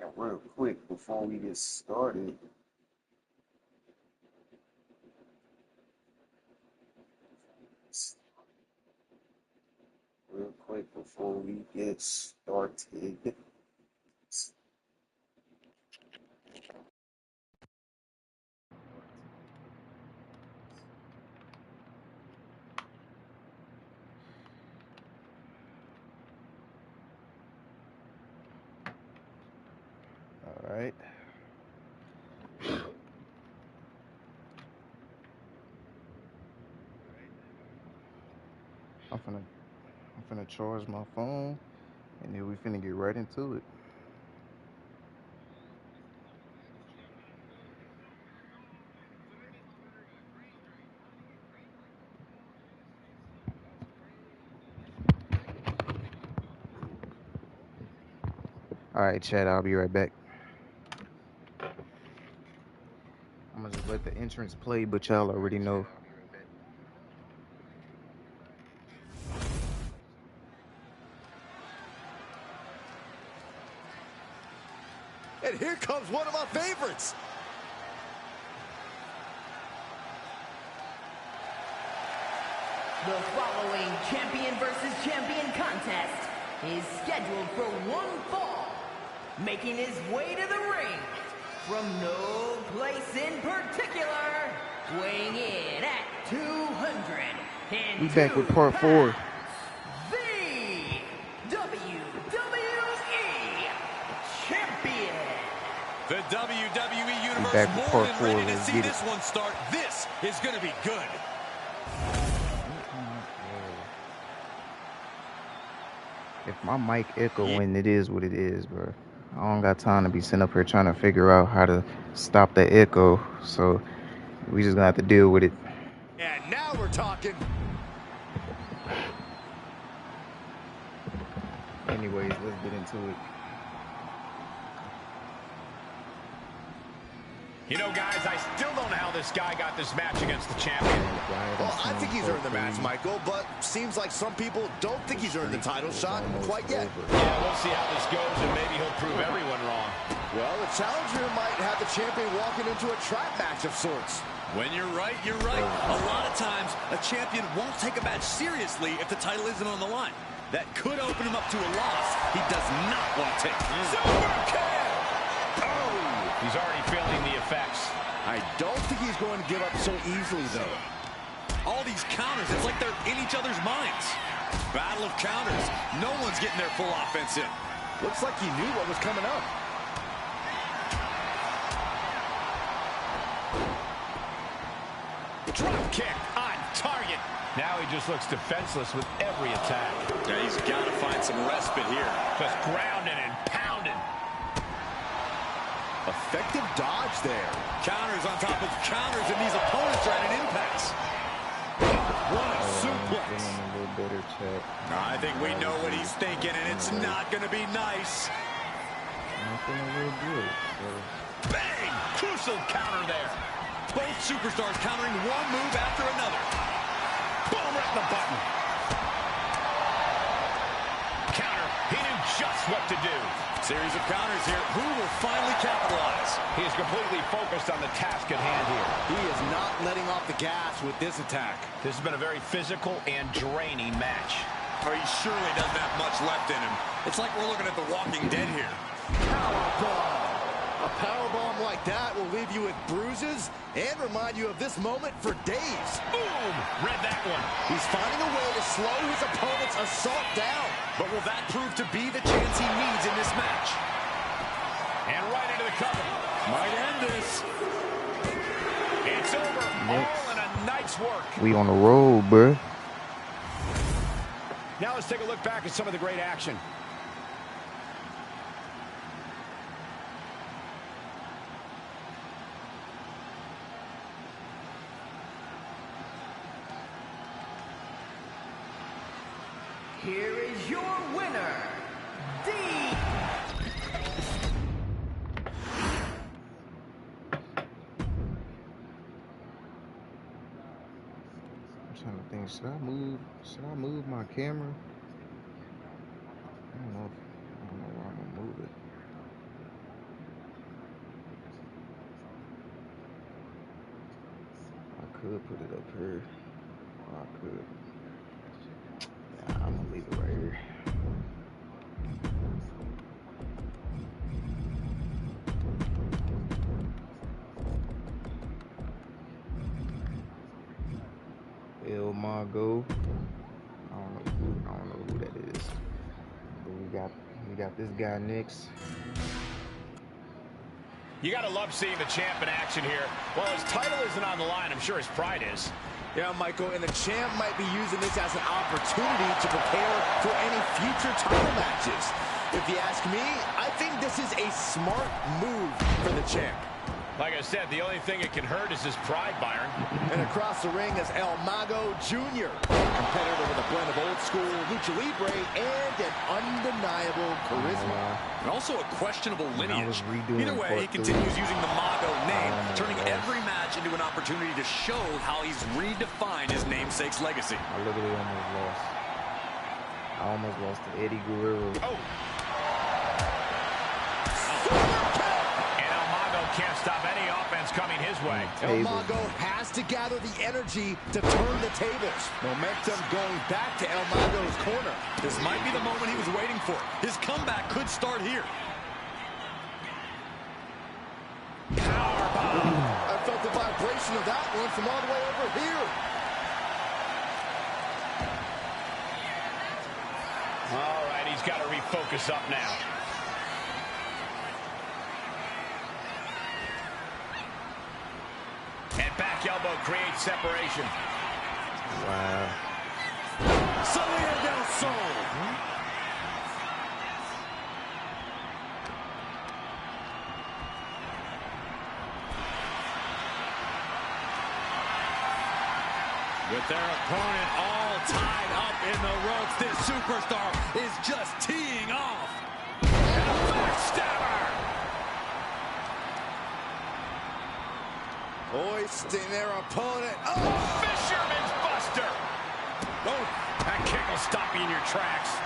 And real quick before we get started, All right. I'm finna charge my phone, and then we finna get right into it. All right, Chad. I'll be right back. I'm gonna just let the entrance play, but y'all already know. And here comes one of my favorites. The following champion versus champion contest is scheduled for one fall. Making his way to the ring from no place in particular, weighing in at 202 We back with part 4. The WWE champion. The WWE Universe back with more part than 4. ready to Let's see get it. this one start. This is going to be good. If my mic echoing, it is what it is, bro. I don't got time to be sitting up here trying to figure out how to stop the echo. So we just gonna have to deal with it. And now we're talking. Anyways, let's get into it. You know, guys, I still don't know how this guy got this match against the champion. Well, I think he's earned the match, Michael, but seems like some people don't think he's earned the title shot quite yet. Yeah, we'll see how this goes, and maybe he'll prove everyone wrong. Well, the challenger might have the champion walking into a trap match of sorts. When you're right, you're right. A lot of times, a champion won't take a match seriously if the title isn't on the line. That could open him up to a loss he does not want to take. Super kick! Oh! He's already feeling the effects. I don't think he's going to give up so easily, though. All these counters, it's like they're in each other's minds. Battle of counters. No one's getting their full offense in. Looks like he knew what was coming up. Drop kick on target. Now he just looks defenseless with every attack. Yeah, he's got to find some respite here. Just grounded and pounded. Effective dodge there. Counters on top of counters, and these opponents are at an impasse. What a suplex. Feeling a little better, Chad. I think we know what he's thinking, and it's not going to be nice. I'm feeling a little good. Bang! Crucial counter there. Both superstars countering one move after another. Boom, right in the button. Counter. He knew just what to do. Series of counters here. Who will finally capitalize? He is completely focused on the task at hand here. He is not letting off the gas with this attack. This has been a very physical and draining match. Or he surely doesn't have much left in him. It's like we're looking at The Walking Dead here. Powerbomb. A powerbomb like that will leave you with bruises and remind you of this moment for days. Boom! Read that one. He's finding a way to slow his opponent's assault down. But will that prove to be the chance he needs in this match? And right into the cover. Might end this. It's over. Next. All in a night's work. We on the road, bro. Now let's take a look back at some of the great action. Here is your winner, I'm trying to think. Should I move my camera? I don't know where I'm gonna move it. put it up here. Oh, I could. Yeah, I'm gonna leave it right here. El Mago. I don't know who that is. But we got this guy next. You got to love seeing the champ in action here. Well, his title isn't on the line. I'm sure his pride is. Yeah, Michael, and the champ might be using this as an opportunity to prepare for any future title matches. If you ask me, I think this is a smart move for the champ. Like I said, the only thing it can hurt is his pride, Byron. And across the ring is El Mago Jr., a competitor with a blend of old school lucha libre and an undeniable charisma. And also a questionable lineage. Either way, he part continues using the Mago name, turning every match into an opportunity to show how he's redefined his namesake's legacy. I literally almost lost. I almost lost to Eddie Guerrero. Oh! Can't stop any offense coming his way. El Mago has to gather the energy to turn the tables. Momentum going back to El Mago's corner. This might be the moment he was waiting for. His comeback could start here. Powerbomb. I felt the vibration of that one from all the way over here. All right, he's got to refocus up now. And back elbow creates separation. Wow. Salida del Sol. With their opponent all tied up in the ropes, this superstar is just teeing off. And a backstabber. Hoisting their opponent. Oh! Fisherman's Buster. Oh, that kick will stop you in your tracks.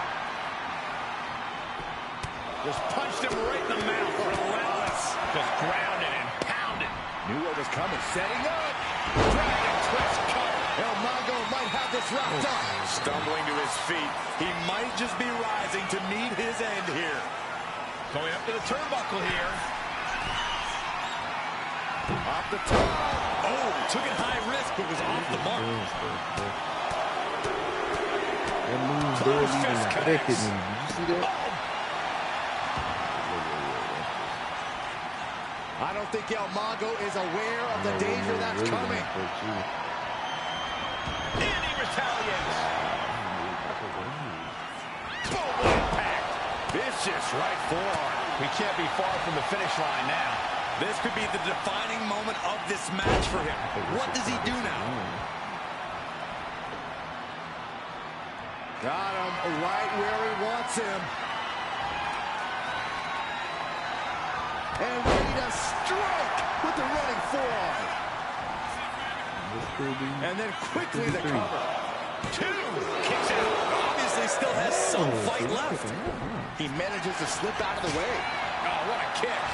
Just punched him right in the mouth. Relentless. Just grounded and pounded. Knew what was coming. Setting up. Dragon twist cover. El Mago might have this wrapped up. Stumbling to his feet, he might just be rising to meet his end here. Going up to the turnbuckle here. Off the top. Oh, took it high risk, but was off the mark. That move there even affected me. Did you see that? I don't think El Mago is aware of the danger that's coming. And he retaliates. Boom, impact. Vicious right forearm. We can't be far from the finish line now. This could be the defining moment of this match for him. What does he do now? Got him right where he wants him. And ready to strike with the running forearm. And then quickly the cover. Two. Kicks out. Obviously still has some fight left. He manages to slip out of the way. Oh, what a kick.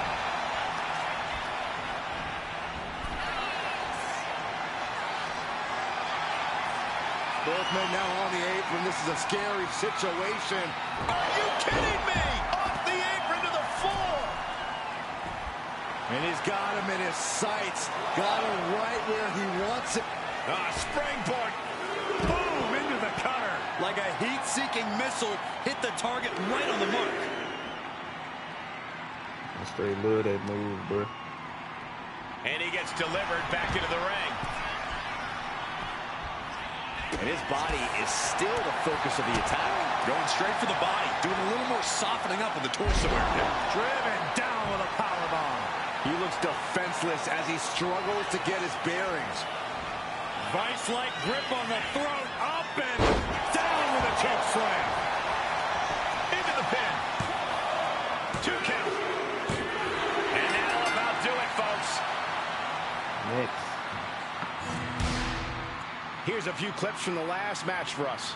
Both men now on the apron. This is a scary situation. Are you kidding me? Off the apron to the floor. And he's got him in his sights. Got him right where he wants it. Springboard. Boom, into the cutter. Like a heat-seeking missile, hit the target right on the mark. I straight love that move, bro. And he gets delivered back into the ring. And his body is still the focus of the attack. Going straight for the body, doing a little more softening up of the torso area. Driven down with a powerbomb. He looks defenseless as he struggles to get his bearings. Vice-like grip on the throat, up and down with a choke slam. Into the pin. 2 count. And that'll about do it, folks. Next. Here's a few clips from the last match for us.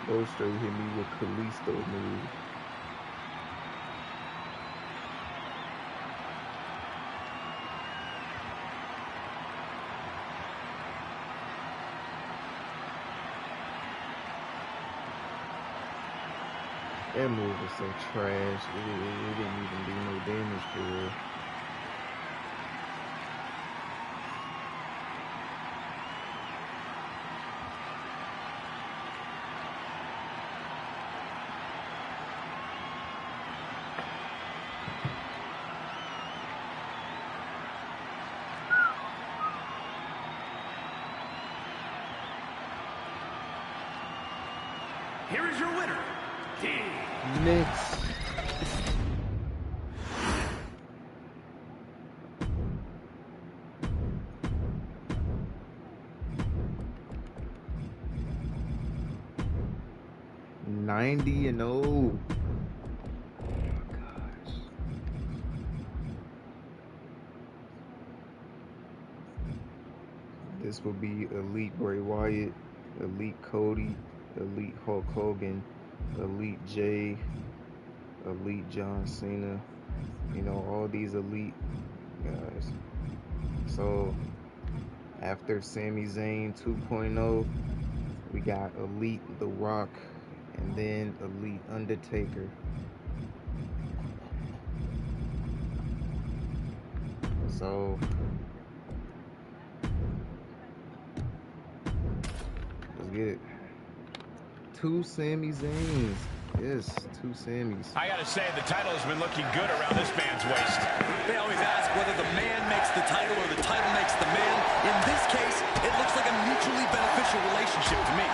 Go straight hit me with Kalisto move. That move was so trash. It didn't even do no damage for real. Here is your winner, Next. $90 and 0. Gosh. This will be Elite Bray Wyatt, Elite Cody, Elite Hulk Hogan, Elite Jay, Elite John Cena, you know, all these elite guys. So after Sami Zayn 2.0, we got Elite The Rock, and then Elite Undertaker. So let's get it. 2 Sami Zayns. Yes, 2 Samis. I gotta say, the title has been looking good around this man's waist. They always ask whether the man makes the title or the title makes the man. In this case, it looks like a mutually beneficial relationship to me.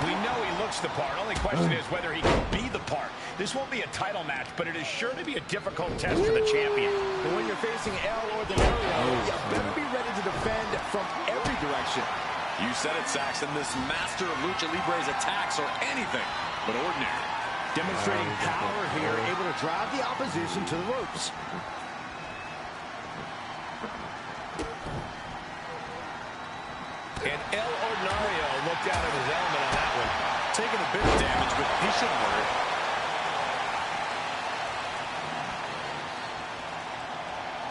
We know he looks the part. Only question is whether he can be the part. This won't be a title match, but it is sure to be a difficult test for the champion. And when you're facing El Ordinario, you better be ready to defend from every direction. You said it, Saxon. This master of Lucha Libre's attacks are anything but ordinary. Demonstrating power here, able to drive the opposition to the ropes. And El Ordinario looked out of his element on that one. Taking a bit of damage, but he shouldn't worry.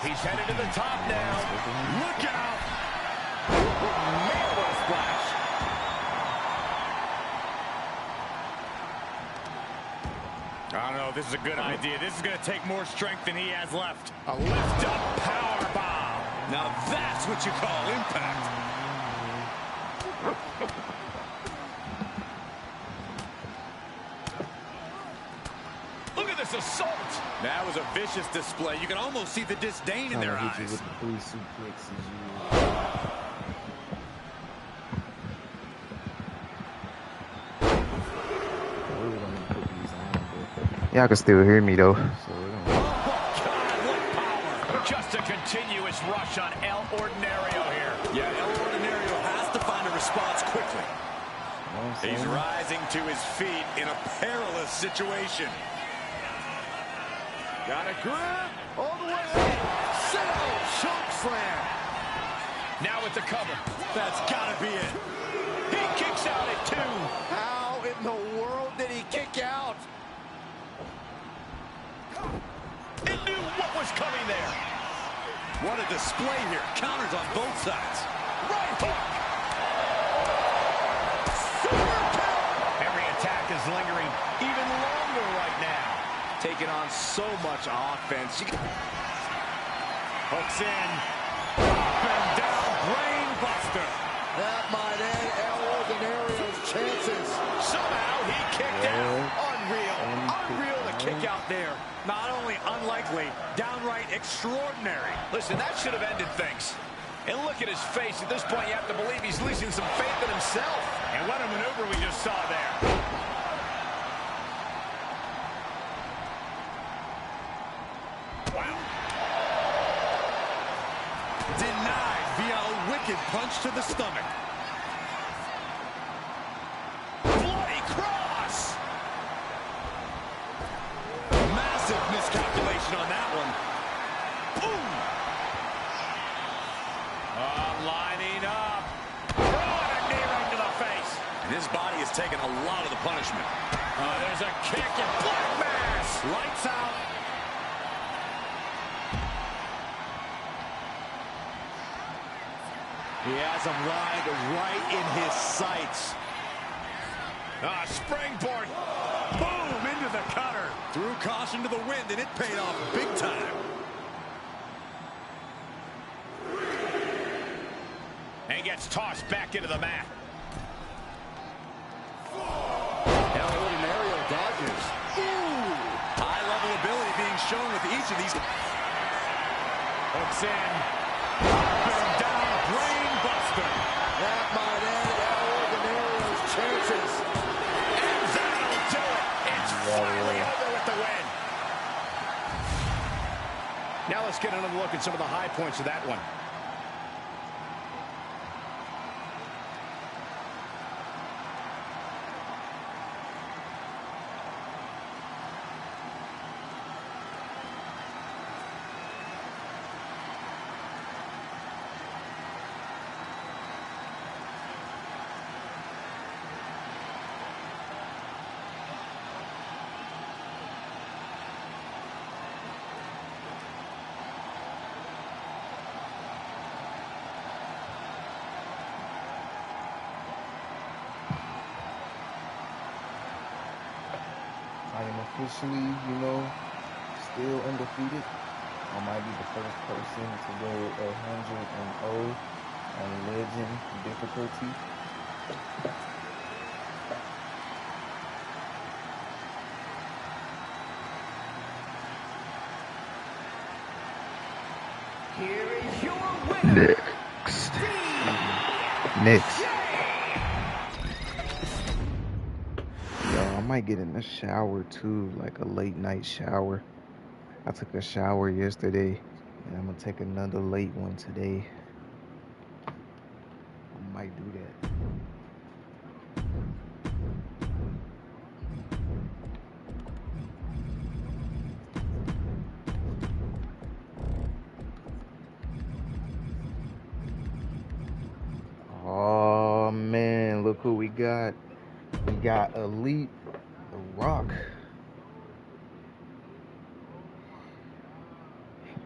He's headed to the top now. Look out! Man, what a splash. I don't know if this is a good idea. This is going to take more strength than he has left. A lift-up power bomb. Now that's what you call impact. Look at this assault. That was a vicious display. You can almost see the disdain in their eyes. With the 3 suplexes. Y'all can still hear me though. So Oh, God, what power. Just a continuous rush on El Ordinario here. Yeah, El Ordinario has to find a response quickly. He's rising to his feet in a perilous situation. Got a grip all the way up. Single choke slam. Now with the cover. That's got to be it. He kicks out at 2. How in the world did he kick out? He knew what was coming there. What a display here. Counters on both sides. Right hook. Super kick. Every attack is lingering even longer right now. Taking on so much offense. Hooks in. Up and down. Brain buster. That might end El Ordinario's chances. Somehow he kicked out. Unreal. Unreal to kick out there. Not only unlikely, downright extraordinary. Listen, that should have ended things. And look at his face. At this point, you have to believe he's losing some faith in himself. And what a maneuver we just saw there. Wow. Denied via a wicked punch to the stomach. Bloody cross. Massive miscalculation on that one. Boom! Lining up. Throwing a knee right to the face. And his body is has taken a lot of the punishment. There's a kick and black mass. Lights out. He has him lined right in his sights. Springboard. Boom, into the cutter. Threw caution to the wind, and it paid off big time. And gets tossed back into the mat. El Ordinario dodges. Ooh. High-level ability being shown with each of these. Hooks in. Up and down, brain buster. That might end El Ordinario's chances. And that'll do it. It's finally over with the win. Now let's get another look at some of the high points of that one. I am officially, still undefeated. I might be the first person to go 100-0 on Legend difficulty. Here is your winner. Next. I might get in the shower too, like a late night shower. I took a shower yesterday, and I'm gonna take another late one today. I might do that. Oh man, look who we got. We got Elite Rock.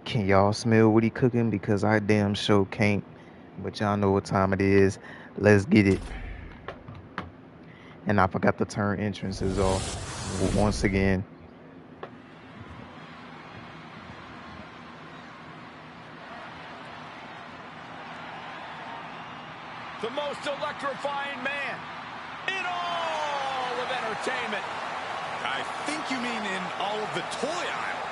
Can y'all smell what he cooking? Because I damn sure can't. But y'all know what time it is. Let's get it. And I forgot to turn entrances off once again. The most electrifying man in all of entertainment. I think you mean in all of the toy aisle.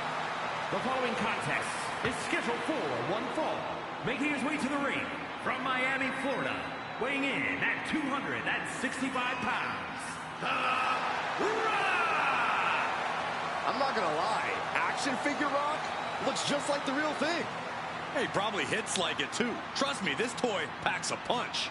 The following contest is scheduled for one fall. Making his way to the ring from Miami, Florida, weighing in at 265 pounds, The Rock! I'm not gonna lie, action figure Rock looks just like the real thing. He probably hits like it too. Trust me, this toy packs a punch.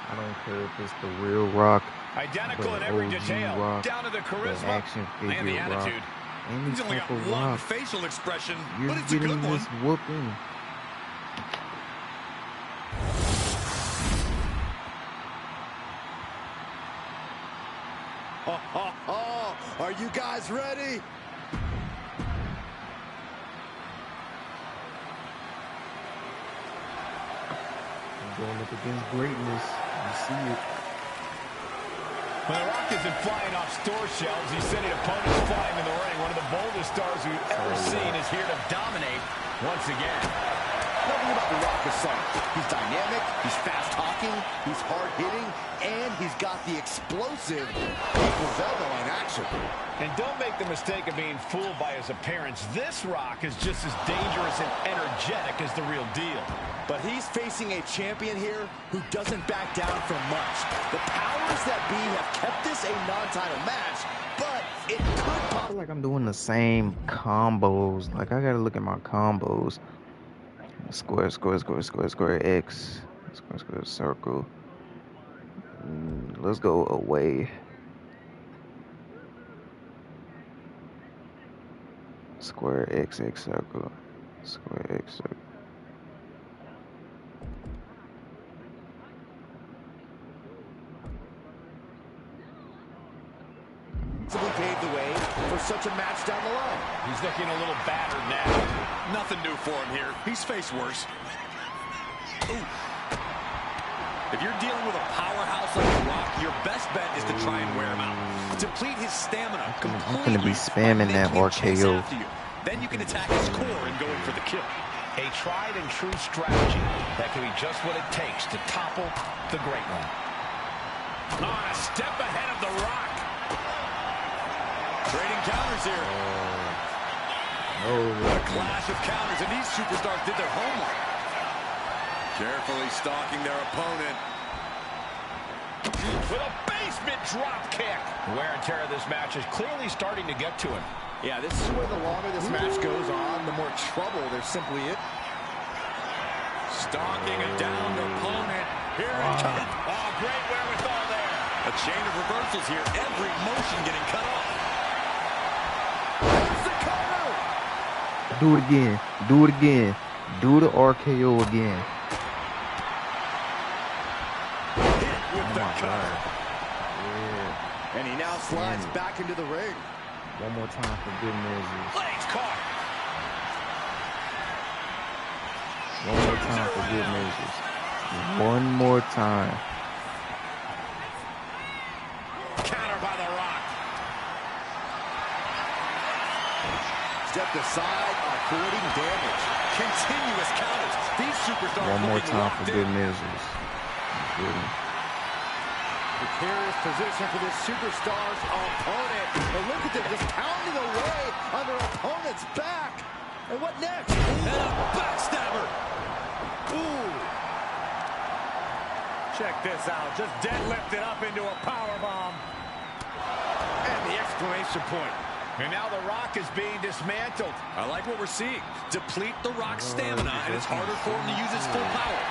I don't care if it's the real Rock, Identical the in every OG detail, Rock, down to the the charisma action and the figure Rock, attitude. any He's only type got of one Rock. facial expression, You're but it's a getting good one. this whooping. Are you guys ready? Going up against greatness. You see it. When The Rock isn't flying off store shelves, he's sending opponents flying in the ring. One of the boldest stars we've ever seen is here to dominate once again. Nothing about The Rock is subtle. He's dynamic, he's fast talking, he's hard-hitting, and he's got the explosive equals elbow in action. And don't make the mistake of being fooled by his appearance. This Rock is just as dangerous and energetic as the real deal. But he's facing a champion here who doesn't back down from much. The powers that be have kept this a non-title match, but it could I feel like I'm doing the same combos. Like, I gotta look at my combos. Square, square, square, square, square, X. Square, square, circle. Let's go away. Square, X, X, circle. Square, X, circle. paved the way for such a match down the line. He's looking a little battered now. Nothing new for him here. He's faced worse. Ooh. If you're dealing with a powerhouse like The Rock, your best bet is to try and wear him out. Deplete his stamina completely. I'm gonna be spamming that RKO. Then you can attack his core and go in for the kill. A tried and true strategy that can be just what it takes to topple the great one. On a step ahead of The Rock. Trading counters here. A clash of counters, and these superstars did their homework. Carefully stalking their opponent. With a basement drop kick. The wear and tear of this match is clearly starting to get to him. Yeah, this is where the longer this match goes on, the more trouble there simply is. Stalking a downed opponent. Here it comes. Oh, great wherewithal there. A chain of reversals here. Every motion getting cut off. Do it again. Do it again. Do the RKO again. Hit with the cutter. Yeah. And he now slides back into the ring. One more time for good measures. Legs caught. One more time for good measures. One more time. Counter by The Rock. Stepped aside, avoiding damage. Continuous counters. These superstars. One more time for good measures. Precarious position for this superstar's opponent. But look at them just pounding away on their opponent's back. And what next? And a backstabber. Ooh. Check this out. Just deadlifted up into a powerbomb. And the exclamation point. And now The Rock is being dismantled. I like what we're seeing. Deplete The Rock's stamina, and it's harder for him to use his full power.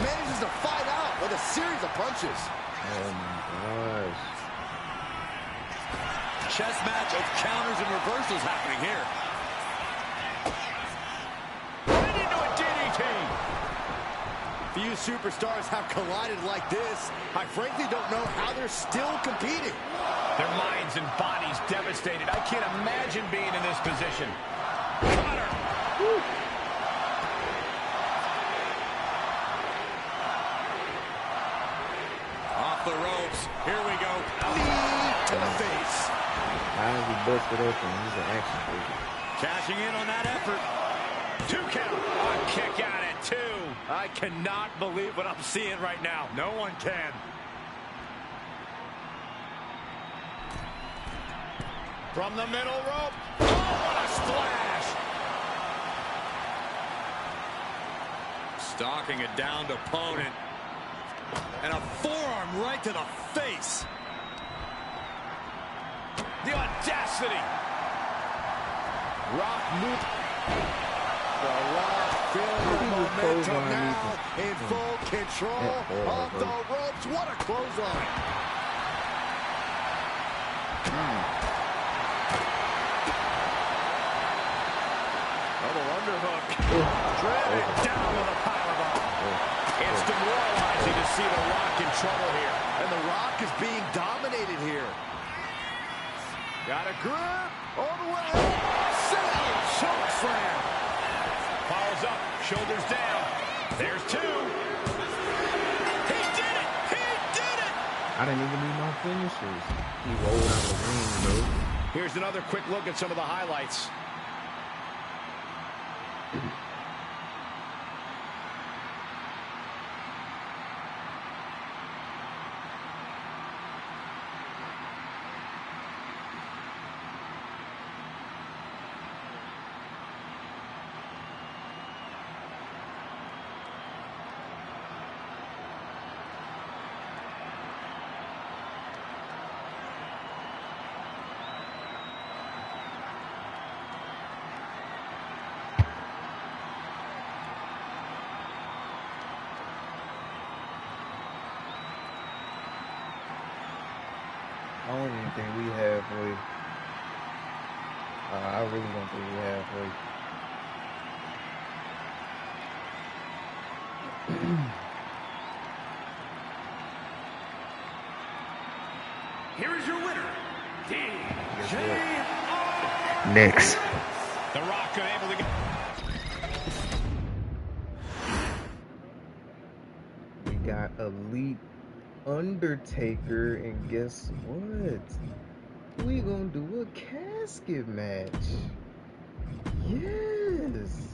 Manages to fight out with a series of punches. Oh my gosh. Chess match of counters and reversals happening here. Right into a DDT. Few superstars have collided like this. I frankly don't know how they're still competing. Their minds and bodies devastated. I can't imagine being in this position. Cutter. Woo. Off the ropes. Here we go. Knee to the face. How is he busted open? He's an action figure. Cashing in on that effort. 2 count. A kick out at 2. I cannot believe what I'm seeing right now. No one can. From the middle rope. Oh, what a splash. Stalking a downed opponent. And a forearm right to the face. The audacity. Rock move. The Rock feeling the momentum now in full control of the ropes. What a clothesline. Double underhook. Driven down with a powerbomb. It's demoralizing to see The Rock in trouble here. And The Rock is being dominated here. Got a grip. All the way. Sitting choke slam. Follows up. Shoulders down. There's 2. He did it. He did it. I didn't even need my finishers. He rolled out the ring, though. Here's another quick look at some of the highlights. think we halfway. I really don't think we halfway. Here is your winner, DJR. Next. The Rock unable to get... We got Elite Undertaker, and guess what? We gonna do a casket match. Yes.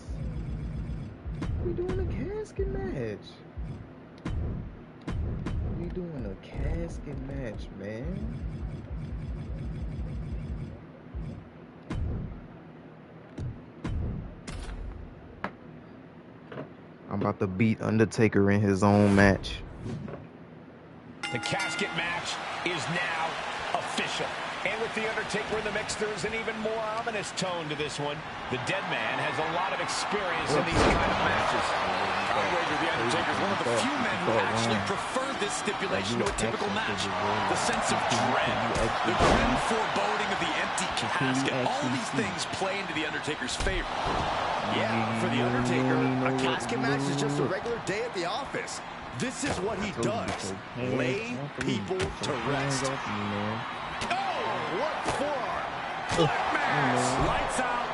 We doing a casket match. We doing a casket match, man. I'm about to beat Undertaker in his own match. The casket match is now official. And with The Undertaker in the mix, there's an even more ominous tone to this one. The dead man has a lot of experience in these kind of matches. I wager The Undertaker is one of the few men who actually prefer this stipulation to a typical match. The sense of dread, the grim foreboding of the empty casket, all these things play into The Undertaker's favor. Yeah, for The Undertaker, a casket match is just a regular day at the office. This is what he does. Lay people to rest. What forearm? Lights out.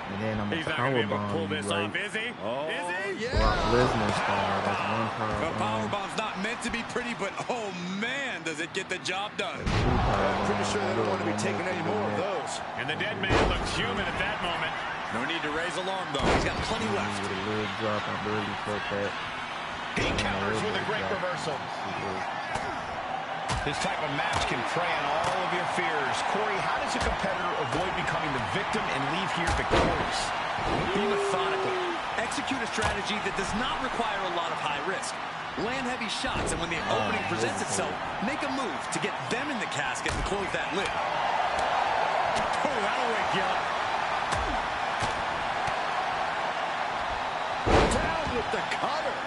And then I'm He's not going to be able to pull this off, is he? Oh, Is he? yeah. Brock Lesnar style. That's one The powerbomb. powerbomb's not meant to be pretty, but oh man, does it get the job done. I'm pretty sure they don't want to be taking any more of those. And the dead man looks human at that moment. No need to raise alarm, though. He's got plenty left. With a little drop, I barely felt that. He counters with a great reversal. This type of match can prey on all of your fears. Corey, how does a competitor avoid becoming the victim and leave here victorious? Be methodical. Execute a strategy that does not require a lot of high risk. Land heavy shots, and when the opening presents itself, make a move to get them in the casket and close that lid. Oh, that'll wake you up. Down with the cutter.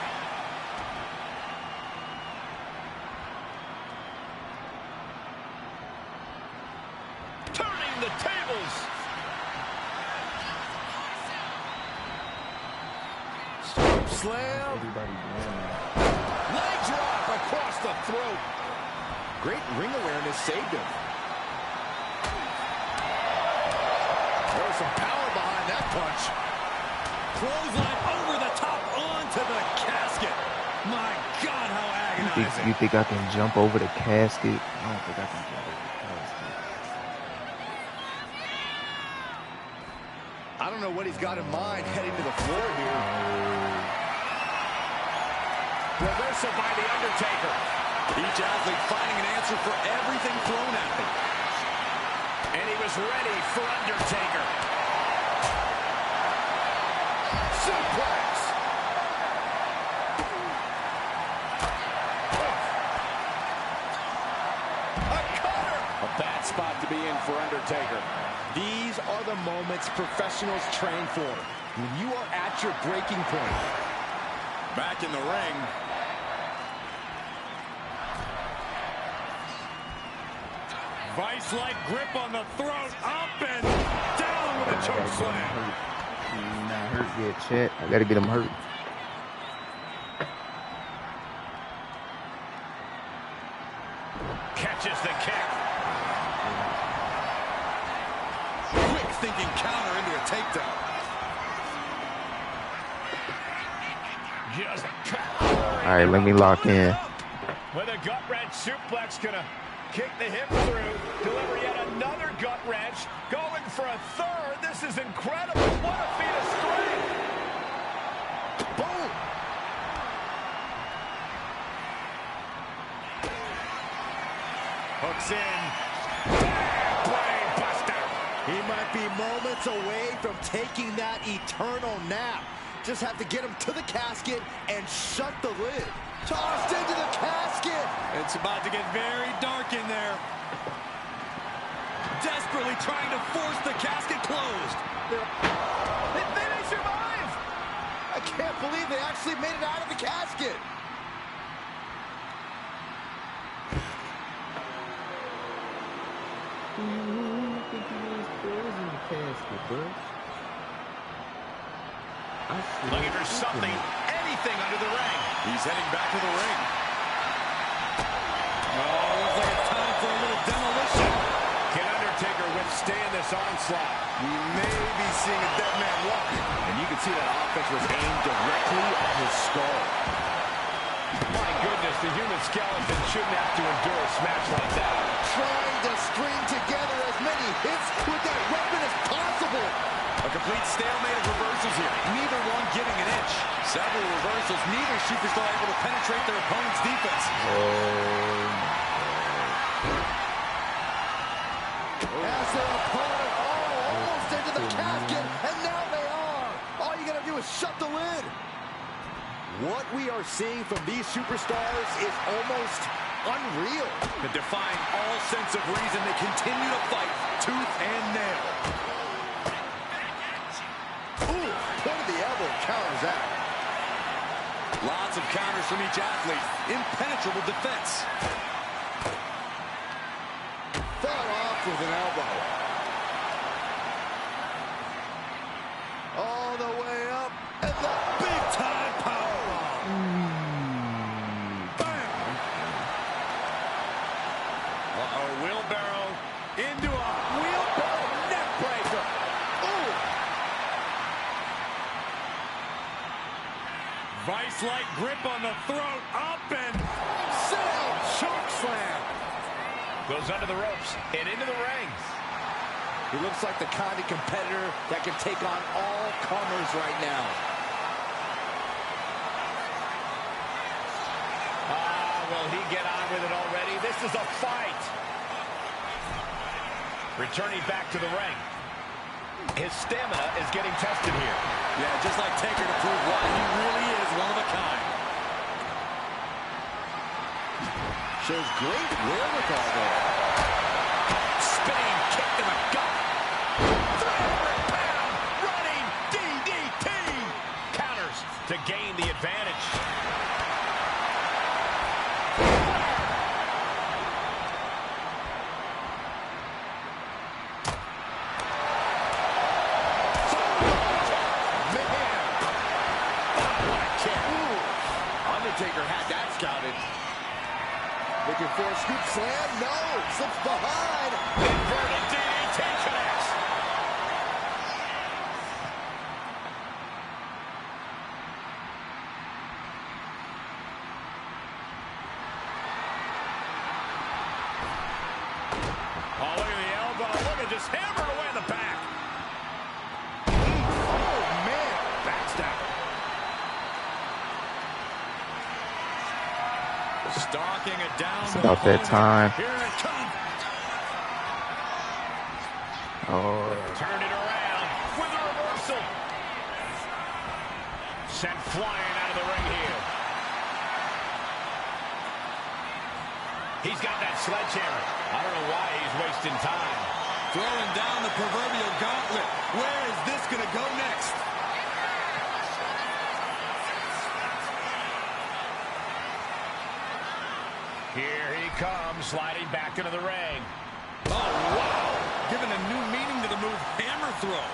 Turning the tables. Slam. Everybody doing that. Leg drop across the throat. Great ring awareness saved him. There was some power behind that punch. Clothesline over the top onto the casket. My God, how agonizing. You think I can jump over the casket? I don't think I can jump over the casket. I don't know what he's got in mind heading to the floor here. Reversal by The Undertaker. Each athlete finding an answer for everything thrown at them. And he was ready for Undertaker. Suplex. A cutter. A bad spot to be in for Undertaker. These are the moments professionals train for. When you are at your breaking point. Back in the ring. Vice-like grip on the throat. Up and down with a choke slam. He's not hurt yet, Chet. I gotta get him hurt. Catches the kick. Quick thinking counter into a takedown. Just All right, let me lock in. with a gut wrench suplex, gonna kick the hip through, deliver yet another gut wrench, going for a third. This is incredible. What a feat of strength. Boom. Hooks in. Brain buster. He might be moments away from taking that eternal nap. Just have to get him to the casket and shut the lid. Tossed into the casket. It's about to get very dark in there. Desperately trying to force the casket closed. They may survive. I can't believe they actually made it out of the casket. Looking for something, anything under the ring. He's heading back to the ring. Oh, looks like it's time for a little demolition. Can Undertaker withstand this onslaught? We may be seeing a dead man walking. And you can see that offense was aimed directly at his skull. My goodness, the human skeleton shouldn't have to endure a smash like that. Trying to string together as many hits with that weapon as possible. A complete stalemate of reversals here. Neither one giving an inch. Several reversals. Neither superstar able to penetrate their opponent's defense. As their opponent, almost into the casket, and now they are. All you gotta do is shut the lid. What we are seeing from these superstars is almost unreal. But defying all sense of reason, they continue to fight tooth and nail. Ooh, point of the elbow counters that. Lots of counters from each athlete. Impenetrable defense. Fought off with an elbow. All the way up, and the big-time powerbomb. Bam! Uh-oh, wheelbarrow into a wheelbarrow neckbreaker. Ooh! Vice-like grip on the throat. Up and Sit-out choke slam. Goes under the ropes and into the ring. He looks like the kind of competitor that can take on all comers right now. Will he get on with it already? This is a fight. Returning back to the ring. His stamina is getting tested here. yeah, just like Taker to prove why he really is one of a kind. Shows great wherewithal there. Spinning kick in the gut. 300-pound running DDT. Counters to gain the advantage. Undertaker had that scouted. Looking for a scoop slam. No. Slips behind. Inverted DDT connects. Oh, look at the elbow. Look at just hammered away in the back. Oh, man. Backstabber. Stalking it down. It's about that time. Here it comes. Oh, Turned it around with a reversal. Sent flying out of the ring here. He's got that sledgehammer. I don't know why he's wasting time. Throwing down the proverbial gauntlet. Where is this going to go next? Here he comes, sliding back into the ring. Oh, wow. Giving a new meaning to the move, hammer throw.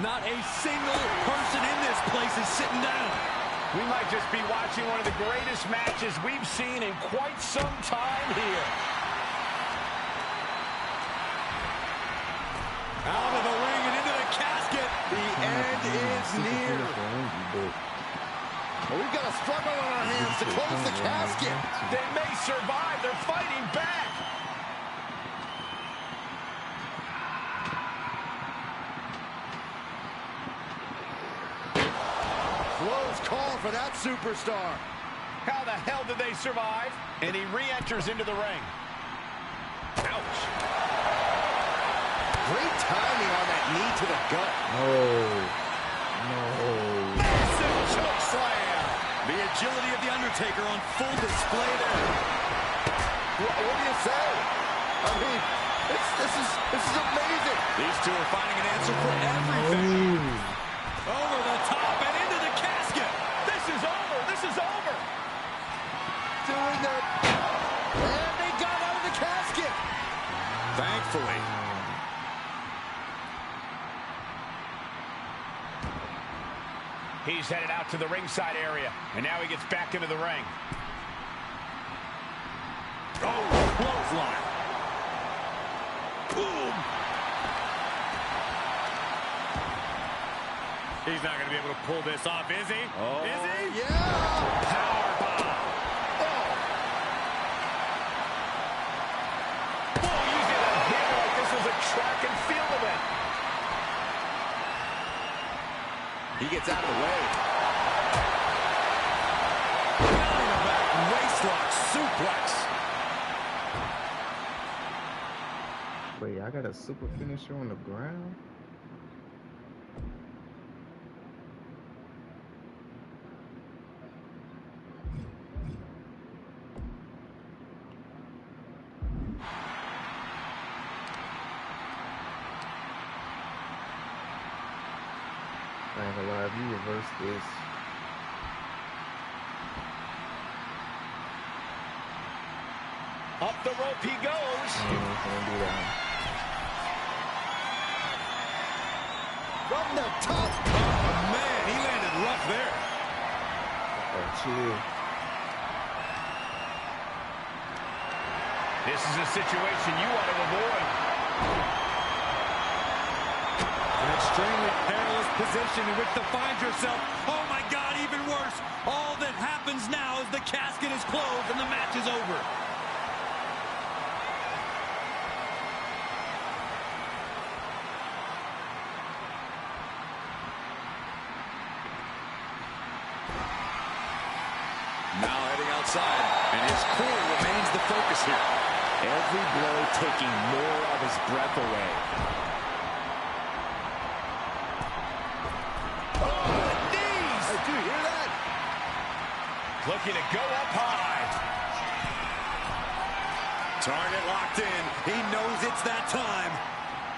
Not a single person in this place is sitting down. We might just be watching one of the greatest matches we've seen in quite some time here. Out of the ring and into the casket. The end is near. Well, we've got a struggle on our hands to close the casket. They may survive. They're fighting back. Close call for that superstar. How the hell did they survive? And he re-enters into the ring. Ouch. Great timing on that knee to the gut. Massive choke slam. The agility of The Undertaker on full display there. What do you say? I mean, this is amazing. These two are finding an answer for everything. Over the top and into the casket. This is over. This is over. Doing their... And they got out of the casket. Thankfully. He's headed out to the ringside area, and now he gets back into the ring. Oh, clothesline. Boom. He's not going to be able to pull this off, is he? Oh, is he? yeah. Powerbomb. Oh. Oh, using that hammer like this was a track and field event. He gets out of the way. Behind the back, waistlock suplex. Wait, I got a super finisher on the ground? I ain't gonna lie, if you reverse this, Up the rope he goes. I ain't gonna do that. From the top. Oh, man, he landed rough there. Oh, chill. This is a situation you want to avoid. An extremely perilous position in which to find yourself. Oh, my God, even worse. All that happens now is the casket is closed and the match is over. Now heading outside, and his core remains the focus here. Every blow taking more of his breath away. Oh, the knees! Hey, do you hear that? Looking to go up high. Target locked in. He knows it's that time.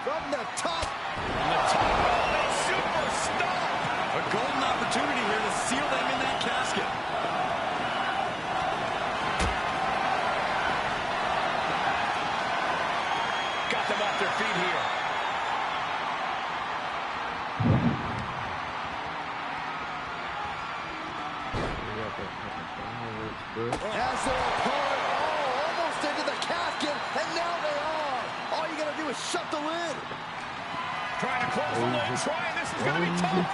From the top. From the top of a superstar. A golden opportunity here to seal them in that casket. Got them off their feet here. Has their opponent almost into the casket, and now they are. All you gotta do is shut the lid. Trying to close the lid, trying. This is going to be tough.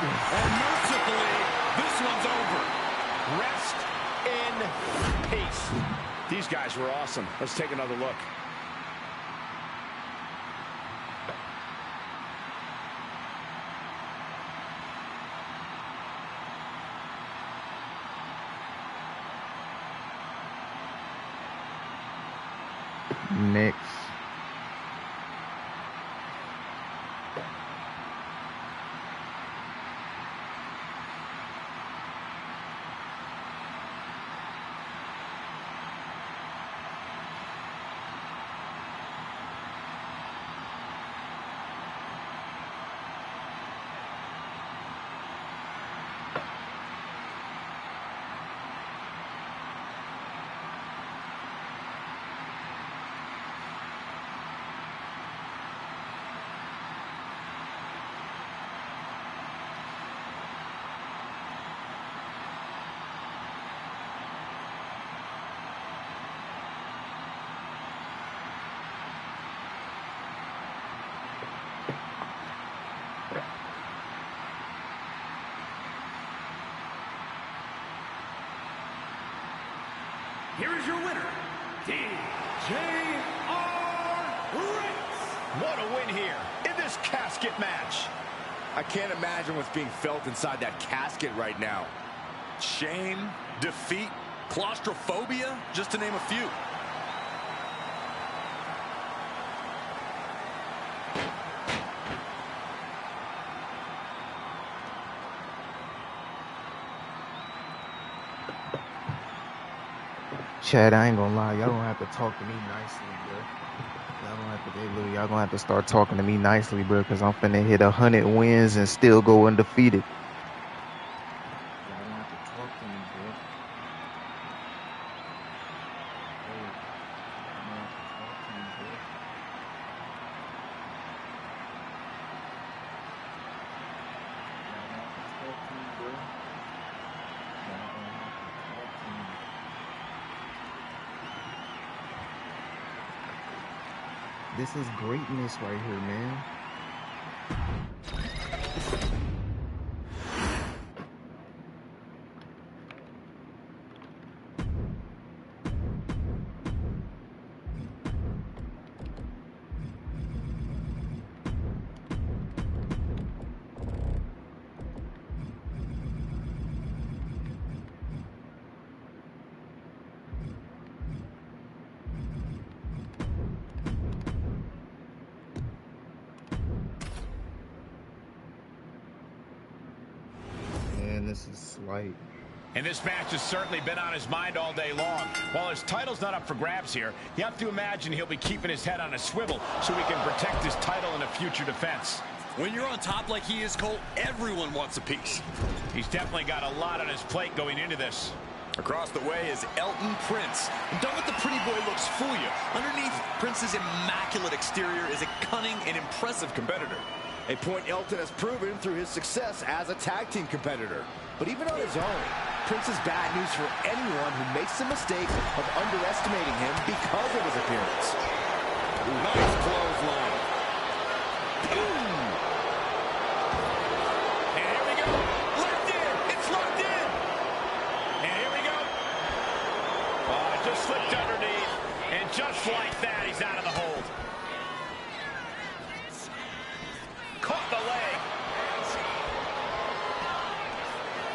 And mercifully, this one's over. Rest in peace. These guys were awesome. Let's take another look. Next. Here is your winner, DJR Wright. What a win here in this casket match. I can't imagine what's being felt inside that casket right now. Shame, defeat, claustrophobia, just to name a few. Chad, I ain't gonna lie, y'all gonna have to talk to me nicely, bro. Y'all gonna have to start talking to me nicely, bro, because I'm finna hit 100 wins and still go undefeated. Y'all gonna have to talk to me, bro. Hey, y'all gonna have to talk to me, bro. Y'all gonna have to talk This is greatness right here, man. This is slight. And this match has certainly been on his mind all day long. While his title's not up for grabs here, you have to imagine he'll be keeping his head on a swivel so he can protect his title in a future defense. When you're on top like he is, Cole, everyone wants a piece. He's definitely got a lot on his plate going into this. Across the way is Elton Prince. And don't let the pretty boy looks fool you. Underneath Prince's immaculate exterior is a cunning and impressive competitor. A point Elton has proven through his success as a tag team competitor. But even on his own, Prince is bad news for anyone who makes the mistake of underestimating him because of his appearance. Nice clothesline. Boom! And here we go. Locked in. It's locked in. And here we go. Oh, it just slipped underneath. And just like that, he's out of the hold. Caught the leg.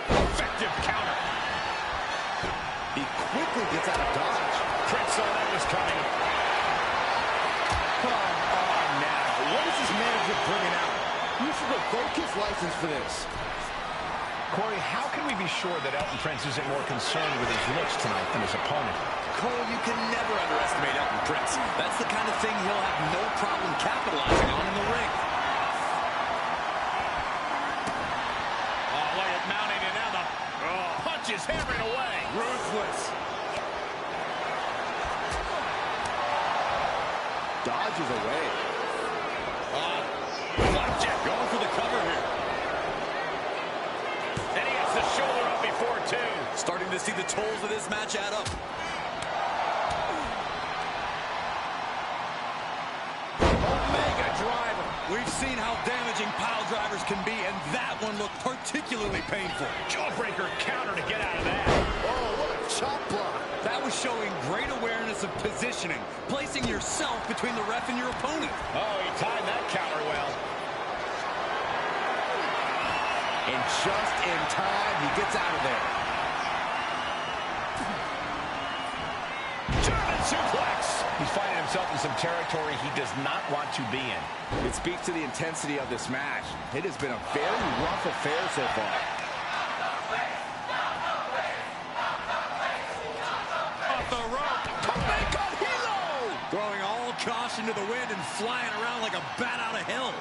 Effective counter. He quickly gets out of dodge. Prince saw that was coming. Come on now. What is this manager bringing out? You should revoke his license for this. Corey, how can we be sure that Elton Prince isn't more concerned with his looks tonight than his opponent? Cole, you can never underestimate Elton Prince. That's the kind of thing he'll have no problem capitalizing on in the ring. Is hammering away. Ruthless. Dodges away. Blackjack going for the cover here. And he gets the shoulder up before two. Starting to see the tolls of this match add up. Omega driver. We've seen how damaging pile drivers can be, and that one looked particularly painful. Jawbreaker counter to get out of that. Oh, what a chop block. That was showing great awareness of positioning, placing yourself between the ref and your opponent. Oh, he timed that counter well. And just in time, he gets out of there. German suplex. He's finding himself in some territory he does not want to be in. It speaks to the intensity of this match. It has been a very rough affair so far. Off the rope. Jamaican Hilo! Throwing all caution to the wind and flying around like a bat out of hell.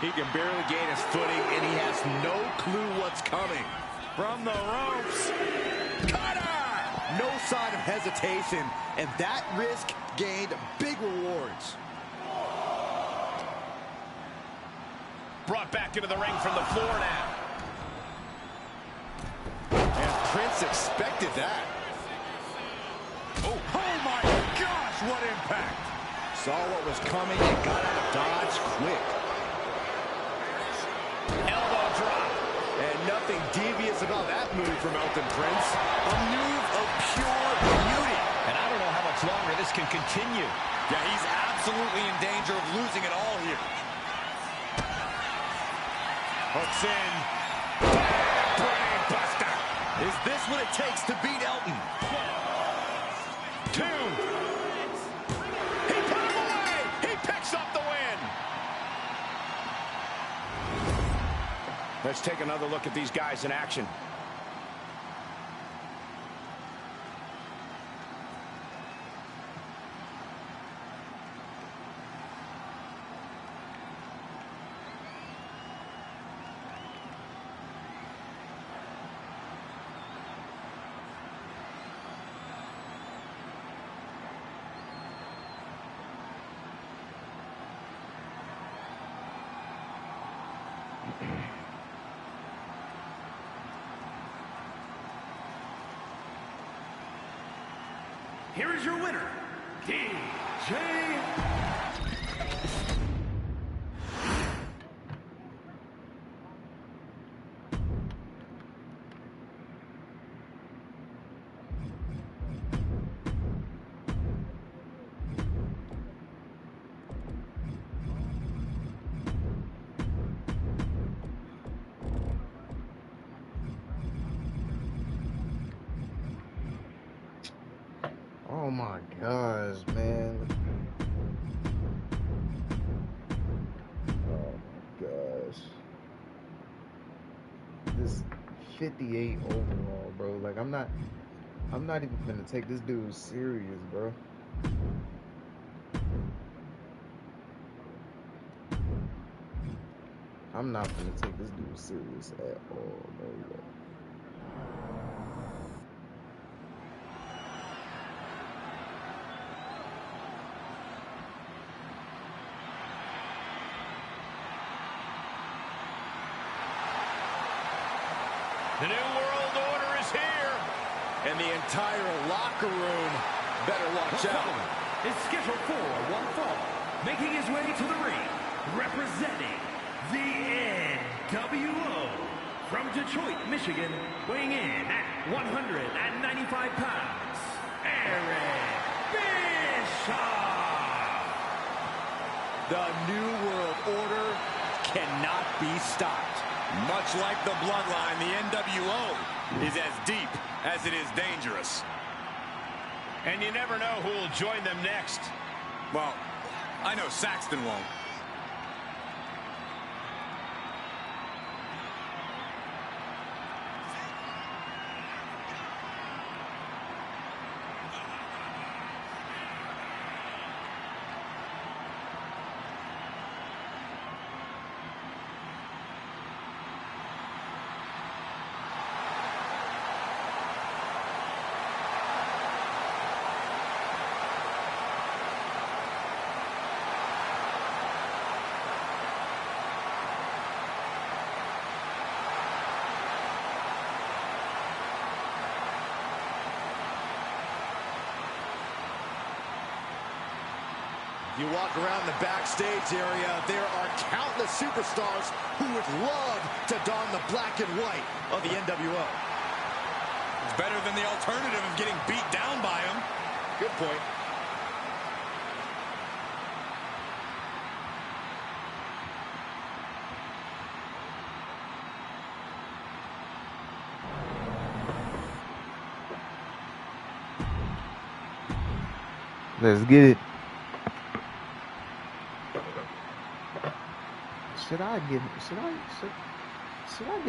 He can barely gain his footing, and he has no clue what's coming. From the ropes. Cutter! No sign of hesitation, and that risk gained big rewards. Brought back into the ring from the floor now. And Prince expected that. Oh my gosh, what impact. Saw what was coming and got out of dodge quick. Elbow drop. And nothing devious about that move from Elton Prince. A move of pure beauty. And I don't know how much longer this can continue. Yeah, he's absolutely in danger of losing it all here. Hooks in. Brain buster. Is this what it takes to beat Elton? 2. He put him away. He picks up the win. Let's take another look at these guys in action. Here is your winner, DJ. Oh my gosh, man. Oh my gosh. This 58 overall, bro. Like I'm not even gonna take this dude serious, bro. I'm not gonna take this dude serious at all, bro. The New World Order is here. And the entire locker room better watch out. Is scheduled for one fall. Making his way to the ring, representing the NWO. From Detroit, Michigan, weighing in at 195 pounds, Eric Bischoff. The New World Order cannot be stopped. Much like the bloodline, the NWO is as deep as it is dangerous. And you never know who will join them next. Well, I know Saxton won't. You walk around the backstage area, there are countless superstars who would love to don the black and white of the NWO. It's better than the alternative of getting beat down by him. Good point. Let's get it. Should I give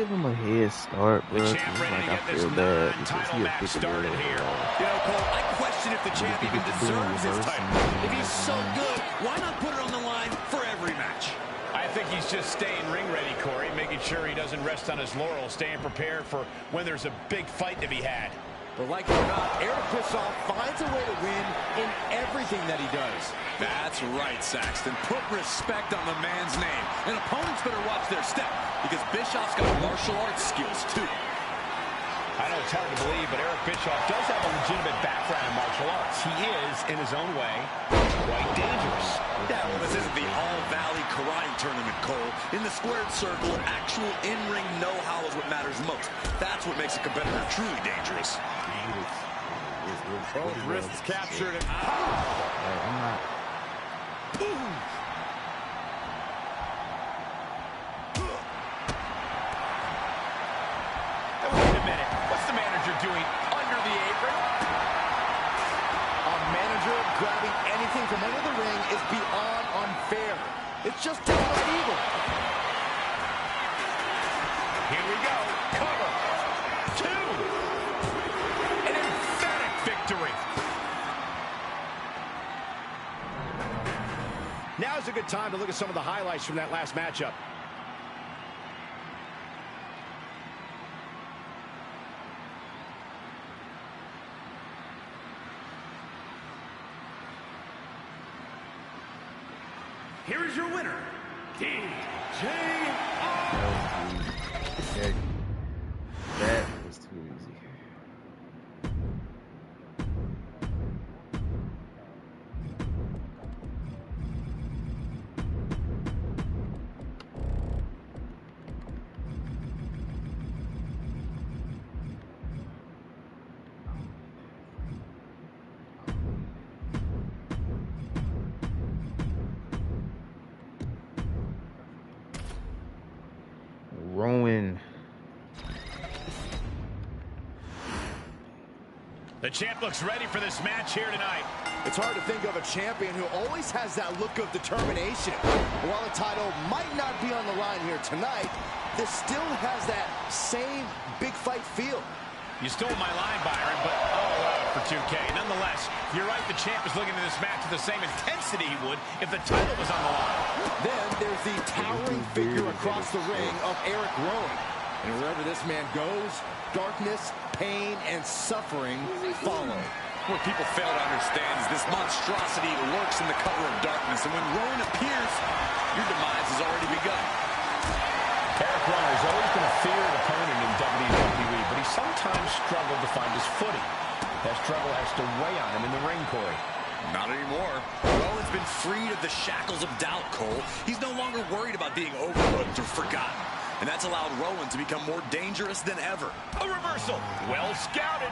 him a head start, bro? The champ ready to Like, get I this feel bad because non-title he a match big started deal. here. You know, Cole, I question if the champ even deserves his title. If he's so good, why not put it on the line for every match? I think he's just staying ring ready, Corey, making sure he doesn't rest on his laurels, staying prepared for when there's a big fight to be had. But like it or not, Eric Bischoff finds a way to win in everything that he does. That's right, Saxton. Put respect on the man's name. And opponents better watch their step, because Bischoff's got martial arts skills, too. I know it's hard to believe, but Eric Bischoff does have a legitimate background in martial arts. He is, in his own way, quite dangerous. Yeah, well, this isn't the All-Valley Karate Tournament, Cole. In the squared circle, actual in-ring know-how is what matters most. That's what makes a competitor truly dangerous. Both wrists captured and I'm not. Wait a minute. What's the manager doing under the apron? a manager grabbing anything from under the ring is beyond unfair. It's just downright evil. Here we go. Cover. 2. An emphatic victory. Now's a good time to look at some of the highlights from that last matchup. Here is your winner, DJR. That was too easy. win. The champ looks ready for this match here tonight. It's hard to think of a champion who always has that look of determination. While the title might not be on the line here tonight, this still has that same big fight feel. You stole my line, Byron, but I'll allow it for 2K. Nonetheless, you're right, the champ is looking at this match with the same intensity he would if the title was on the line. Then there's the towering figure across the ring of Eric Rowan. And wherever this man goes, darkness, pain, and suffering follow. What people fail to understand is this monstrosity lurks in the cover of darkness, and when Rowan appears, your demise has already begun. Eric Rowan has always been a feared opponent in WWE, but he sometimes struggled to find his footing. That struggle has to weigh on him in the ring, Corey. Not anymore. Rowan's been freed of the shackles of doubt, Cole. He's no longer worried about being overlooked or forgotten. And that's allowed Rowan to become more dangerous than ever. A reversal. Well scouted.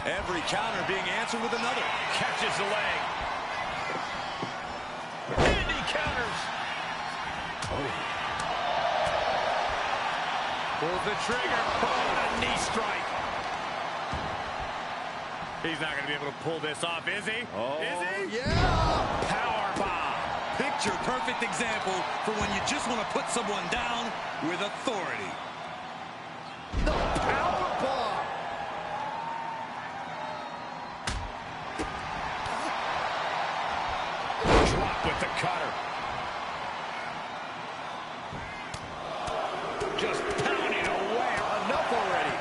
Every counter being answered with another. Catches the leg. And he counters. Pulls the trigger. Oh, a knee strike. He's not going to be able to pull this off, is he? Oh, is he? yeah! Power bomb. Picture perfect example for when you just want to put someone down with authority. The power bomb! Drop with the cutter. Just pounding away. Enough already.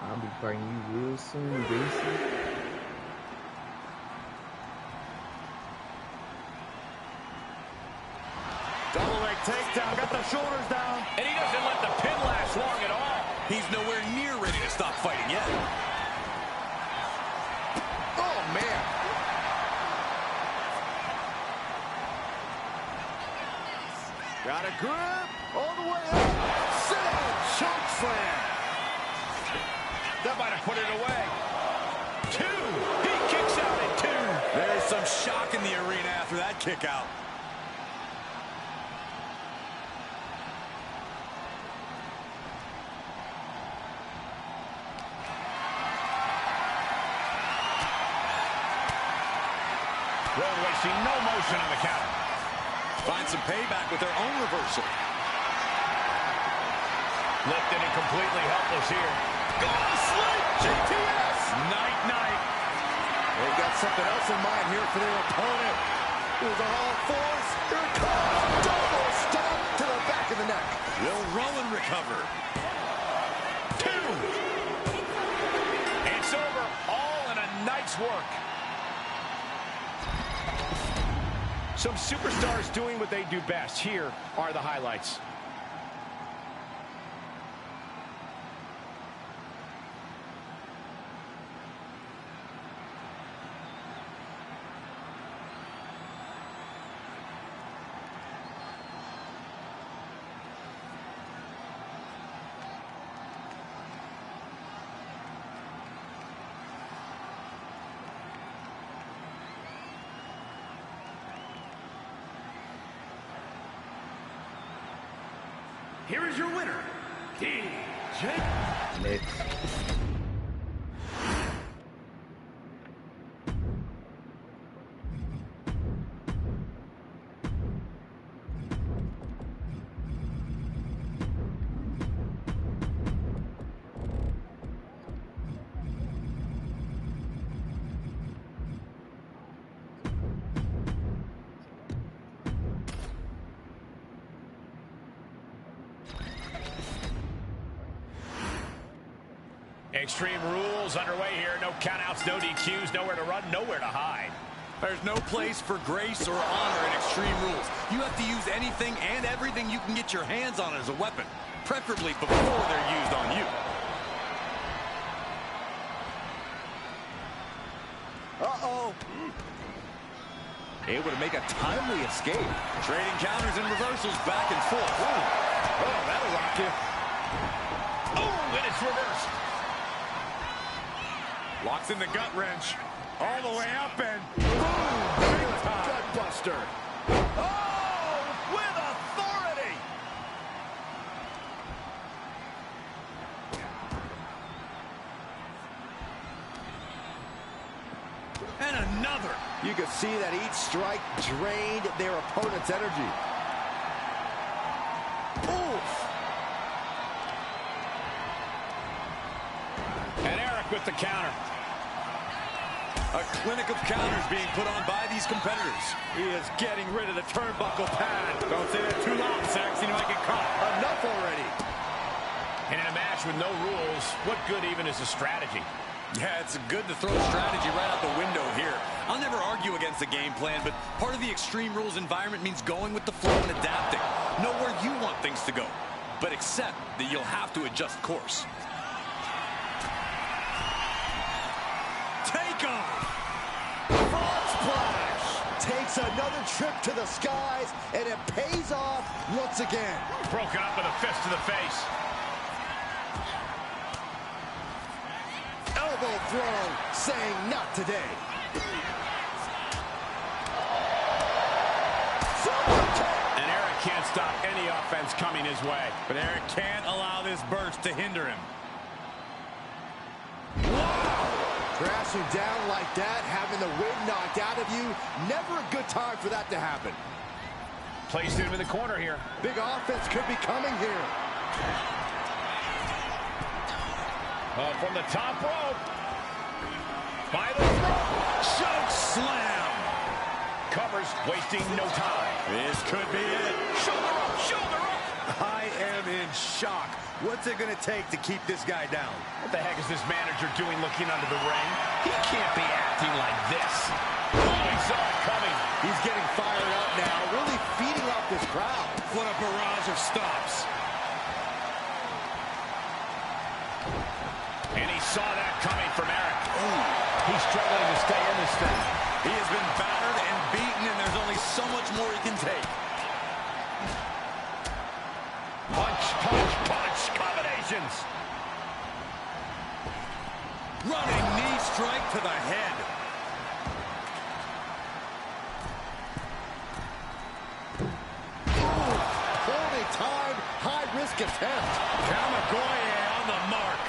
I'll be fighting you real soon, Gracie. Double leg takedown, got the shoulders down. And he doesn't let the pin last long at all. He's nowhere near ready to stop fighting yet. Oh, man. Got a grip all the way up. Sit-down choke slam. That might have put it away. 2. He kicks out at 2. There's some shock in the arena after that kick out. Rowan wasting no motion on the counter. Find some payback with their own reversal. Lifted and completely helpless here. Go to sleep, GPS. Night, night. They've got something else in mind here for their opponent. Who's on all fours. Here it comes. Double stomp to the back of the neck. Will Rowan recover? 2. It's over. All in a night's work. Some superstars doing what they do best. Here are the highlights. Here is your winner, DJ. Next. Extreme Rules underway here. No countouts, no DQs, nowhere to run, nowhere to hide. There's no place for grace or honor in Extreme Rules. You have to use anything and everything you can get your hands on as a weapon, preferably before they're used on you. Uh-oh. Able to make a timely escape. Trading counters and reversals back and forth. Oh, that'll rock you. suplex reversed. Locks in the gut wrench. All the way up and boom! Big time. Gut buster. Oh, with authority. And another. You could see that each strike drained their opponent's energy. Oof. And Eric with the counter. A clinic of counters being put on by these competitors. He is getting rid of the turnbuckle pad. Don't say that too loud, Sax. You might get caught. Enough already. And in a match with no rules, what good even is a strategy? Yeah, it's good to throw strategy right out the window here. I'll never argue against the game plan, but part of the Extreme Rules environment means going with the flow and adapting. Know where you want things to go, but accept that you'll have to adjust course. Take off! Frog splash. Takes another trip to the skies, and it pays off once again. Broken up with a fist to the face. Elbow throw, saying not today. And Eric can't stop any offense coming his way. But Eric can't allow this burst to hinder him. Crashing down like that, having the wind knocked out of you, never a good time for that to happen. Placed him in the corner here. Big offense could be coming here. From the top rope. By the throat. Choke slam. Covers, wasting no time. This could be it. Shoulder up, shoulder up. I am in shock. What's it going to take to keep this guy down? What the heck is this manager doing looking under the ring? He can't be acting like this. Oh, he saw it coming. He's getting fired up now, really feeding off this crowd. What a barrage of stops. And he saw that coming from Eric. Ooh, he's struggling to stay in this thing. He has been battered and beaten, and there's only so much more he can take. Punch, punch, punch, combinations. Running knee strike to the head. Poorly timed, high-risk attempt. Kamigoye on the mark.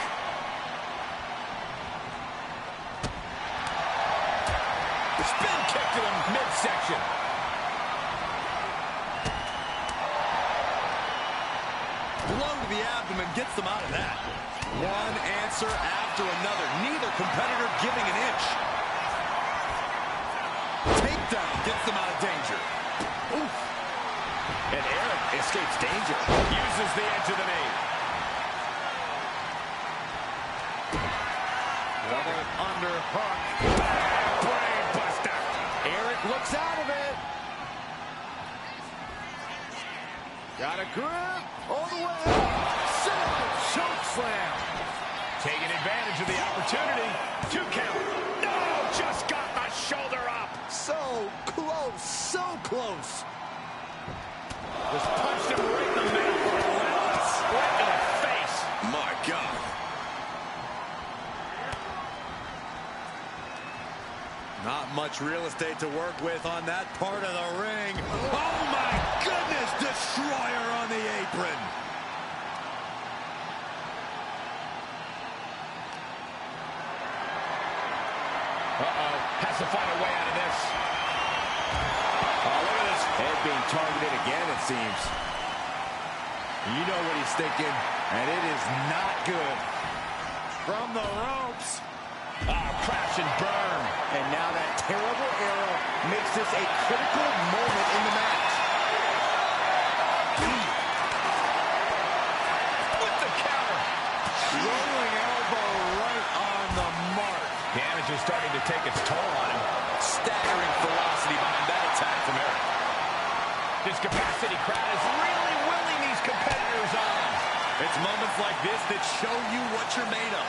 The spin kick to the midsection. Blow to the abdomen gets them out of that. One answer after another. Neither competitor giving an inch. Takedown gets them out of danger. Oof. And Eric escapes danger. Uses the edge of the knee. Double underhook. Brain buster. Eric looks out of it. Got a grip. All the way up. Choke slam. Taking advantage of the opportunity. 2 count. No, just got the shoulder up. So close, so close. Just punched him right in the middle. Relentless. Right in the face. My God. Not much real estate to work with on that part of the ring. Oh my goodness, destroyer on the apron. Uh-oh, has to find a way out of this. Oh, look at this. Head being targeted again, it seems. You know what he's thinking, and it is not good. From the ropes. Oh, crash and burn. And now that terrible arrow makes this a critical moment in the match. With the counter. Rolling elbow right on the mark. Damage is starting to take its toll on him. Staggering velocity behind that attack from Eric. This capacity crowd is really willing these competitors on. It's moments like this that show you what you're made of.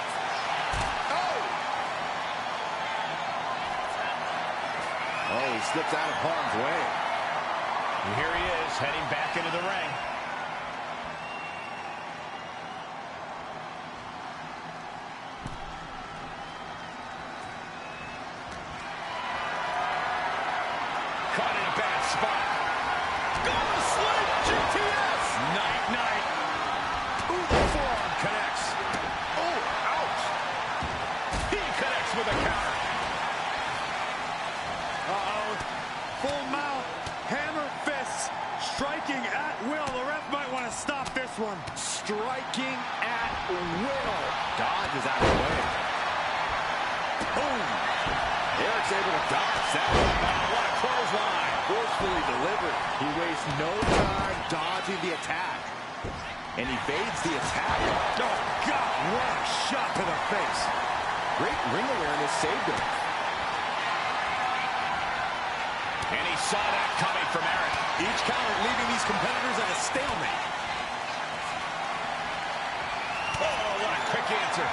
Oh, he slips out of harm's way. And here he is, heading back into the ring. spot. Gonna sleep, GTS. Night, night. Ooh, the forearm connects. Oh, ouch. He connects with a counter. Uh-oh. Full mount. Hammer fists. Striking at will. The ref might want to stop this one. Striking at will. Dodges out of the way. Boom. Eric's able to dodge that. What a clothesline. Forcefully delivered. He wastes no time dodging the attack. And evades the attack. Oh, God. What a shot to the face. Great ring awareness saved him. And he saw that coming from Eric. Each counter leaving these competitors at a stalemate. Oh, what a quick answer.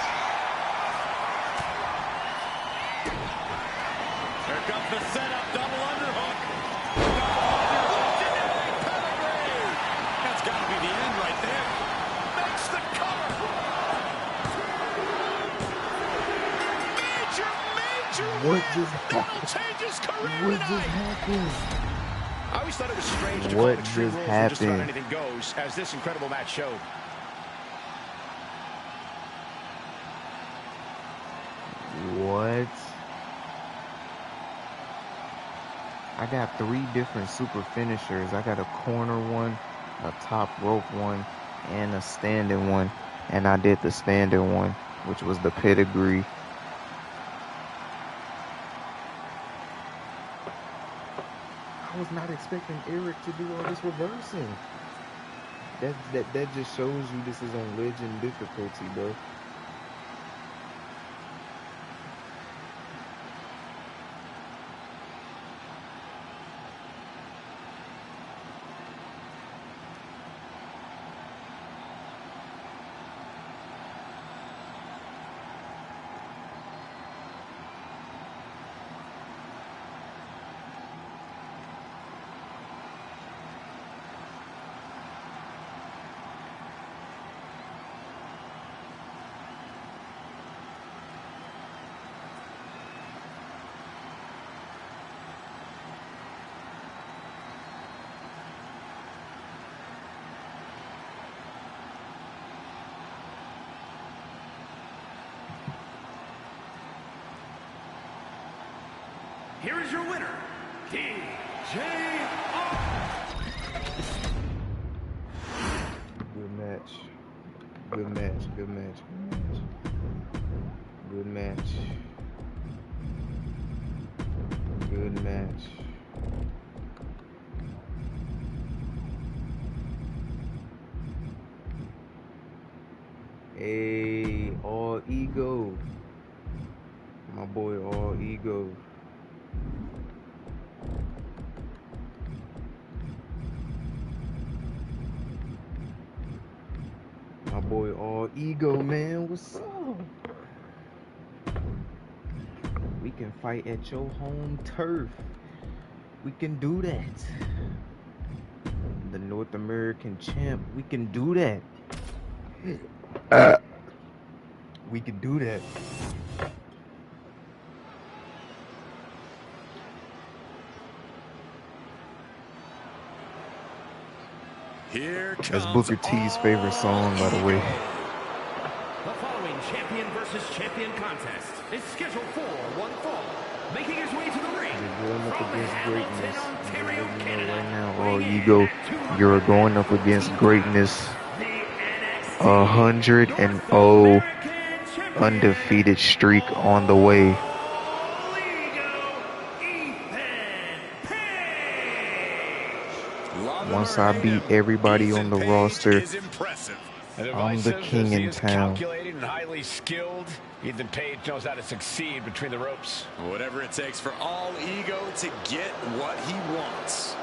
Here comes the setup, double underhook. That's got to be the end right there. Makes the cover. Major What win. just That'll happened? change his career What tonight. just happened? I always thought it was strange to What call Extreme just Rules where just about happened? anything goes, as this incredible match showed. What? I got 3 different super finishers. I got a corner one, a top rope one, and a standing one. And I did the standing one, which was the pedigree. I was not expecting Eric to do all this reversing. That just shows you this is on legend difficulty, bro. Here is your winner, DJR. Good match. Good match. Good match. Good match. Good match. Hey, all ego. My boy, all ego. My boy, all ego, man. What's up? We can fight at your home turf. We can do that. The North American champ. We can do that. We can do that. Here comes That's Booker T's favorite song, by the way. The following champion versus champion contest is scheduled for one fall. Making his way to the ring You're going up from against Hamilton, greatness. Ontario, I'm letting you know Canada. right now, all Weighing in ego. at You're going up against 245 greatness. the NXT 100-0 North American champion, undefeated streak on the way. Once I beat everybody on the roster, is impressive. I'm the king in town. Calculated and highly skilled. Ethan Page knows how to succeed between the ropes. Whatever it takes for all ego to get what he wants.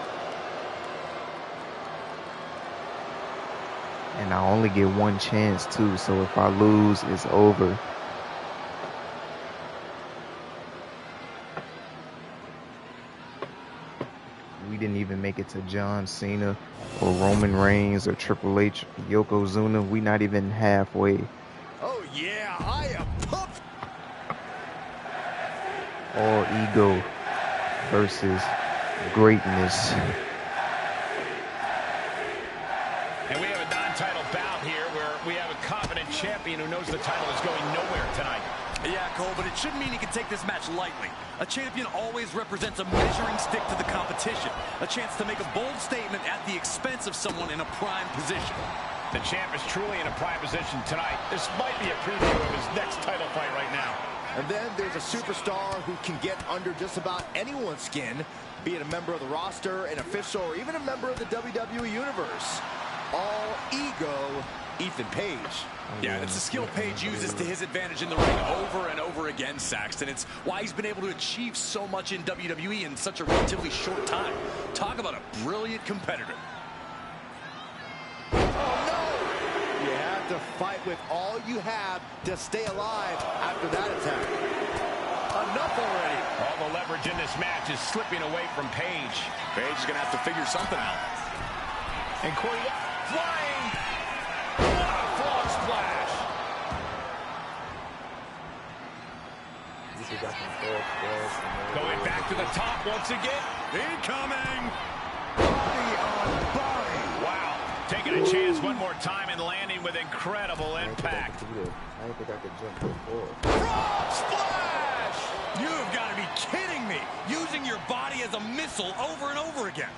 And I only get one chance too, so if I lose, it's over. We didn't even make it to John Cena or Roman Reigns or Triple H, Yokozuna. We not even halfway. Oh, yeah, I am pumped. All ego versus greatness. And we have a non-title bout here where we have a confident champion who knows the title is going nowhere tonight. Yeah, Cole, but it shouldn't mean he can take this match lightly. A champion always represents a measuring stick to the competition. A chance to make a bold statement at the expense of someone in a prime position. The champ is truly in a prime position tonight. This might be a preview of his next title fight right now. And then there's a superstar who can get under just about anyone's skin, be it a member of the roster, an official, or even a member of the WWE Universe. All ego, Ethan Page. Yeah, it's a skill Page uses to his advantage in the ring over and over again, Saxton. It's why he's been able to achieve so much in WWE in such a relatively short time. Talk about a brilliant competitor. Oh, no! You have to fight with all you have to stay alive after that attack. Enough already. All the leverage in this match is slipping away from Page. Page is going to have to figure something out. And Corey flying. What a frog splash. Going back to the top once again. Incoming. Body on body. Wow. Taking a chance one more time and landing with incredible impact. I didn't think I could jump before. Frog splash! You've got to be kidding me. Using your body as a missile over and over again.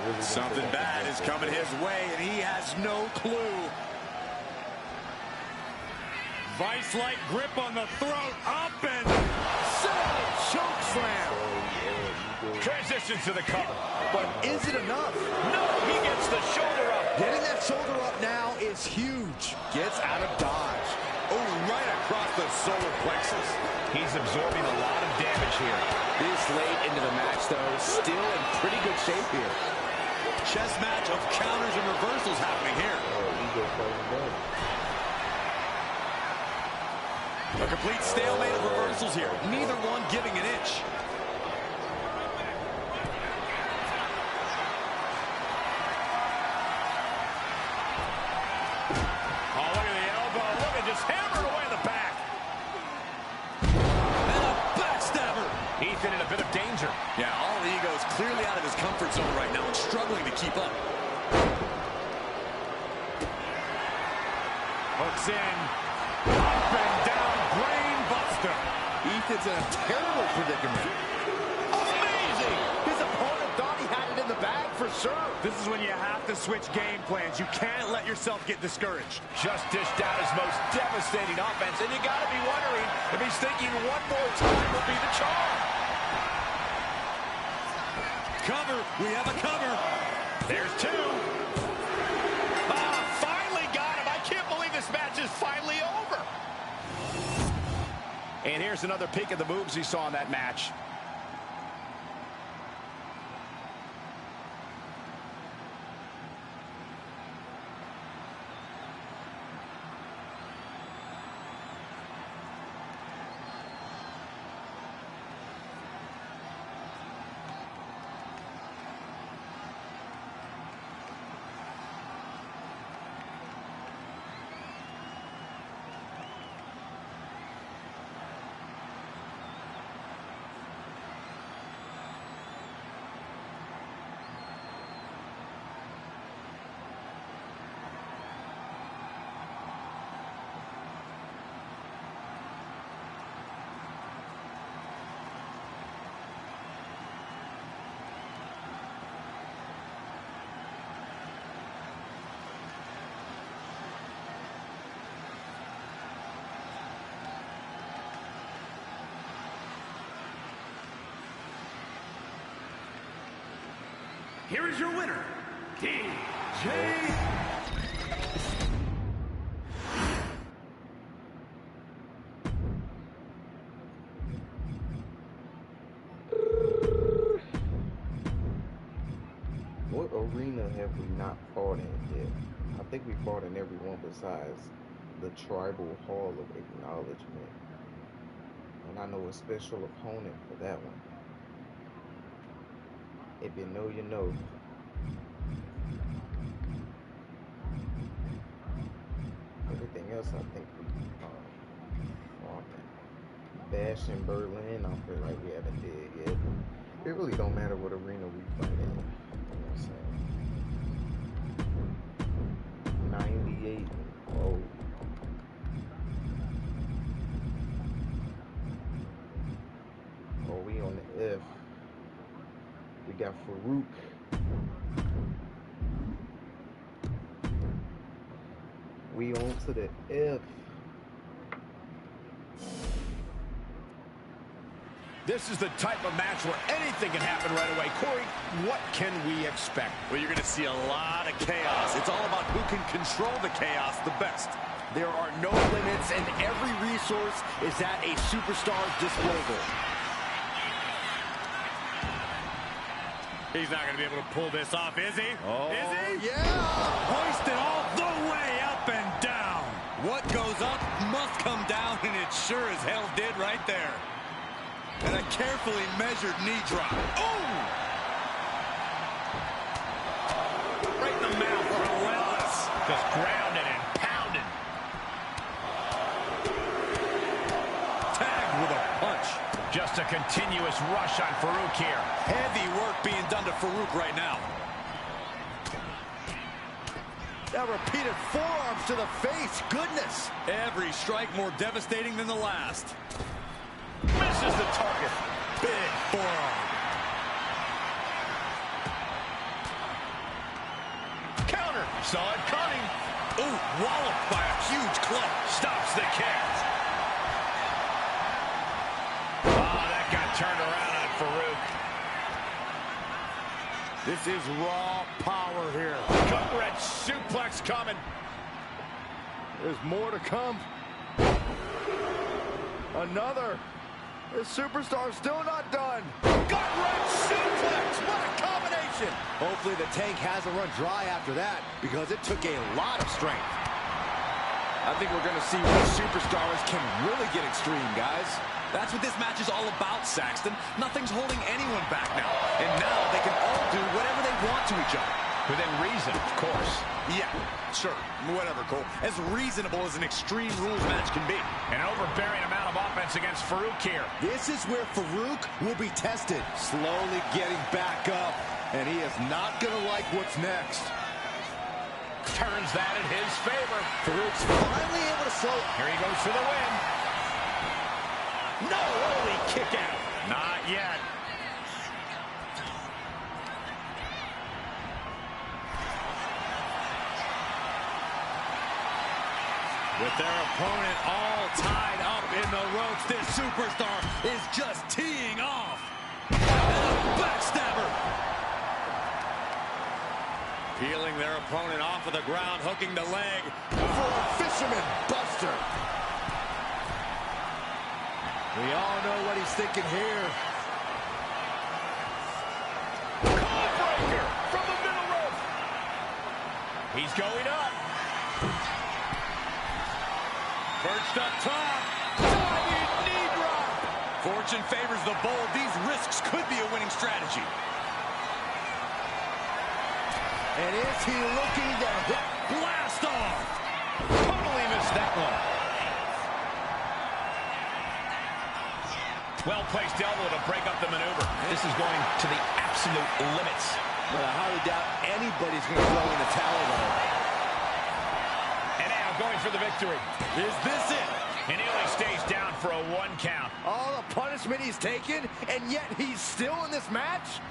Really Something bad is coming his way, and he has no clue. Vice-like grip on the throat, up and Choke slam. Transitions to the cover. But is it enough? No, he gets the shoulder up. Getting that shoulder up now is huge. Gets out of dodge. oh, right across the solar plexus. He's absorbing a lot of damage here. This late into the match, though, still in pretty good shape here. Chess match of counters and reversals happening here. A complete stalemate of reversals here. Neither one giving an inch. Oh, look at the elbow. Look at just hammered away in the back. And a backstabber. Ethan in a bit of danger. Yeah, all ego is clearly out of his comfort zone right now and struggling to keep up. Hooks in. Up and down. Brain buster. Ethan's in a terrible predicament. Amazing. His opponent thought he had it in the bag for sure. This is when you have to switch game plans. You can't let yourself get discouraged. Just dished out his most devastating offense, and you got to be wondering if he's thinking one more time will be the charm. Cover. We have a cover. There's two. Finally got him. I can't believe this match is finally over. And here's another peek at the moves he saw in that match. Here is your winner, DJ. What arena have we not fought in yet? I think we fought in every one besides the Tribal Hall of Acknowledgement. And I know a special opponent for that one. If you know, you know. Everything else, I think we fought in. Bash in Berlin, I feel like we haven't did yet. It really don't matter what arena we fight in. You know what I'm saying? 98. Oh. Oh, we on the F. We got Farouk. We on to the F. This is the type of match where anything can happen right away. Corey, what can we expect? Well, you're going to see a lot of chaos. It's all about who can control the chaos the best. There are no limits, and every resource is at a superstar's disposal. He's not going to be able to pull this off, is he? Oh, is he? yeah! Hoisted all the way up and down. What goes up must come down, and it sure as hell did right there. And a carefully measured knee drop. Oh! Right in the mouth, relentless. Just grounded and pounded. Tagged with a punch. Just a continuous rush on Farouk here. Heavy work being done to Farouk right now. That repeated forearms to the face. Goodness. Every strike more devastating than the last. Misses the target. Big forearm. Counter. Saw it coming. Ooh, walloped by a huge club. Stops the kick. Oh, that got turned around on Farouk. This is raw power here. Gut wrench suplex coming. There's more to come. Another. This superstar's still not done. Gut wrench suplex. What a combination. Hopefully the tank hasn't run dry after that, because it took a lot of strength. I think we're going to see what superstars can really get extreme, guys. That's what this match is all about, Saxton. Nothing's holding anyone back now. And now they can all do whatever they want to each other. Within reason, of course. Yeah, sure. Whatever, Cole. As reasonable as an Extreme Rules match can be. An overbearing amount of offense against Farouk here. This is where Farouk will be tested. Slowly getting back up, and he is not going to like what's next. Turns that in his favor. Farouk's finally able to slow. Here he goes for the win. No, holy kick out. Not yet. With their opponent all tied up in the ropes, this superstar is just teeing off. And a backstabber. Peeling their opponent off of the ground, hooking the leg. For a fisherman buster. We all know what he's thinking here. Codebreaker from the middle rope. He's going up. Perched up top. Diving knee drop. Fortune favors the bold. These risks could be a winning strategy. And is he looking to hit? Blast off. Totally missed that one. Well-placed elbow to break up the maneuver. This is going to the absolute limits. But I highly doubt anybody's going to throw in the towel, though. And now going for the victory. Is this it? And he only stays down for a 1 count. All the punishment he's taken, and yet he's still in this match?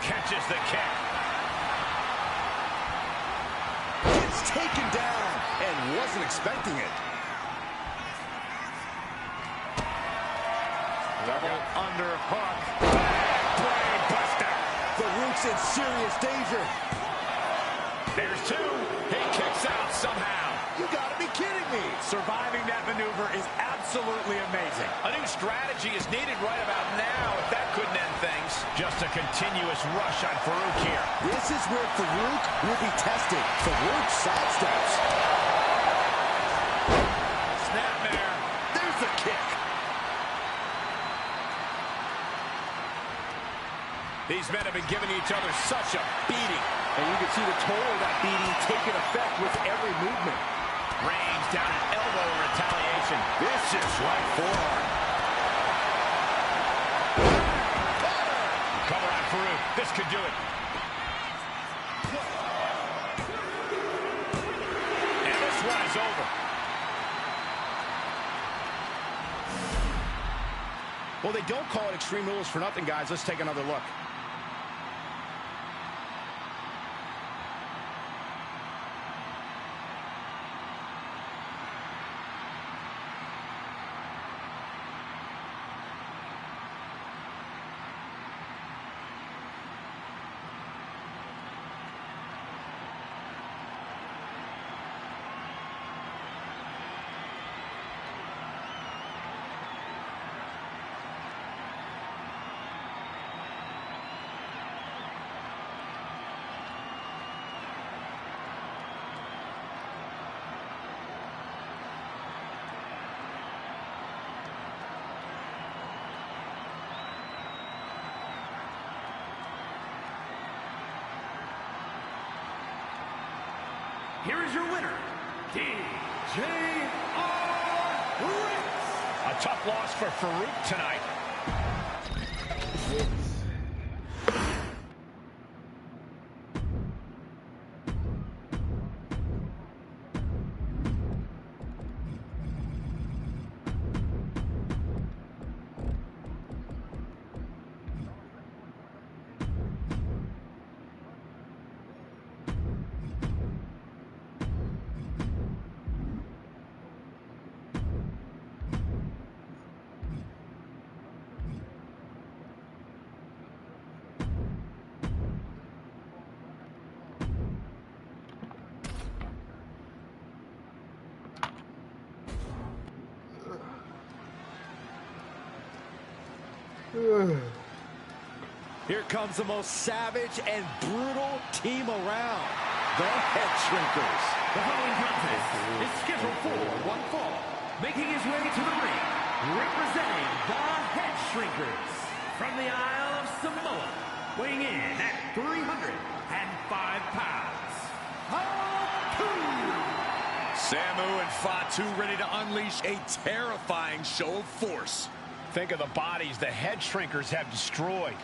Catches the kick. Gets taken down and wasn't expecting it. Double underhook. Brain buster. Farouk's in serious danger. There's 2. He kicks out somehow. You gotta be kidding me. Surviving that maneuver is absolutely amazing. A new strategy is needed right about now if that couldn't end things. Just a continuous rush on Farouk here. This is where Farouk will be tested. Farouk sidesteps. Snapmare. There's the kick. These men have been giving each other such a beating. And you can see the toll of that beating taking effect with every movement. Rains down an elbow in retaliation. Vicious right forearm. Farouk. This could do it. And this one is over. Well, they don't call it Extreme Rules for nothing, guys. Let's take another look. Here is your winner, DJR Wright. A tough loss for Farouk tonight. Here comes the most savage and brutal team around, the Head Shrinkers. The following contest is scheduled for one fall. Making his way to the ring, representing the Head Shrinkers from the Isle of Samoa, weighing in at 305 pounds. Samu and Fatu ready to unleash a terrifying show of force. Think of the bodies the Head Shrinkers have destroyed.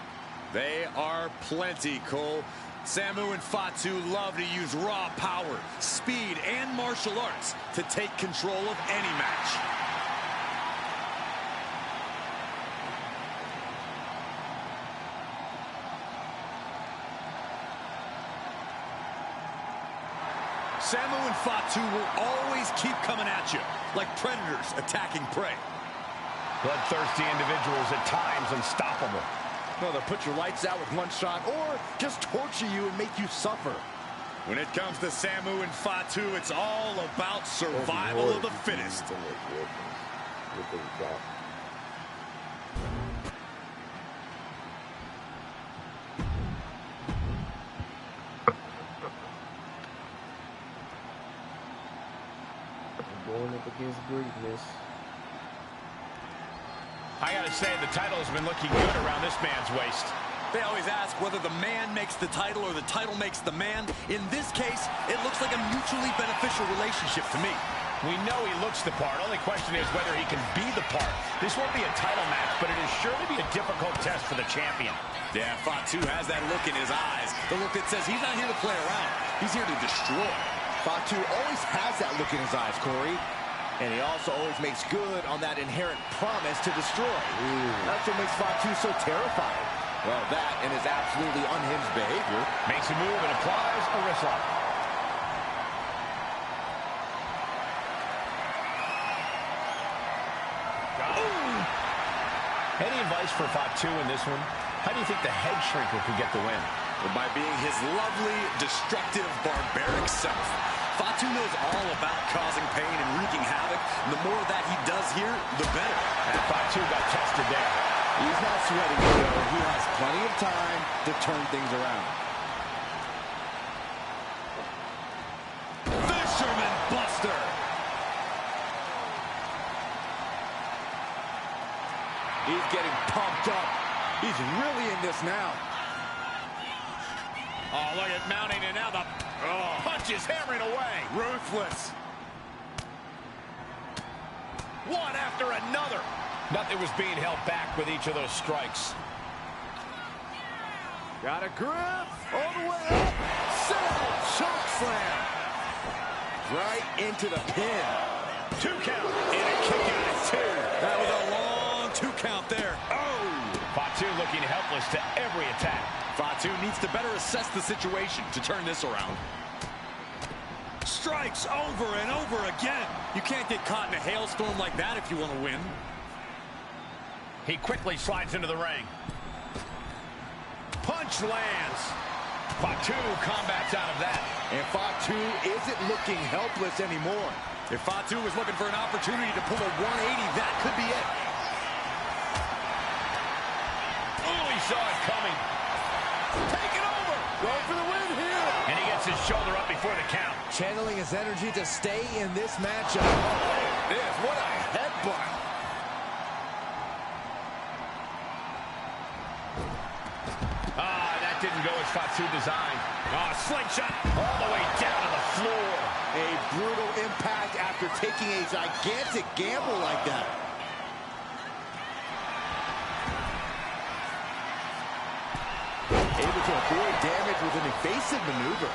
They are plenty, Cole. Samu and Fatu love to use raw power, speed, and martial arts to take control of any match. Samu and Fatu will always keep coming at you, like predators attacking prey. Bloodthirsty individuals, at times unstoppable. No, they'll put your lights out with one shot or just torture you and make you suffer. When it comes to Samu and Fatu, it's all about survival of the fittest. Going up against greatness. I gotta say, the title has been looking good around this man's waist. They always ask whether the man makes the title or the title makes the man. In this case, it looks like a mutually beneficial relationship to me. We know he looks the part. Only question is whether he can be the part. This won't be a title match, but it is sure to be a difficult test for the champion. Yeah, Fatu has that look in his eyes. The look that says he's not here to play around. He's here to destroy. Fatu always has that look in his eyes, Corey. And he also always makes good on that inherent promise to destroy. That's what makes Fatu so terrifying. Well, that and his absolutely unhinged behavior. Makes a move and applies a wrist lock. Any advice for Fatu in this one? How do you think the Head Shrinker could get the win? Well, by being his lovely, destructive, barbaric self. Fatu knows all about causing pain and wreaking havoc. And the more that he does here, the better. And Fatu got tested there. He's not sweating, though. He has plenty of time to turn things around. Fisherman Buster. He's getting pumped up. He's really in this now. Oh, look at mounting, and now the punch is hammering away. Ruthless. One after another. Nothing was being held back with each of those strikes. Got a grip. All the way up. Single choke slam. Right into the pin. 2 count. And a kick out at 2. That was a long 2 count there. Oh! Fatu looking helpless to every attack. Fatu needs to better assess the situation to turn this around. Strikes over and over again. You can't get caught in a hailstorm like that if you want to win. He quickly slides into the ring. Punch lands. Fatu combats out of that. And Fatu isn't looking helpless anymore. If Fatu was looking for an opportunity to pull a 180, that could be it. Oh, he saw it coming. Take it over. Going for the win here. And he gets his shoulder up before the count. Channeling his energy to stay in this matchup. Oh, this, what a headbutt. That didn't go as Fatu designed. Slingshot all the way down to the floor. A brutal impact after taking a gigantic gamble like that. Able to avoid damage with an evasive maneuver.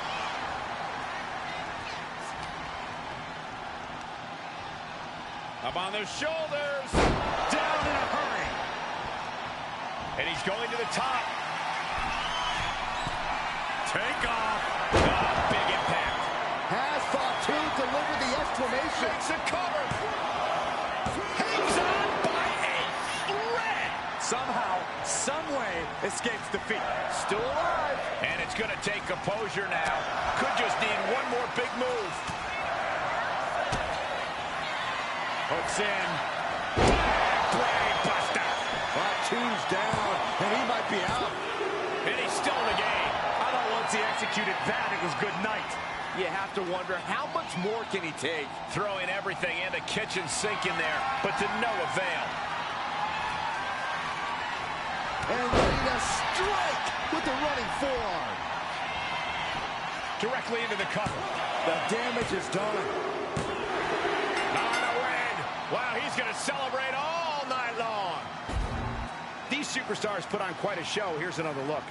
Up on their shoulders. Down in a hurry. And he's going to the top. Take off. Big impact. Has Fatu delivered the exclamation? Makes a cover. Hangs on by a thread. Somehow, someway, escapes defeat. Still alive. And it's going to take composure now. Could just need one more big move. Hooks in. Brain buster. Fatu's down, and he might be out. And he's still in the game. I thought once he executed that, it was good night. You have to wonder, how much more can he take? Throwing everything and the kitchen sink in there, but to no avail. And ready to strike with the running forearm. Directly into the cover. The damage is done. On a win. Wow, he's going to celebrate all night long. These superstars put on quite a show. Here's another look.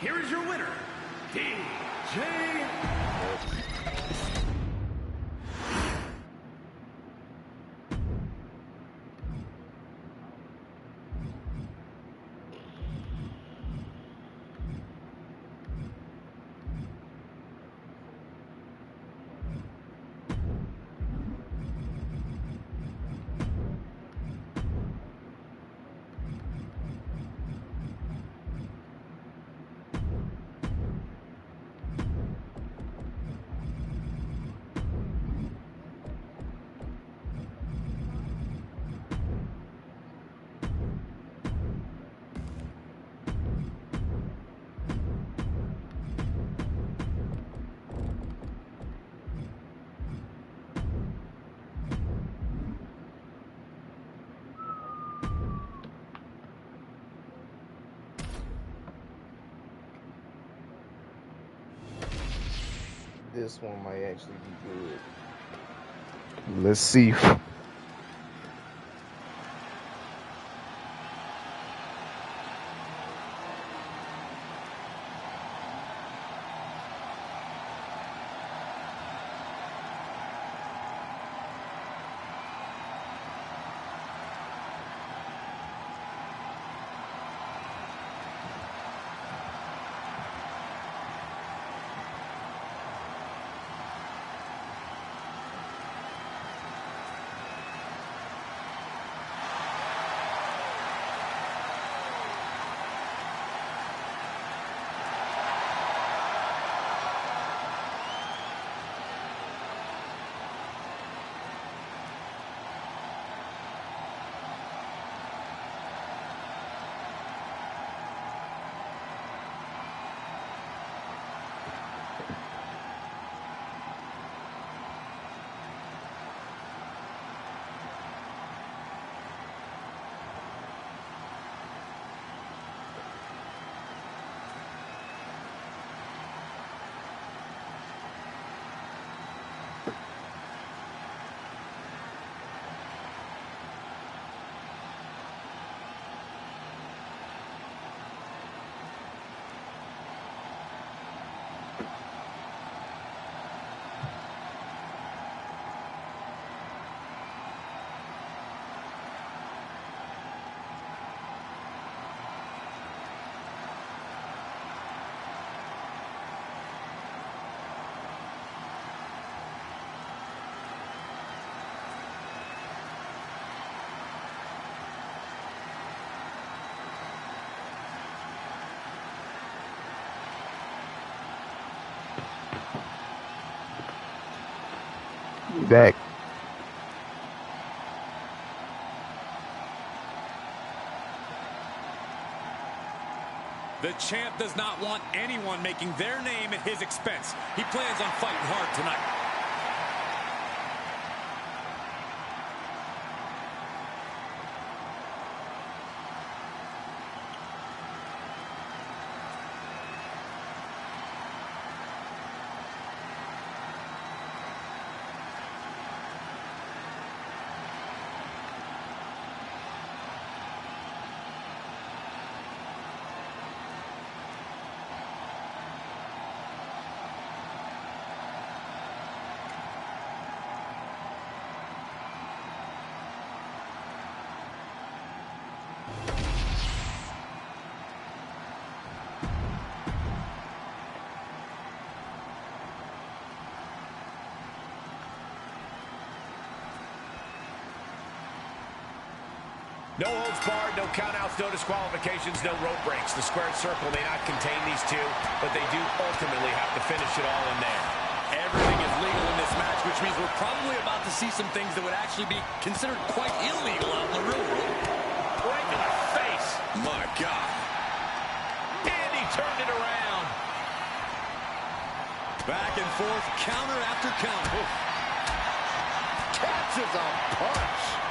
Here is your winner, DJR. This one might actually be good. Let's see. Back. The champ does not want anyone making their name at his expense. He plans on fighting hard tonight. No holds barred, no countouts, no disqualifications, no rope breaks. The squared circle may not contain these two, but they do ultimately have to finish it all in there. Everything is legal in this match, which means we're probably about to see some things that would actually be considered quite illegal out in the real world. Right to the face. My God. And he turned it around. Back and forth, counter after counter. Catches a punch.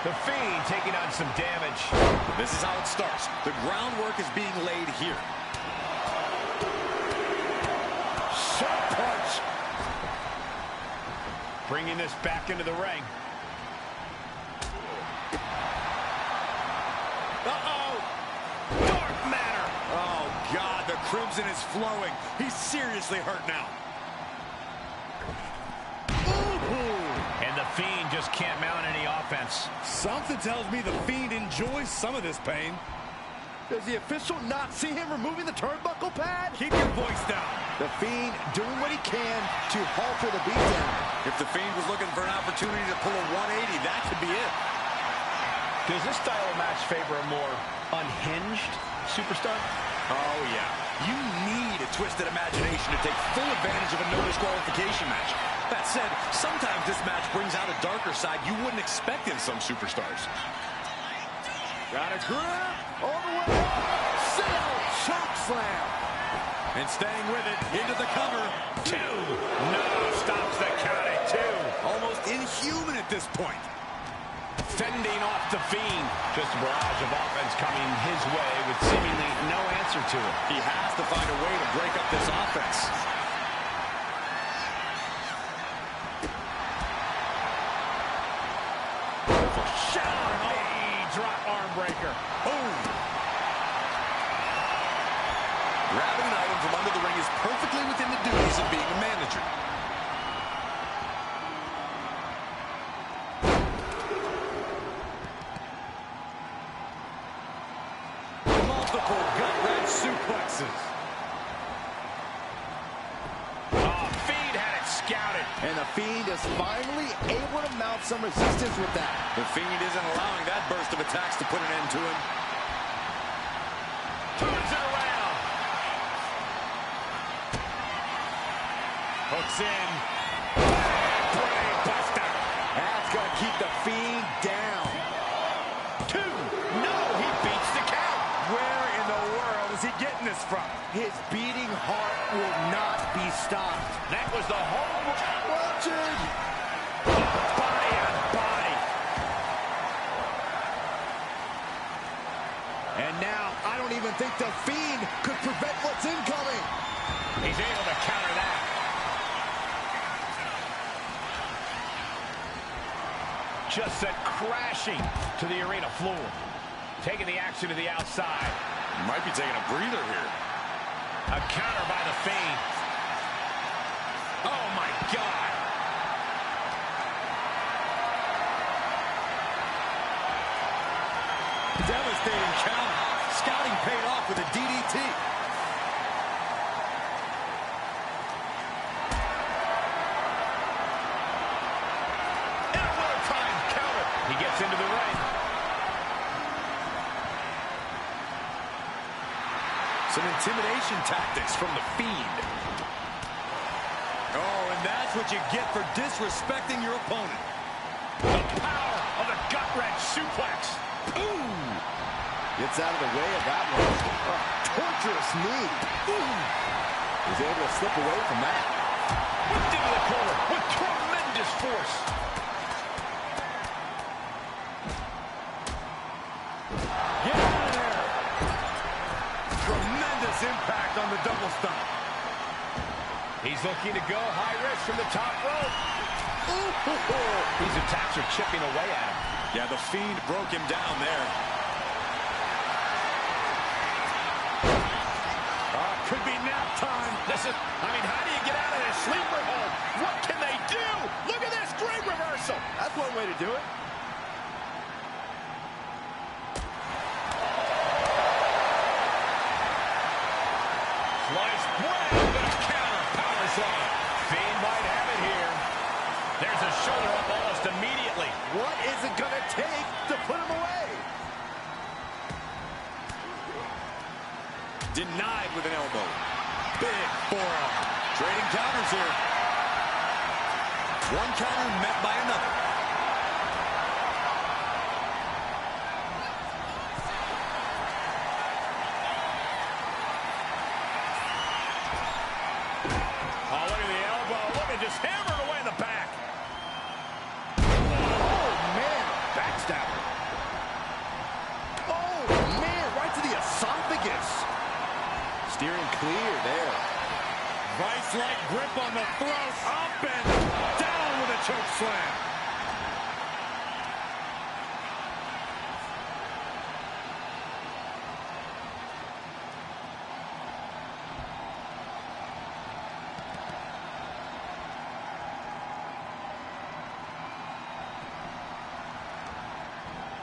The Fiend taking on some damage. This is how it starts. The groundwork is being laid here. Sharp punch. Bringing this back into the ring. Uh-oh! Dark matter! Oh, God, the crimson is flowing. He's seriously hurt now. And the Fiend just can't mount any offense. Something tells me the Fiend enjoys some of this pain. Does the official not see him removing the turnbuckle pad? Keep your voice down. The Fiend doing what he can to halter the beatdown. If the Fiend was looking for an opportunity to pull a 180, that could be it. Does this style of match favor a more unhinged superstar? Oh, yeah. You need a twisted imagination to take full advantage of a no disqualification match. That said, sometimes this match brings out a darker side you wouldn't expect in some superstars. Got a grip. All the way up. Sail. Choke slam. And staying with it, into the cover. 2. No, stops the count at 2. Almost inhuman at this point. Fending off the Fiend. Just a barrage of offense coming his way with seemingly no answer to it. He has to find a way to break up this offense. Drop arm breaker. Boom. Grabbing an item from under the ring is perfectly within the duties of being a manager. Multiple gut-wrench suplexes. Oh, Fiend had it scouted. And the Fiend is finally able to mount some resistance with that. The Fiend isn't allowing that burst of attacks to put an end to him. Turns it around. Hooks in. Brain buster. That's going to keep the Fiend down. 2. No, he beats the count. Where in the world is he getting this from? His beating heart will not be stopped. That was the whole... Watching. Body on body. And now, I don't even think the Fiend could prevent what's incoming. He's able to counter that. Just sent crashing to the arena floor. Taking the action to the outside. Might be taking a breather here. A counter by the Fiend. Oh, my God. Devastating counter. Scouting paid off with a DDT. And what a time counter. He gets into the ring. Some intimidation tactics from the Fiend. Oh, and that's That's what you get for disrespecting your opponent. The power of the gut-wrench suplex. Ooh! Gets out of the way of that one. Oh, torturous knee. Ooh! He's able to slip away from that. Whipped into the corner with tremendous force. Get out of there. Tremendous impact on the double stomp. He's looking to go high risk from the top rope. Ooh! These attacks are chipping away at him. Yeah, the Fiend broke him down there. Could be nap time. How do you get out of this sleeper hold? What can they do? Look at this great reversal. That's one way to do it. Sliced bread, but a counter power slam. Fiend might have it here. There's a shoulder up almost immediately. What is it going to take to put him away? Denied with an elbow. Big forearm. Trading counters here. One counter met by another. Oh, look at the elbow. Look at just hammered away in the back. Oh, man. Backstabber. Oh, man. Right to the esophagus. Steering clear there. Vice-like grip on the throat. Up and down with a choke slam.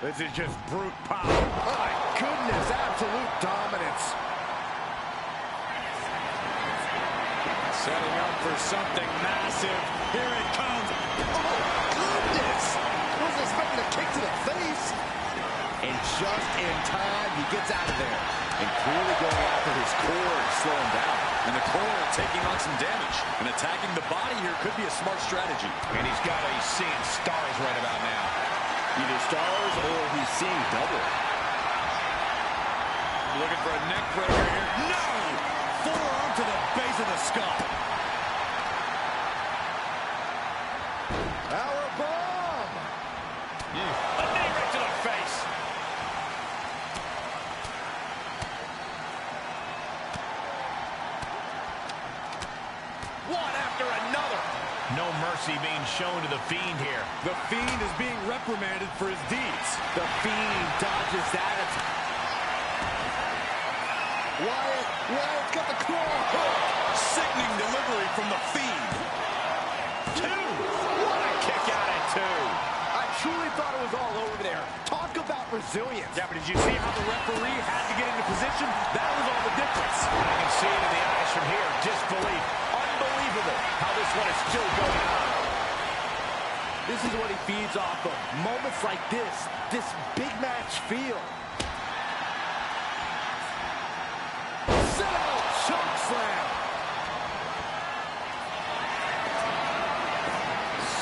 This is just brute power. Oh, my goodness. Absolute dominance. Setting up for something massive. Here it comes. Oh, goodness. Wasn't expecting a kick to the face. And just in time, he gets out of there. And clearly going after his core to slow him down. And the core taking on some damage. And attacking the body here could be a smart strategy. And he's seeing stars right about now. Either stars or he's seeing double. Looking for a neck breaker here. No! Forearm to the base of the skull. Power bomb! A knee right to the face. One after another. No mercy being shown to the Fiend here. The Fiend is being reprimanded for his deeds. The Fiend dodges that attack. Wyatt's got the claw hook. Sickening delivery from the Fiend. Two. What a kick out at two. I truly thought it was all over there. Talk about resilience. Yeah, but did you see how the referee had to get into position? That was all the difference. I can see it in the eyes from here. Disbelief. Unbelievable how this one is still going on. This is what he feeds off of. Moments like this big match feel. Sit out, choke slam.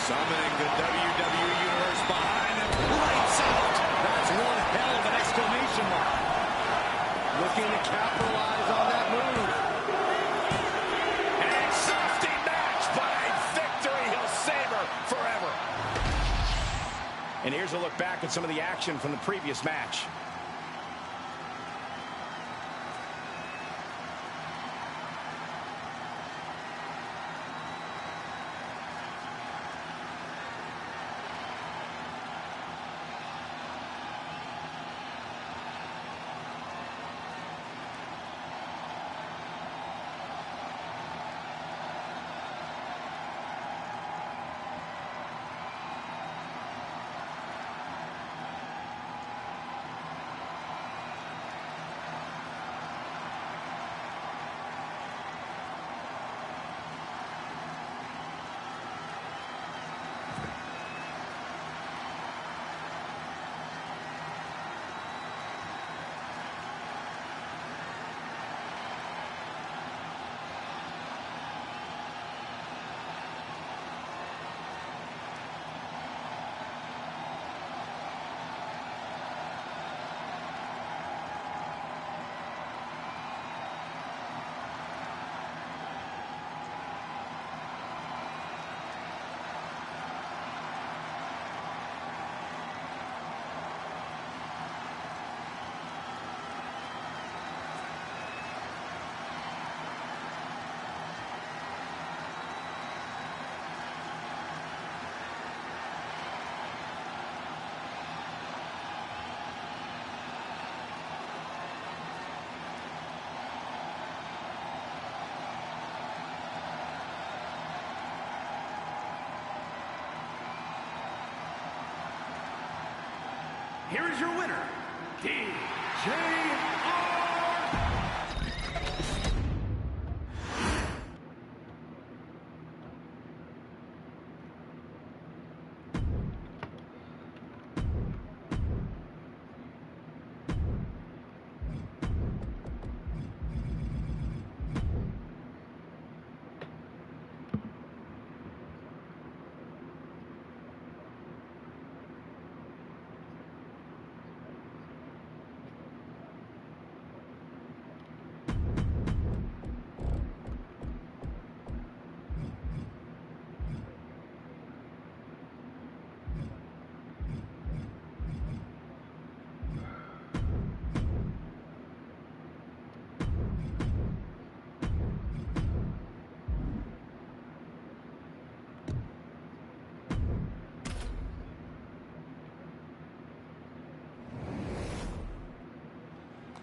Summoning the WWE Universe behind him. Lights out. That's one hell of an exclamation mark. Looking to capitalize on that move. An exhausting match, but a victory he'll savor forever. And here's a look back at some of the action from the previous match. here is your winner, DJR.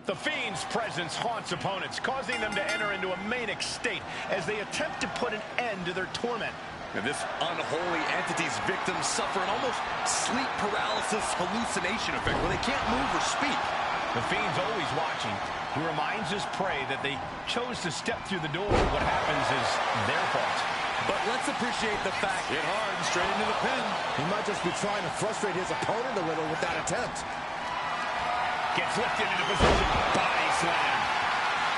The Fiend's presence haunts opponents, causing them to enter into a manic state as they attempt to put an end to their torment. And this unholy entity's victims suffer an almost sleep paralysis hallucination effect where they can't move or speak. The Fiend's always watching. He reminds his prey that they chose to step through the door. What happens is their fault. But let's appreciate the fact. Hit hard and straight into the pin. He might just be trying to frustrate his opponent a little with that attempt. Gets lifted into position. Body slam.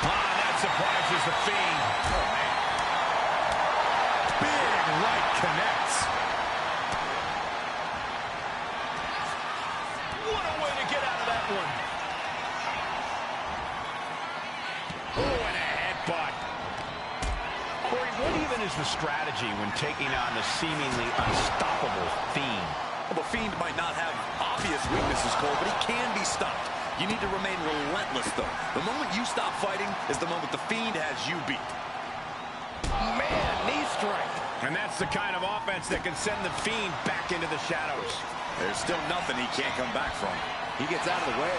That surprises the Fiend. Oh, man. Big right connects. What a way to get out of that one. Oh, and a headbutt. Corey, what even is the strategy when taking on the seemingly unstoppable Fiend? Well, the Fiend might not have obvious weaknesses, Cole, but he can be stopped. You need to remain relentless, though. The moment you stop fighting is the moment the Fiend has you beat. Man, knee strike. And that's the kind of offense that can send the Fiend back into the shadows. There's still nothing he can't come back from. He gets out of the way.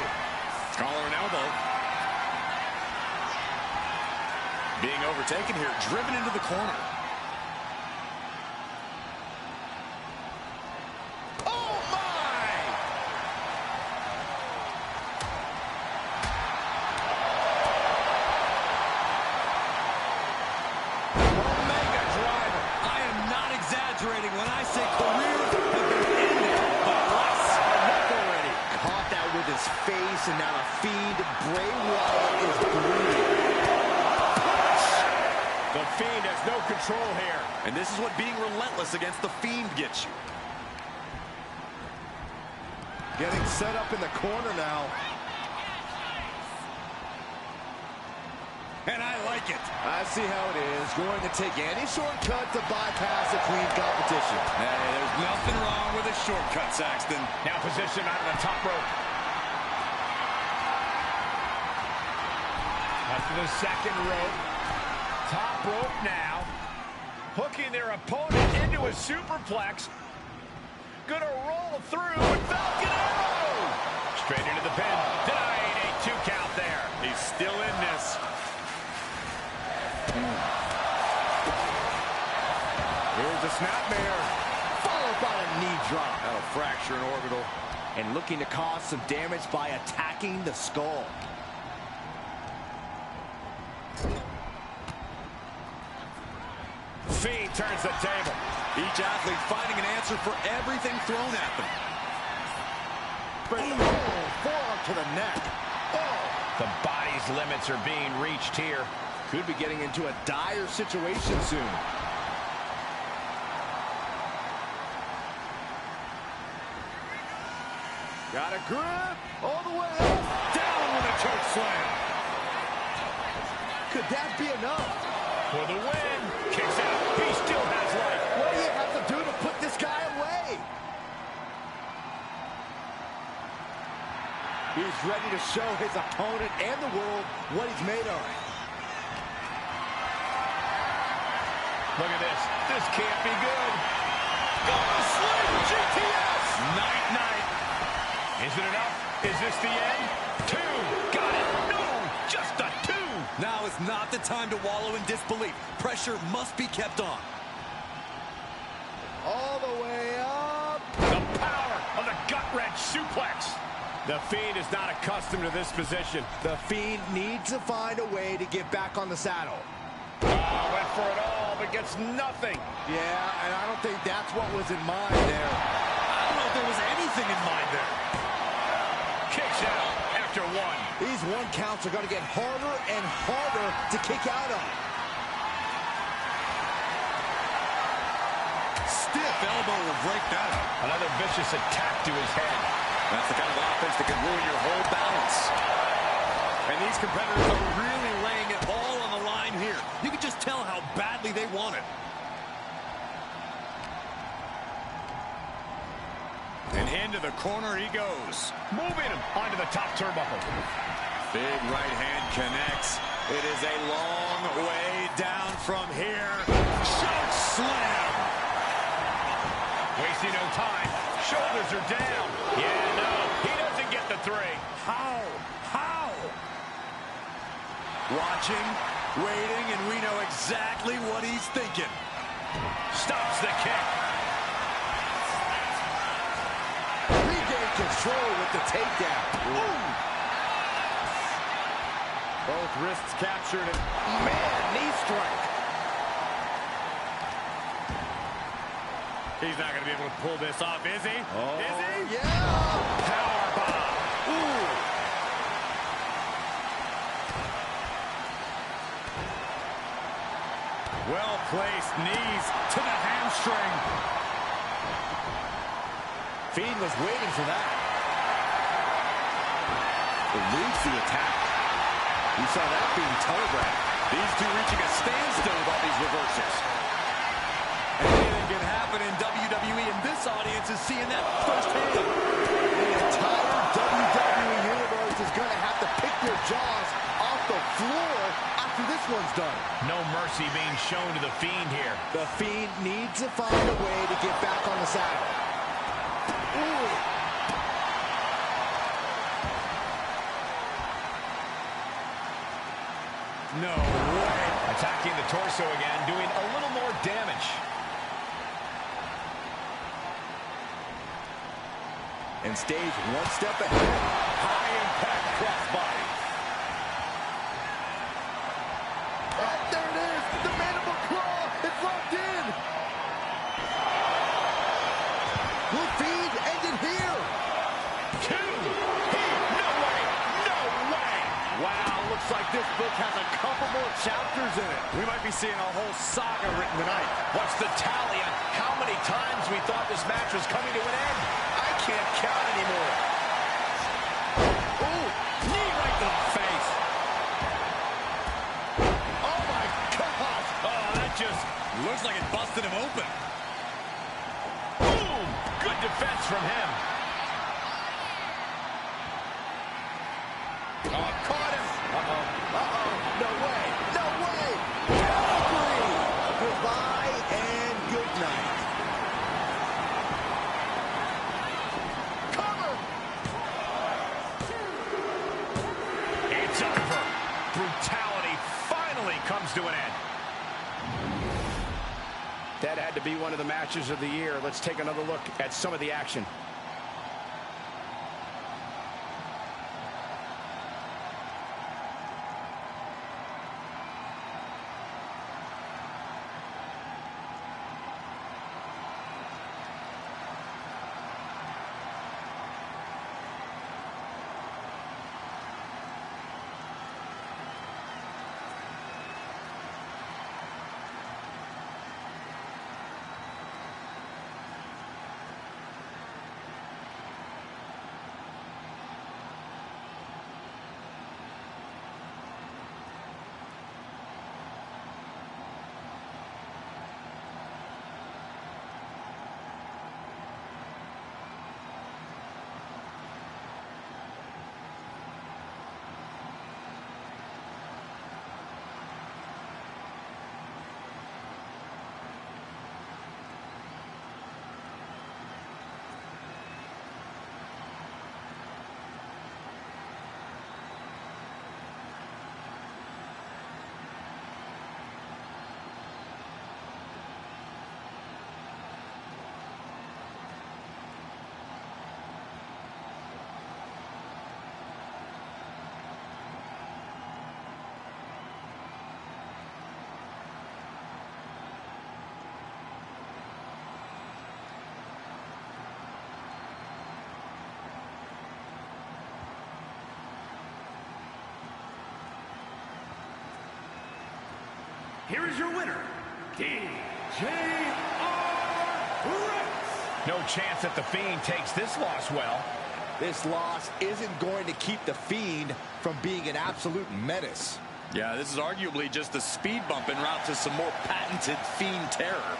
Collar and elbow. Being overtaken here, driven into the corner. When I say careers have been ended, but less. Enough already. Caught that with his face, and now the Fiend, Bray Wyatt, is bleeding. The Fiend has no control here. And this is what being relentless against the Fiend gets you. Getting set up in the corner now. And I like it. I see how it is. Going to take any shortcut to bypass a clean competition. Hey, there's nothing wrong with a shortcut, Saxton. Now positioned on the top rope. Up to the second rope. Top rope now. Hooking their opponent into a superplex. Gonna roll through and Falcon Arrow. Straight into the pin. Denied a 2 count there. He's still in this. Here's a snapmare, followed by a knee drop. That'll fracture an orbital. And looking to cause some damage by attacking the skull. Fiend turns the table. Each athlete finding an answer for everything thrown at them. Forearm to the neck. The body's limits are being reached here. Could be getting into a dire situation soon. Got a grip all the way up. Down with a choke slam. Could that be enough? For the win. Kicks out. He still has life. What do you have to do to put this guy away? He's ready to show his opponent and the world what he's made of. Look at this. This can't be good. Going to slam GTS. Night. Is it enough? Is this the end? 2. Got it. No, just a 2. Now is not the time to wallow in disbelief. Pressure must be kept on. All the way up. The power of the gut-wrench suplex. The Fiend is not accustomed to this position. The Fiend needs to find a way to get back on the saddle. Oh, went for it all, but gets nothing. Yeah, and I don't think that's what was in mind there. I don't know if there was anything in mind there. Kicks out after one. These one counts are going to get harder and harder to kick out of. Stiff elbow will break that up. Another vicious attack to his head. That's the kind of offense that can ruin your whole balance. And these competitors are really laying it all on the line here. You can just tell how badly they want it. And into the corner he goes. Moving him onto the top turnbuckle. Big right hand connects. It is a long way down from here. Choke slam. Wasting no time. Shoulders are down. Yeah, no, he doesn't get the three. How? Watching, waiting, and we know exactly what he's thinking. Stops the kick. Regain control with the takedown. Ooh. Both wrists captured. And Man, knee strike. he's not going to be able to pull this off, is he? Oh, is he? Yeah. Powerbomb. Ooh. Well-placed knees to the hamstring. Fiend was waiting for that. Eludes the attack. We saw that being telegraphed. These two reaching a standstill with all these reversals. Anything can happen in WWE, and this audience is seeing that firsthand. The entire WWE Universe is going to have to pick their jaws off the floor after this one's done. No mercy being shown to the Fiend here. The Fiend needs to find a way to get back on the saddle. Ooh. No way. Attacking the torso again, doing a little more damage. And stays one step ahead. High impact crossbody. There it is. The mandible claw. It's locked in. Will Fiend end it here? Two. No way. No way. Wow, looks like this book has a couple more chapters in it. We might be seeing a whole saga written tonight. What's the tally on how many times we thought this match was coming to an end? I can't count anymore. Ooh, knee right to the face. Oh my gosh. Oh, that just Looks like it busted him open. boom. Good defense from him. Oh, caught him. No way. No way. Three. Goodbye and good night. Cover. It's over. Brutality finally comes to an end. That had to be one of the matches of the year. Let's take another look at some of the action. here is your winner, DJR Wright. No chance that the Fiend takes this loss well. This loss isn't going to keep the Fiend from being an absolute menace. Yeah, this is arguably just a speed bump en route to some more patented Fiend terror.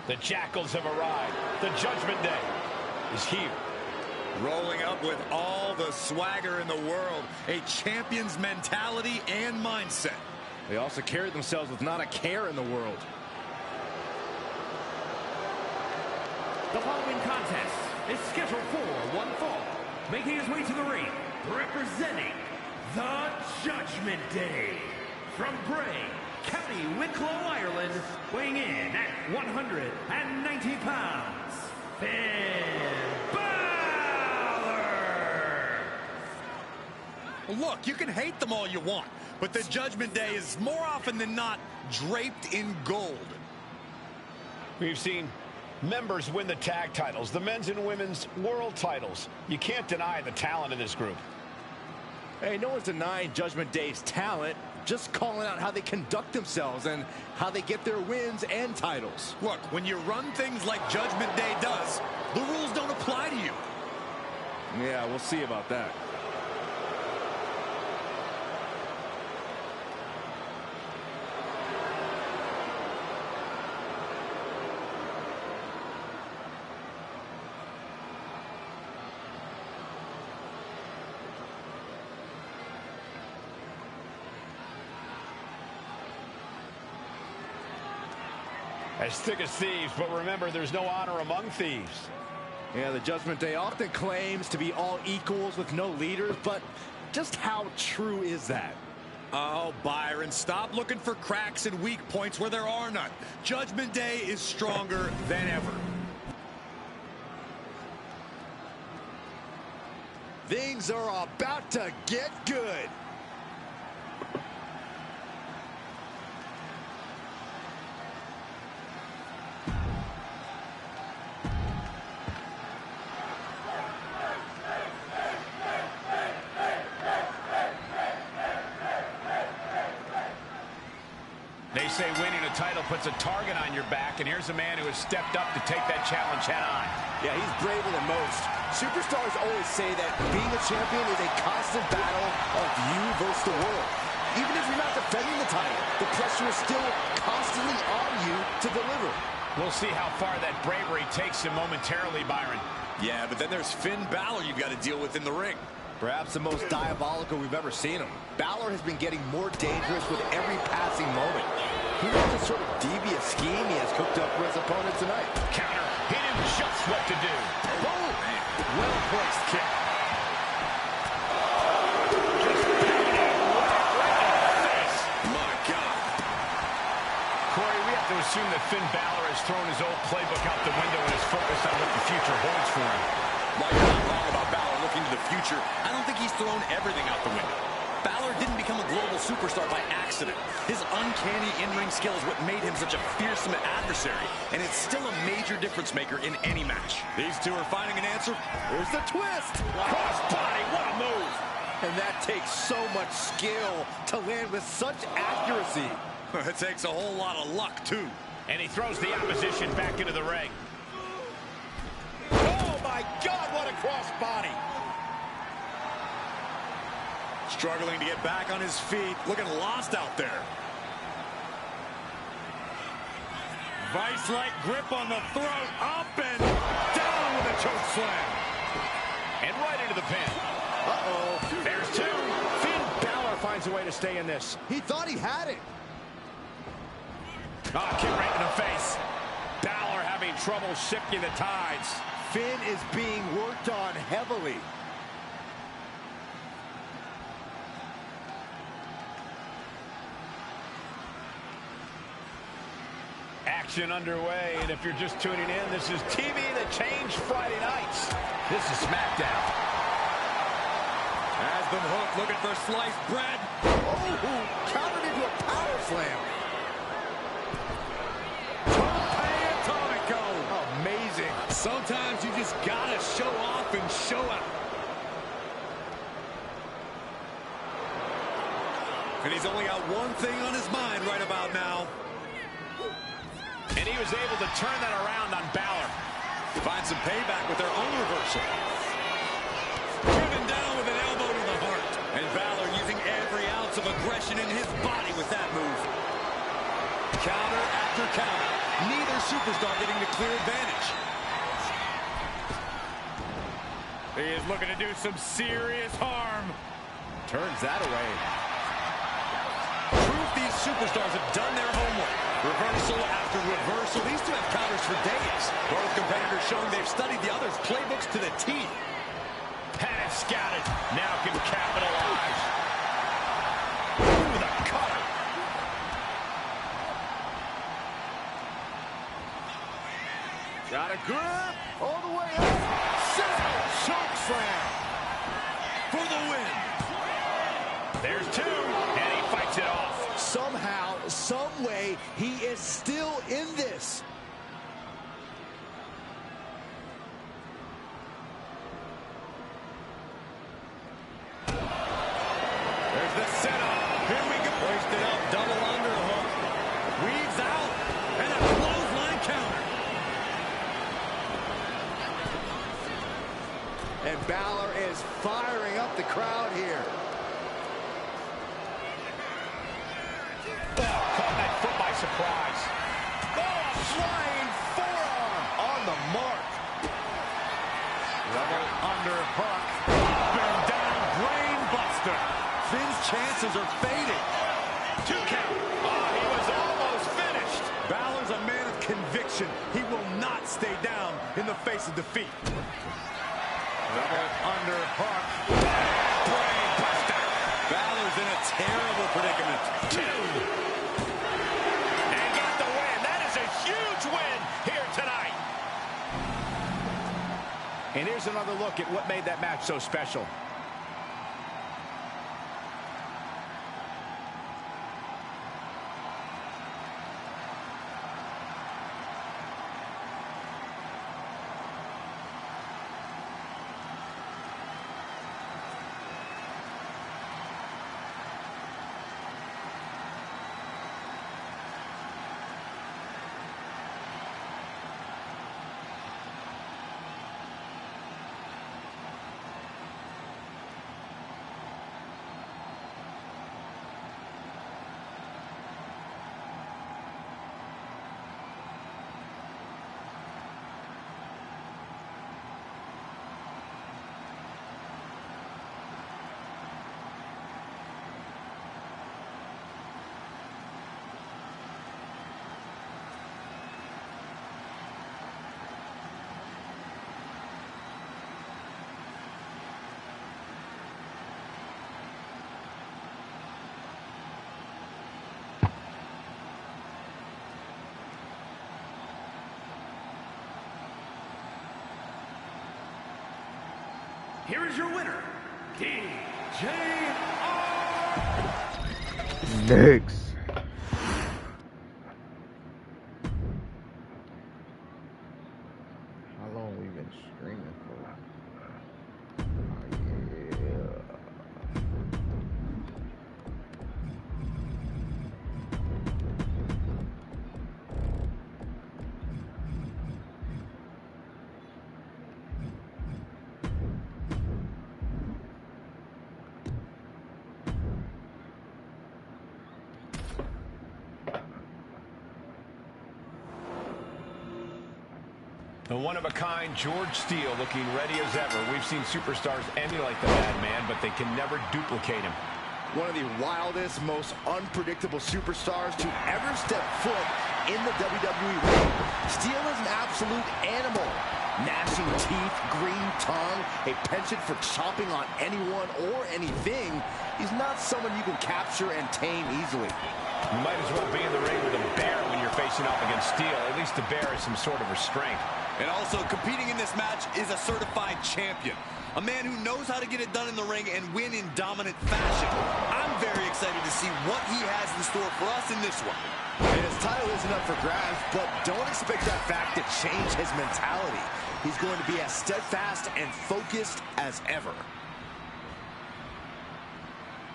The Jackals have arrived. The Judgment Day is here. Rolling up with all the swagger in the world. A champion's mentality and mindset. They also carry themselves with not a care in the world. The following contest is scheduled for one fall. Making his way to the ring, representing the Judgment Day. From Bray, County Wicklow, Ireland, weighing in at 190 pounds, Finn Balor! Look, you can hate them all you want, but the Judgment Day is more often than not draped in gold. We've seen members win the tag titles, the men's and women's world titles. You can't deny the talent of this group. Hey, no one's denying Judgment Day's talent, just calling out how they conduct themselves and how they get their wins and titles. Look, when you run things like Judgment Day does, the rules don't apply to you. Yeah, we'll see about that. As thick as thieves, but remember, there's no honor among thieves. Yeah, the Judgment Day often claims to be all equals with no leaders, but just how true is that? Oh, Byron, stop looking for cracks and weak points where there are none. Judgment Day is stronger than ever. Things are about to get good. They say winning a title puts a target on your back, and here's a man who has stepped up to take that challenge head on. Yeah, he's braver than most. Superstars always say that being a champion is a constant battle of you versus the world. Even if you're not defending the title, the pressure is still constantly on you to deliver. We'll see how far that bravery takes him momentarily, Byron. Yeah, but then there's Finn Balor you've got to deal with in the ring. Perhaps the most diabolical we've ever seen him. Balor has been getting more dangerous with every passing moment. Who knows the sort of devious scheme he has cooked up for his opponent tonight? Counter. He knew just what to do. Boom! Well-placed kick. My God. Corey, we have to assume that Finn Balor has thrown his old playbook out the window and is focused on what the future holds for him. While you're not wrong about Balor looking to the future, I don't think he's thrown everything out the window. Balor didn't become a global superstar by accident. His uncanny in-ring skill is what made him such a fearsome adversary, and it's still a major difference maker in any match. These two are finding an answer. Here's the twist. Cross body, what a move. And that takes so much skill to land with such accuracy. It takes a whole lot of luck, too. And he throws the opposition back into the ring. Oh, my my God, what a crossbody. Struggling to get back on his feet. Looking lost out there. Vice-like grip on the throat. Up and down with a choke slam. And right into the pin. Uh-oh. There's two. Finn Balor finds a way to stay in this. He thought he had it. Oh, kick right in the face. Balor having trouble shifting the tides. Finn is being worked on heavily. Action underway, and if you're just tuning in, this is TV that changed Friday nights. This is SmackDown. Has been hooked, looking for sliced bread. Oh, countered into a power slam. Atomico. Amazing. Sometimes you just gotta show off and show out. And he's only got one thing on his mind right about now. And he was able to turn that around on Balor. Find some payback with their own reversal. Driven down with an elbow to the heart. And Balor using every ounce of aggression in his body with that move. Counter after counter. Neither superstar getting the clear advantage. He is looking to do some serious harm. Turns that away. Proof these superstars have done their homework. Reversal after reversal. These two have counters for days. Both competitors showing they've studied the other's playbooks to the T. Had it scouted. Now can capitalize. Ooh, the cutter. Got a grip. All the way up. Choke slam. For the win. There's two, and he fights it off. Somehow, some way, he is still in this. There's the setup. Here we go. Hoisted up, double underhook. Weaves out, and a clothesline counter. And Balor is firing up the crowd here. Caught that foot by surprise. Oh, a flying forearm on the mark. Double underhook. Up and down, brain buster. Finn's chances are fading. 2 count. Oh, he was almost finished. Balor's a man of conviction. He will not stay down in the face of defeat. Double underhook. Brain buster. Balor's in a terrible predicament. 2. And got the win. That is a huge win here tonight. And here's another look at what made that match so special. Here is your winner, DJR. Next. How long we been streaming for? Oh, yeah. The one-of-a-kind George Steele looking ready as ever. We've seen superstars emulate the madman, but they can never duplicate him. One of the wildest, most unpredictable superstars to ever step foot in the WWE ring. Steele is an absolute animal. Gnashing teeth, green tongue, a penchant for chomping on anyone or anything. He's not someone you can capture and tame easily. You might as well be in the ring with a bear when you're facing off against Steele. At least the bear has some sort of restraint. And also, competing in this match is a certified champion. A man who knows how to get it done in the ring and win in dominant fashion. I'm very excited to see what he has in store for us in this one. And his title isn't up for grabs, but don't expect that fact to change his mentality. He's going to be as steadfast and focused as ever.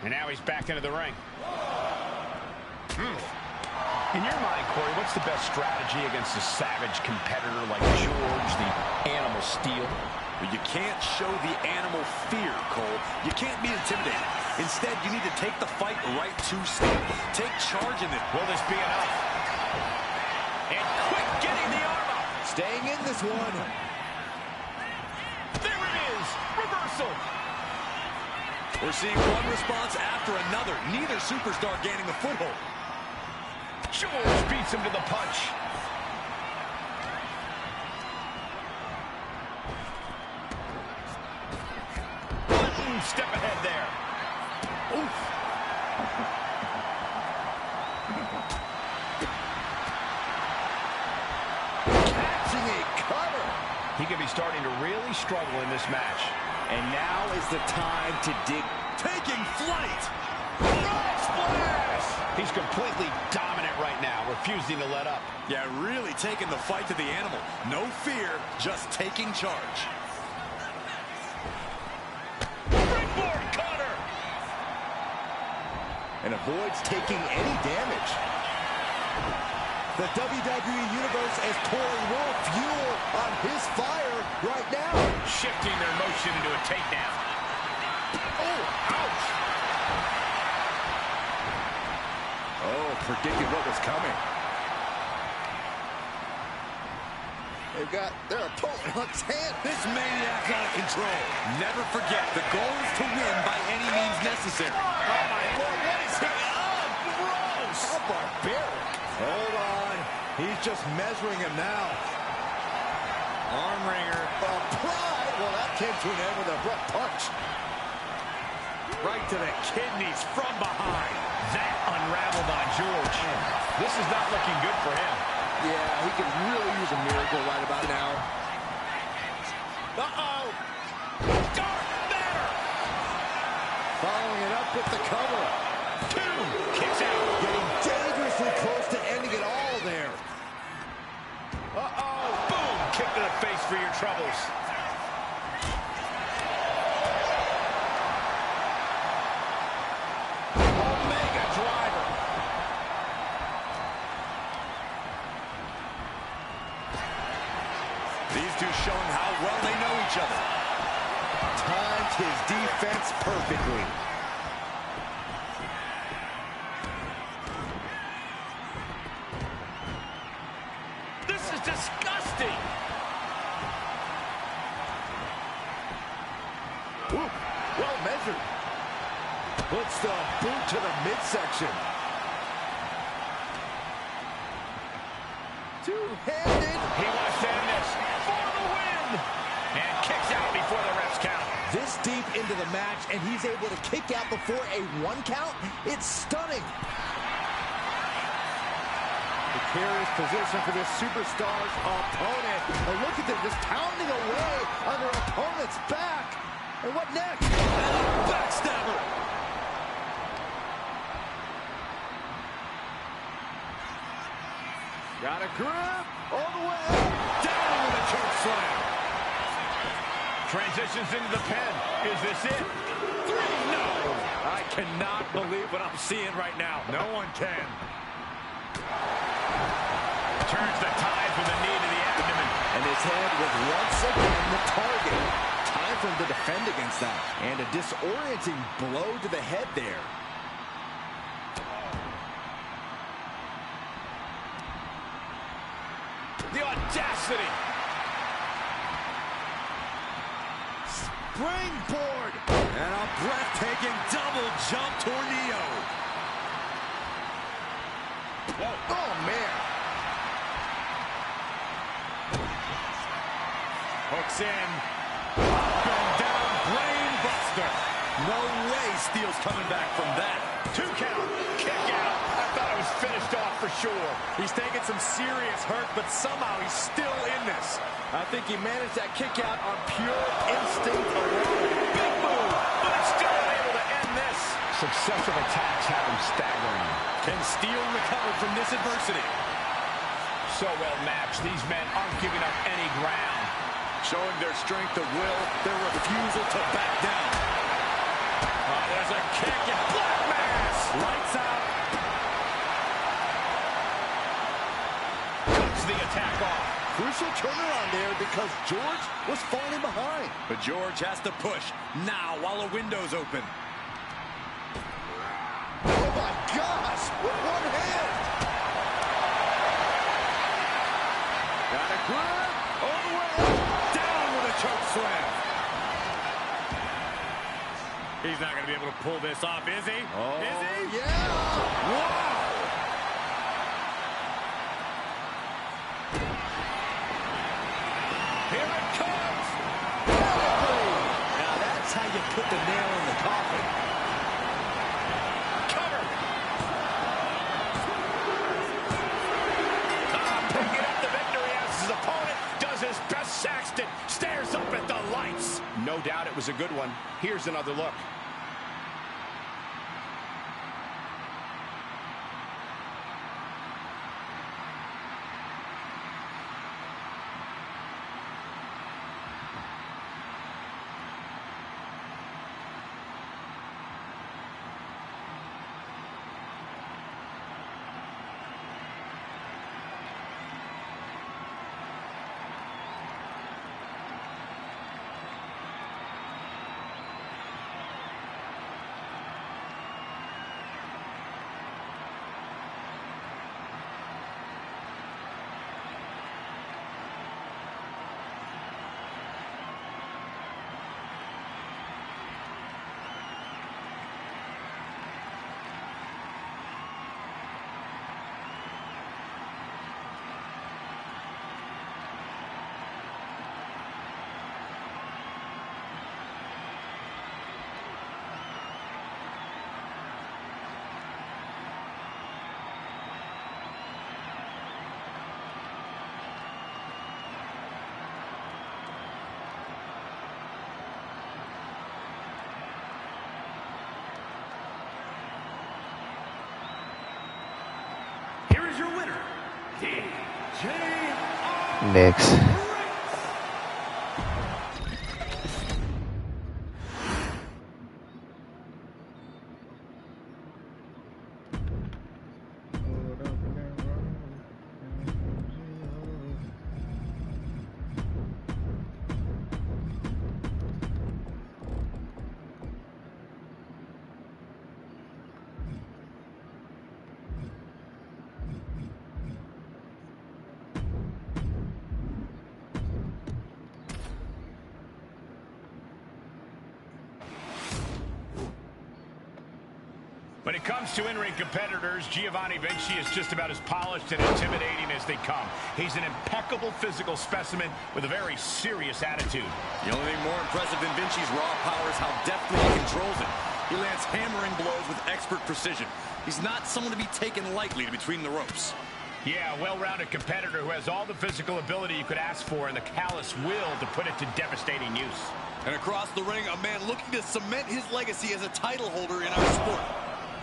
And now he's back into the ring. In your mind, Corey, what's the best strategy against a savage competitor like George, the Animal Steele? But you can't show the animal fear, Cole. You can't be intimidated. Instead, you need to take the fight right to Steele. Take charge in it. Will this be enough? And quick getting the arm up. Staying in this one. There it is. Reversal. We're seeing one response after another. Neither superstar gaining a foothold. George beats him to the punch. One step ahead there. Oof. Catching a cutter. He could be starting to really struggle in this match. And now is the time to dig. Taking flight. Frog splash! He's completely dominant right now, refusing to let up. Yeah, really taking the fight to the animal. No fear, just taking charge. Springboard cutter! And avoids taking any damage. The WWE Universe is pouring more fuel on his fire right now. Shifting their motion into a takedown. Oh, ouch! Oh, predicted what was coming. They've got their opponent on his hand. This maniac's out of control. Never forget, the goal is to win by any means necessary. Oh, my Lord, what is he? Oh, gross! How barbaric. Hold on. He's just measuring him now. Arm wringer. Applied. Well, that came to an end with a abrupt punch. Right to the kidneys from behind. That unraveled on George. This is not looking good for him. Yeah, he could really use a miracle right about now. Uh-oh. Dark matter. Following it up with the cover. Two. Kicks out. Getting dangerously close to ending it all there. Uh-oh. Boom. Kick to the face for your troubles. Omega driver. These two showing how well they know each other. Timed his defense perfectly. This is disgusting. Ooh, well measured. Puts the boot to the midsection. Two-handed. He wants to end this for the win. And kicks out before the refs count. This deep into the match, and he's able to kick out before a 1 count. It's stunning. Precarious position for this superstar's opponent. And look at them just pounding away on their opponent's back. And what next? Backstabber. Got a grip all the way. Down with a choke slam. Transitions into the pen. Is this it? 3, no. I cannot believe what I'm seeing right now. No one can. Turns the tide with a knee to the abdomen. And his head was once again the target. Time for him to defend against that. And a disorienting blow to the head there. The audacity. springboard. And a breathtaking double jump tornado. Whoa. Oh, man. Hooks in. Up and down, brain buster. No way Steele's coming back from that. 2 count, kick out. I thought it was finished off for sure. He's taking some serious hurt, but somehow he's still in this. I think he managed that kick out on pure instinct alone. Big move, but it's still able to end this. Successive attacks have him staggering. Can Steele recover from this adversity? So well matched. These men aren't giving up any ground. Showing their strength of will, their refusal to back down. Oh, there's a kick out. Black Mass. Lights out. Cuts the attack off. Crucial turnaround there because George was falling behind. But George has to push now while the window's open. Oh my gosh, with one hand. Got a grip. All the way up. Down with a choke slam. He's not going to be able to pull this off, is he? Oh, is he? Yeah. Wow. Here it comes. Now that's how you put the nail in the coffin. Cover. Picking up the victory as his opponent does his best. Saxton stares up at the lights. No doubt it was a good one. Here's another look. Here is your winner, DJR Next. Wright. When it comes to in-ring competitors, Giovanni Vinci is just about as polished and intimidating as they come. He's an impeccable physical specimen with a very serious attitude. The only thing more impressive than Vinci's raw power is how deftly he controls it. He lands hammering blows with expert precision. He's not someone to be taken lightly to between the ropes. Yeah, a well-rounded competitor who has all the physical ability you could ask for and the callous will to put it to devastating use. And across the ring, a man looking to cement his legacy as a title holder in our sport.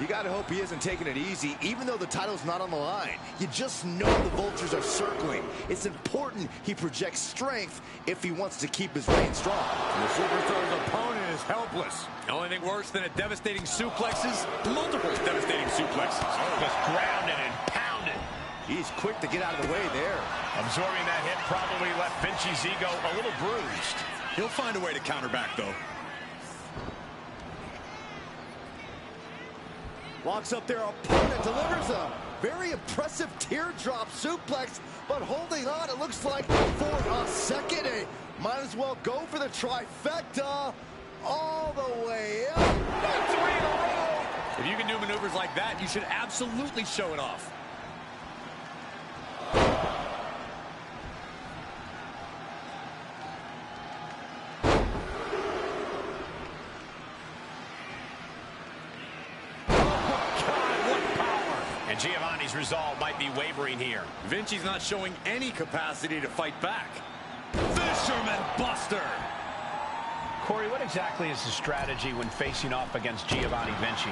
You gotta hope he isn't taking it easy, even though the title's not on the line. You just know the vultures are circling. It's important he projects strength if he wants to keep his reign strong. The Superstar's opponent is helpless. The only thing worse than a devastating suplex is multiple devastating suplexes. Just grounded and pounded. He's quick to get out of the way there. Absorbing that hit probably left Vinci's ego a little bruised. He'll find a way to counter back, though. Walks up their opponent, delivers a very impressive teardrop suplex, but holding on, it looks like, for a second. A Might as well go for the trifecta all the way up. 3 in a row. If you can do maneuvers like that, you should absolutely show it off. And Giovanni's resolve might be wavering here. Vinci's not showing any capacity to fight back. Fisherman Buster. Corey, what exactly is the strategy when facing off against Giovanni Vinci?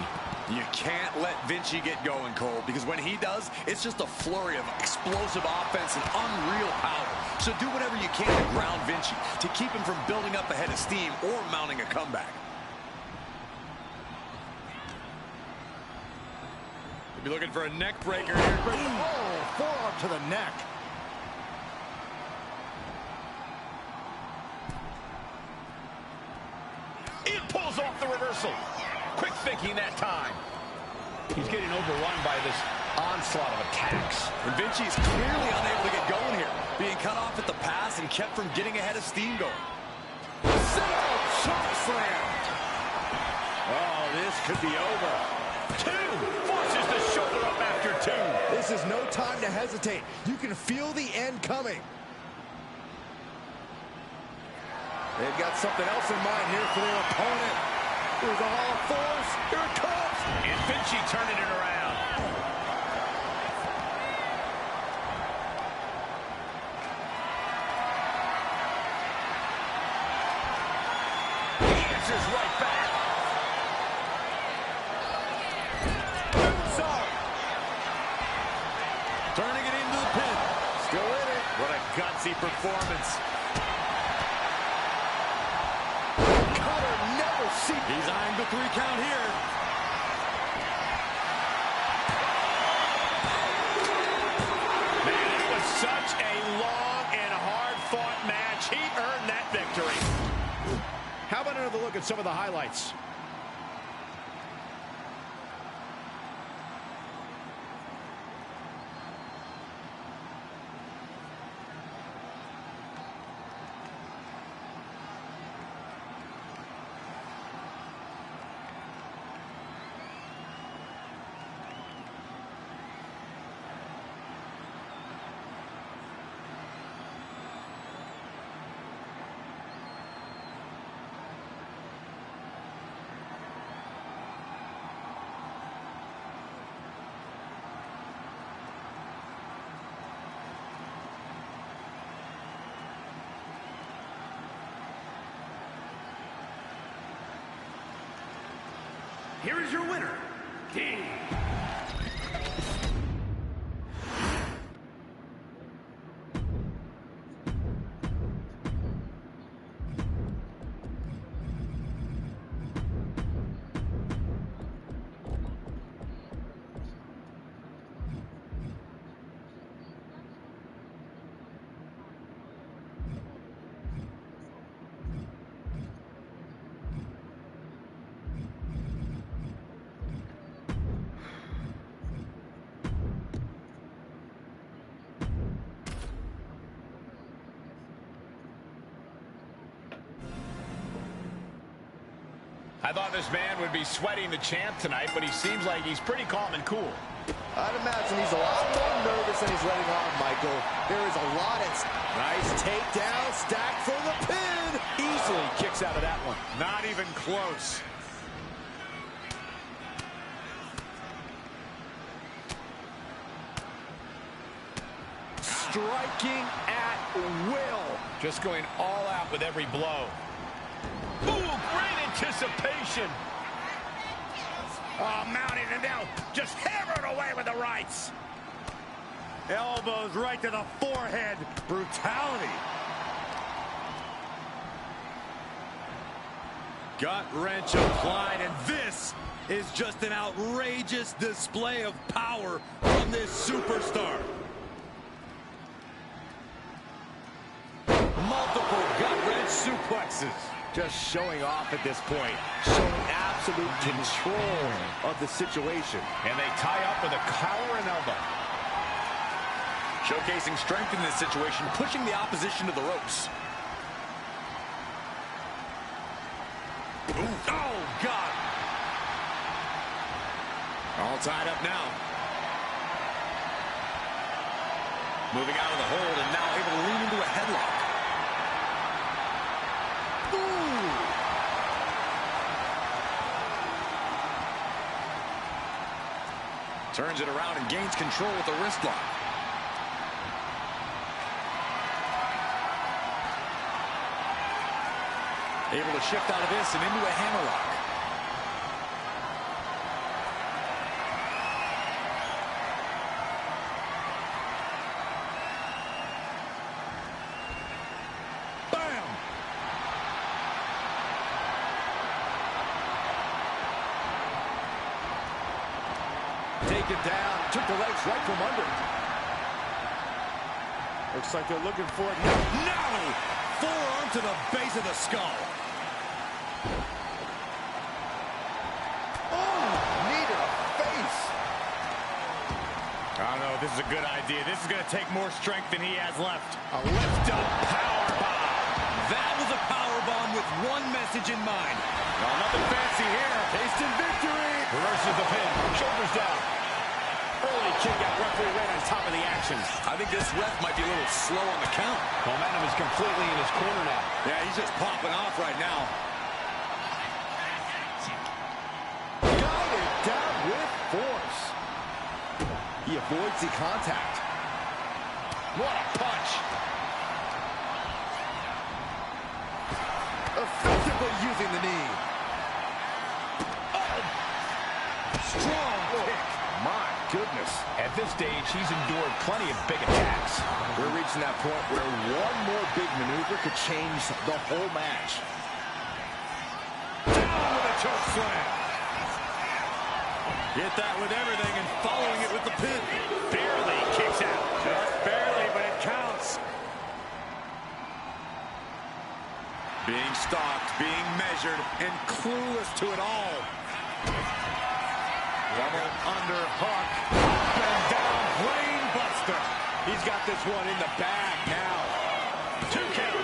You can't let Vinci get going, Cole, because when he does, it's just a flurry of explosive offense and unreal power. So do whatever you can to ground Vinci, to keep him from building up a head of steam or mounting a comeback. Be looking for a neck breaker here. Oh, forearm to the neck. It pulls off the reversal. Quick thinking that time. He's getting overrun by this onslaught of attacks. And Vinci is clearly unable to get going here, being cut off at the pass and kept from getting ahead of steam going. Single choke slam. Oh, this could be over. 2, forces the shoulder up after 2. This is no time to hesitate. You can feel the end coming. They've got something else in mind here for their opponent. Here's the Hall of Force. Here it comes. And Vinci turning it around. He answers right back. Turning it into the pin. Still in it. What a gutsy performance. Cutter never see. He's eyeing the 3 count here. Man, it was such a long and hard-fought match. He earned that victory. How about another look at some of the highlights? Here is your winner, King. I thought this man would be sweating the champ tonight, but he seems like he's pretty calm and cool. I'd imagine he's a lot more nervous than he's letting on, Michael. There is a lot at nice takedown, stacked for the pin. Easily kicks out of that one. Not even close. Striking at will. Just going all out with every blow. Ooh, great anticipation. Oh, mounting and now just hammering away with the rights. Elbows right to the forehead. Brutality. Gut wrench applied, and this is just an outrageous display of power from this superstar. Multiple gut wrench suplexes. Just showing off at this point. Showing absolute control of the situation. And they tie up with a collar and elbow. Showcasing strength in this situation, pushing the opposition to the ropes. Ooh. Oh, God. All tied up now. Moving out of the hold and now able to lean into a headlock. Ooh. Turns it around and gains control with the wrist lock. Able to shift out of this and into a hammerlock. Bam! Taken down, took the legs right from under. Looks like they're looking for it. No! Forearm to the base of the skull. Oh, knee to the face. I don't know if this is a good idea. This is going to take more strength than he has left. A lift-up power bomb. That was a power bomb with one message in mind. Well, nothing fancy here. Tasting victory. Reverses the pin. Shoulders down. Early kick out. Referee right on top of the action. I think this ref might be a little slow on the count. Momentum is completely in his corner now. Yeah, he's just popping off right now. Guided down with force. He avoids the contact. What a punch. Effectively using the knee. Strong kick. My goodness. At this stage, he's endured plenty of big attacks. We're reaching that point where one more big maneuver could change the whole match. Down with a choke slam. Hit that with everything and following it with the pin. Barely kicks out. Just barely, but it counts. Being stalked, being measured, and clueless to it all. Double under hook. Up and down, brain buster. He's got this one in the bag now. 2 count.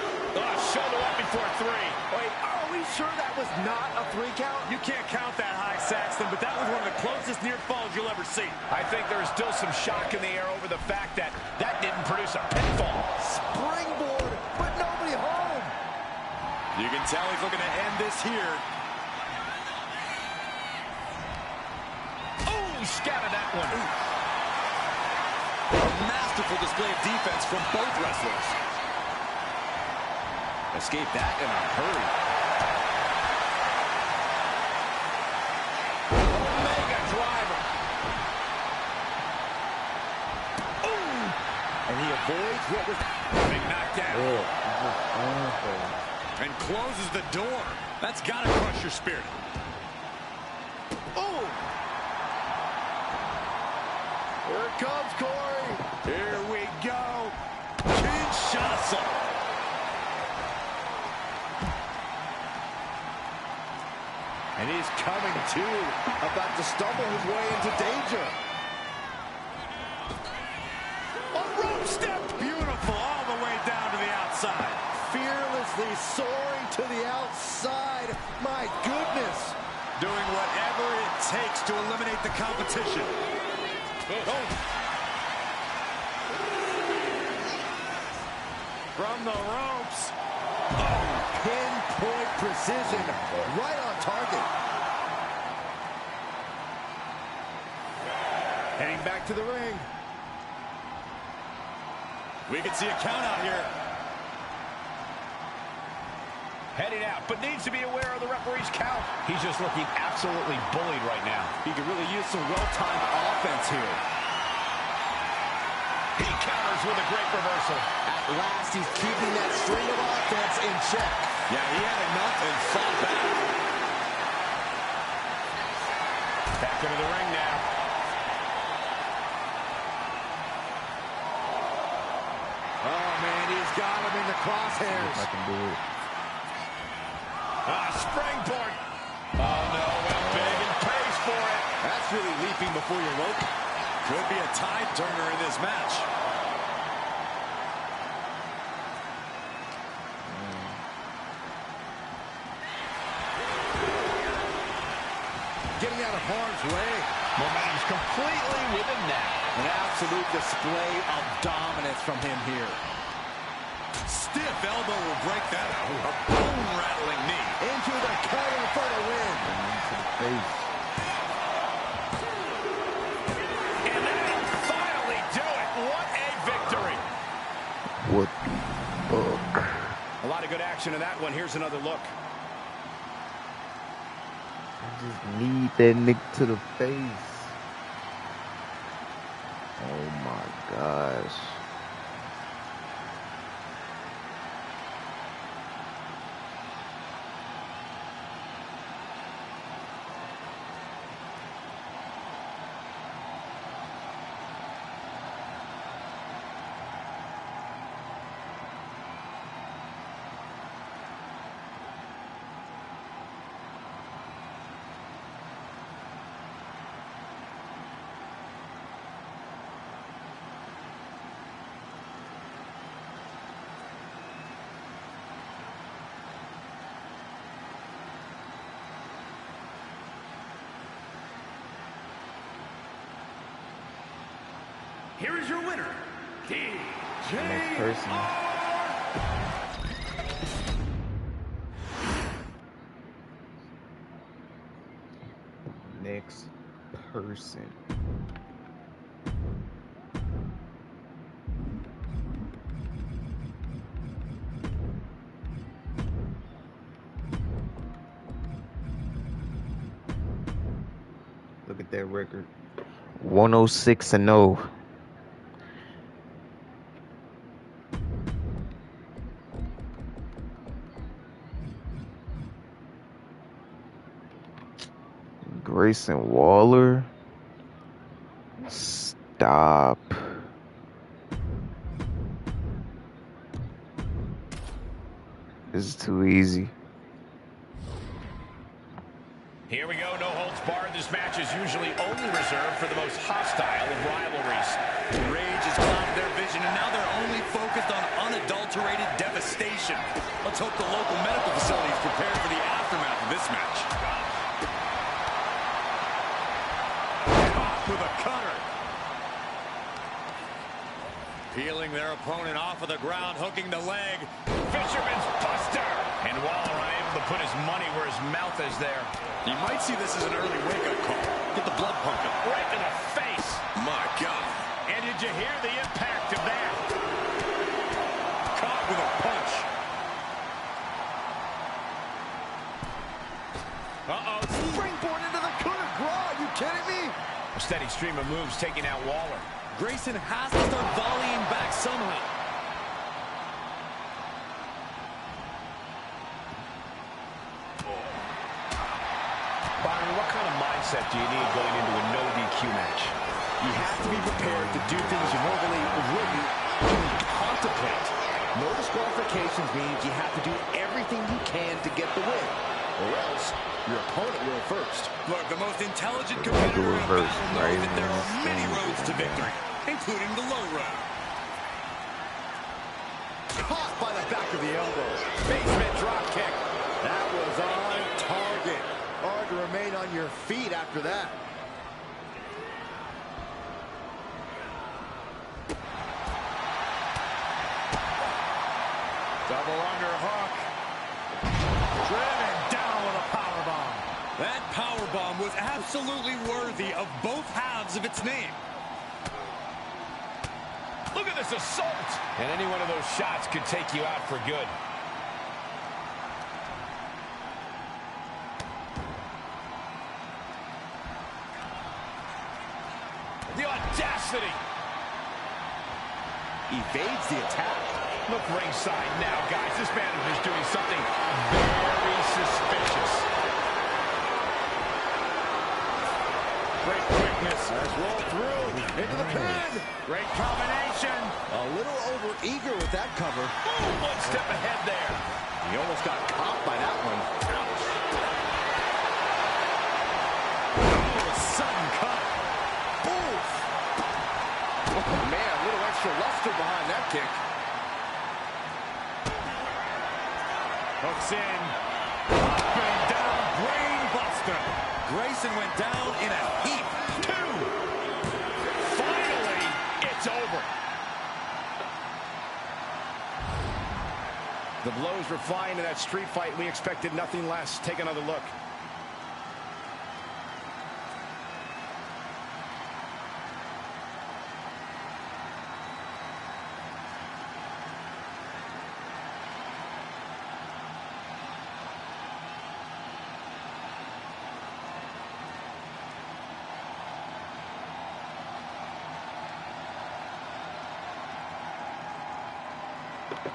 Shoulder up before 3. Wait, are we sure that was not a 3 count? You can't count that high, Saxton, but that was one of the closest near falls you'll ever see. I think there is still some shock in the air over the fact that that didn't produce a pinfall. Springboard, but nobody home. You can tell he's looking to end this here. Oh, he scattered that one. A masterful display of defense from both wrestlers. Escape that in a hurry. Omega driver. Ooh! And he avoids what was Big knockdown. and closes the door. That's got to crush your spirit. Oh! Here it comes, Corey. Here we go. Kinshasa. And he's coming to, about to stumble his way into danger. A rope step. Beautiful all the way down to the outside. Fearlessly soaring to the outside. My goodness. Doing whatever it takes to eliminate the competition. Oh. From the ropes. Pinpoint precision. Right on target. Heading back to the ring. We can see a count out here. Heading out, but needs to be aware of the referee's count. He's just looking absolutely bullied right now. He could really use some well-timed offense here. He counters with a great reversal. At last, he's keeping that string of offense in check. Yeah, he had enough and fought back. Back into the ring now. Oh, man, he's got him in the crosshairs. I can do it. Springboard. Oh, no, went big and pays for it. That's really leaping before you look. Could be a tide turner in this match. harm's way. Momentum's completely with him now. An absolute display of dominance from him here. Stiff elbow will break that out. A bone-rattling knee. Into the cover for the win. Into the face. And that'll finally do it. What a victory. What the fuck? A lot of good action in that one. Here's another look. I just need that nigga to the face. Oh my gosh. Here is your winner, Next person. Next person. Look at that record. 106-0. Grayson Waller. Stop. This is too easy. Here we go, no holds barred. This match is usually only reserved for the most hostile of rivalries. Rage has clouded their vision, and now they're only focused on unadulterated devastation. Let's hope the local medical facility is prepared for the aftermath of this match. Caught with a cutter. Peeling their opponent off of the ground, hooking the leg. Fisherman's Buster! And Waller unable to put his money where his mouth is there. You might see this as an early wake-up call. Get the blood pumping. Right in the face. My God. And did you hear the impact of that? Caught with a punch. Uh-oh. Springboard into the coup de grace. Are you kidding me? A steady stream of moves taking out Waller. Grayson has to start volleying back somehow. Byron, what kind of mindset do you need going into a no DQ match? You have to be prepared to do things you normally wouldn't even contemplate. No disqualifications means you have to do everything you can to get the win, or else your opponent will first. Look, the most intelligent competitor in a reverse, battle knows right? that there are many roads to victory, including the low road. Caught by the back of the elbow. Basement drop kick. That was on target. Hard to remain on your feet after that. Double underhook. Driven down with a powerbomb. That powerbomb was absolutely worthy of both halves of its name. Look at this assault. And any one of those shots could take you out for good. The audacity. Evades the attack. Look ringside now, guys. This manager's doing something very suspicious. Great quickness. Let's roll through. Into the pin. Great combination. A little over-eager with that cover. Ooh, one step ahead there. He almost got caught by that one. Ouch. Oh, a sudden cut. Oof. Oh, man, a little extra luster behind that kick. Hooks in. Up and down, brain buster. Grayson went down in a heap. 2. Finally, it's over. The blows were flying in that street fight. We expected nothing less. Take another look.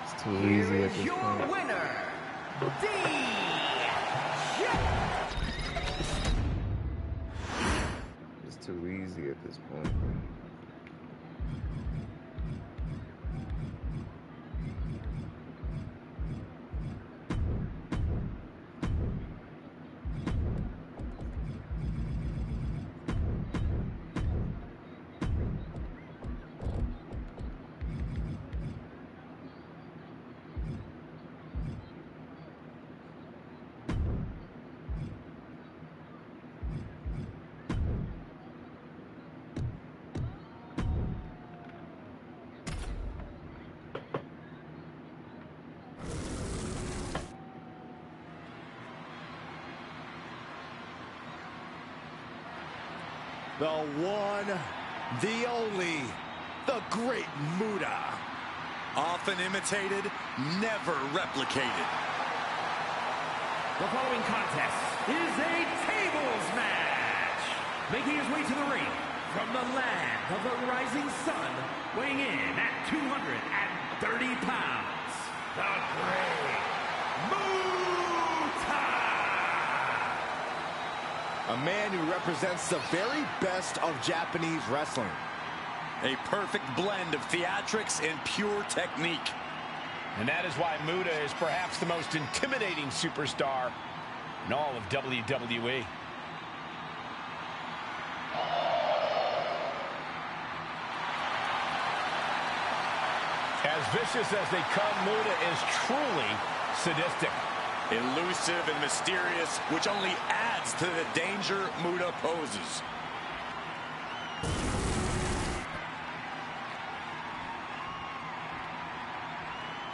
It's too easy at this Your point. winner, It's too easy at this point. The one, the only, the great Muta. Often imitated, never replicated. The following contest is a tables match. Making his way to the ring from the land of the rising sun, weighing in at 230 pounds, the great Muta. A man who represents the very best of Japanese wrestling. A perfect blend of theatrics and pure technique. And that is why Muta is perhaps the most intimidating superstar in all of WWE. As vicious as they come, Muta is truly sadistic. Elusive and mysterious, which only adds to the danger Muta poses.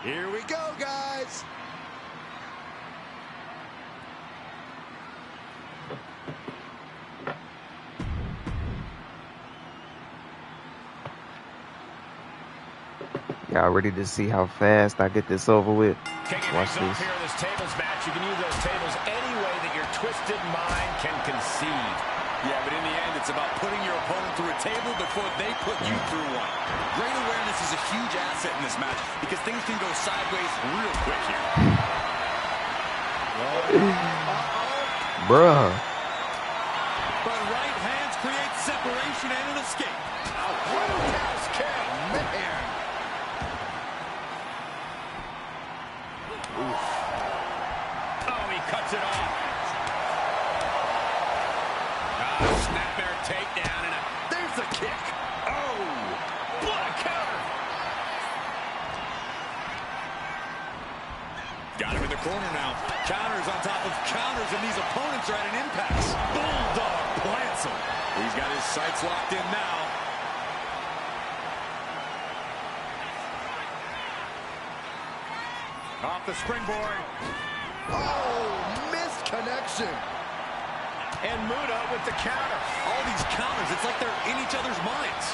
Here we go, guys. Y'all ready to see how fast I get this over with? Kicking Watch things off this. here in this tables match. You can use those tables any way that your twisted mind can conceive. Yeah, but in the end, it's about putting your opponent through a table before they put you through one. Great awareness is a huge asset in this match because things can go sideways real quick here. Bruh. But right hands create separation and an escape. Roundhouse kick, man. Oh, he cuts it off. Snapmare takedown and There's the kick. oh, what a counter. Got him in the corner now. Counters on top of counters, and these opponents are at an impasse. Bulldog plants him. He's got his sights locked in now. Off the springboard. Oh, missed connection. And Muta with the counter. All these counters, it's like they're in each other's minds.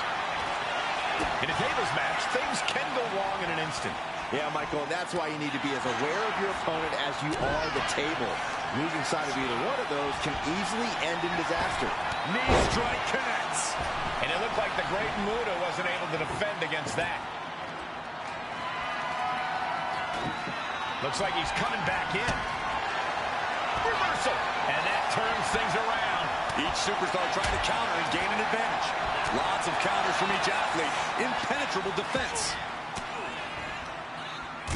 In a tables match, things can go wrong in an instant. Yeah, Michael, and that's why you need to be as aware of your opponent as you are the table. Losing sight of either one of those can easily end in disaster. Knee strike connects. And it looked like the great Muta wasn't able to defend against that. Looks like he's coming back in. Reversal. And that turns things around. Each superstar trying to counter and gain an advantage. Lots of counters from each athlete. Impenetrable defense.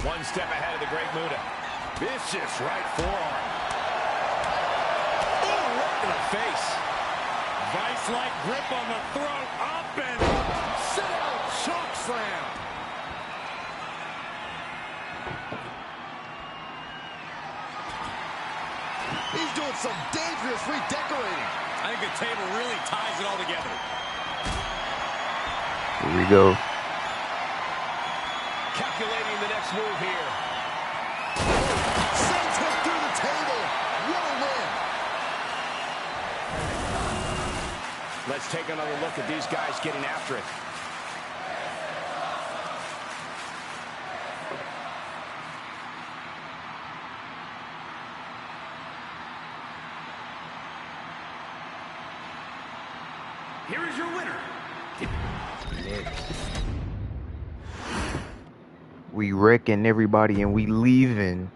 One step ahead of the great Muta. Vicious right forearm. Oh, right in the face. Vice-like grip on the throat. Up and Sit out, choke slam. He's He's doing some dangerous redecorating. I think the table really ties it all together. Here we go. Calculating the next move here. Sends him through the table. What a win. Let's take another look at these guys getting after it. Here is your winner. We wrecking everybody and we leaving.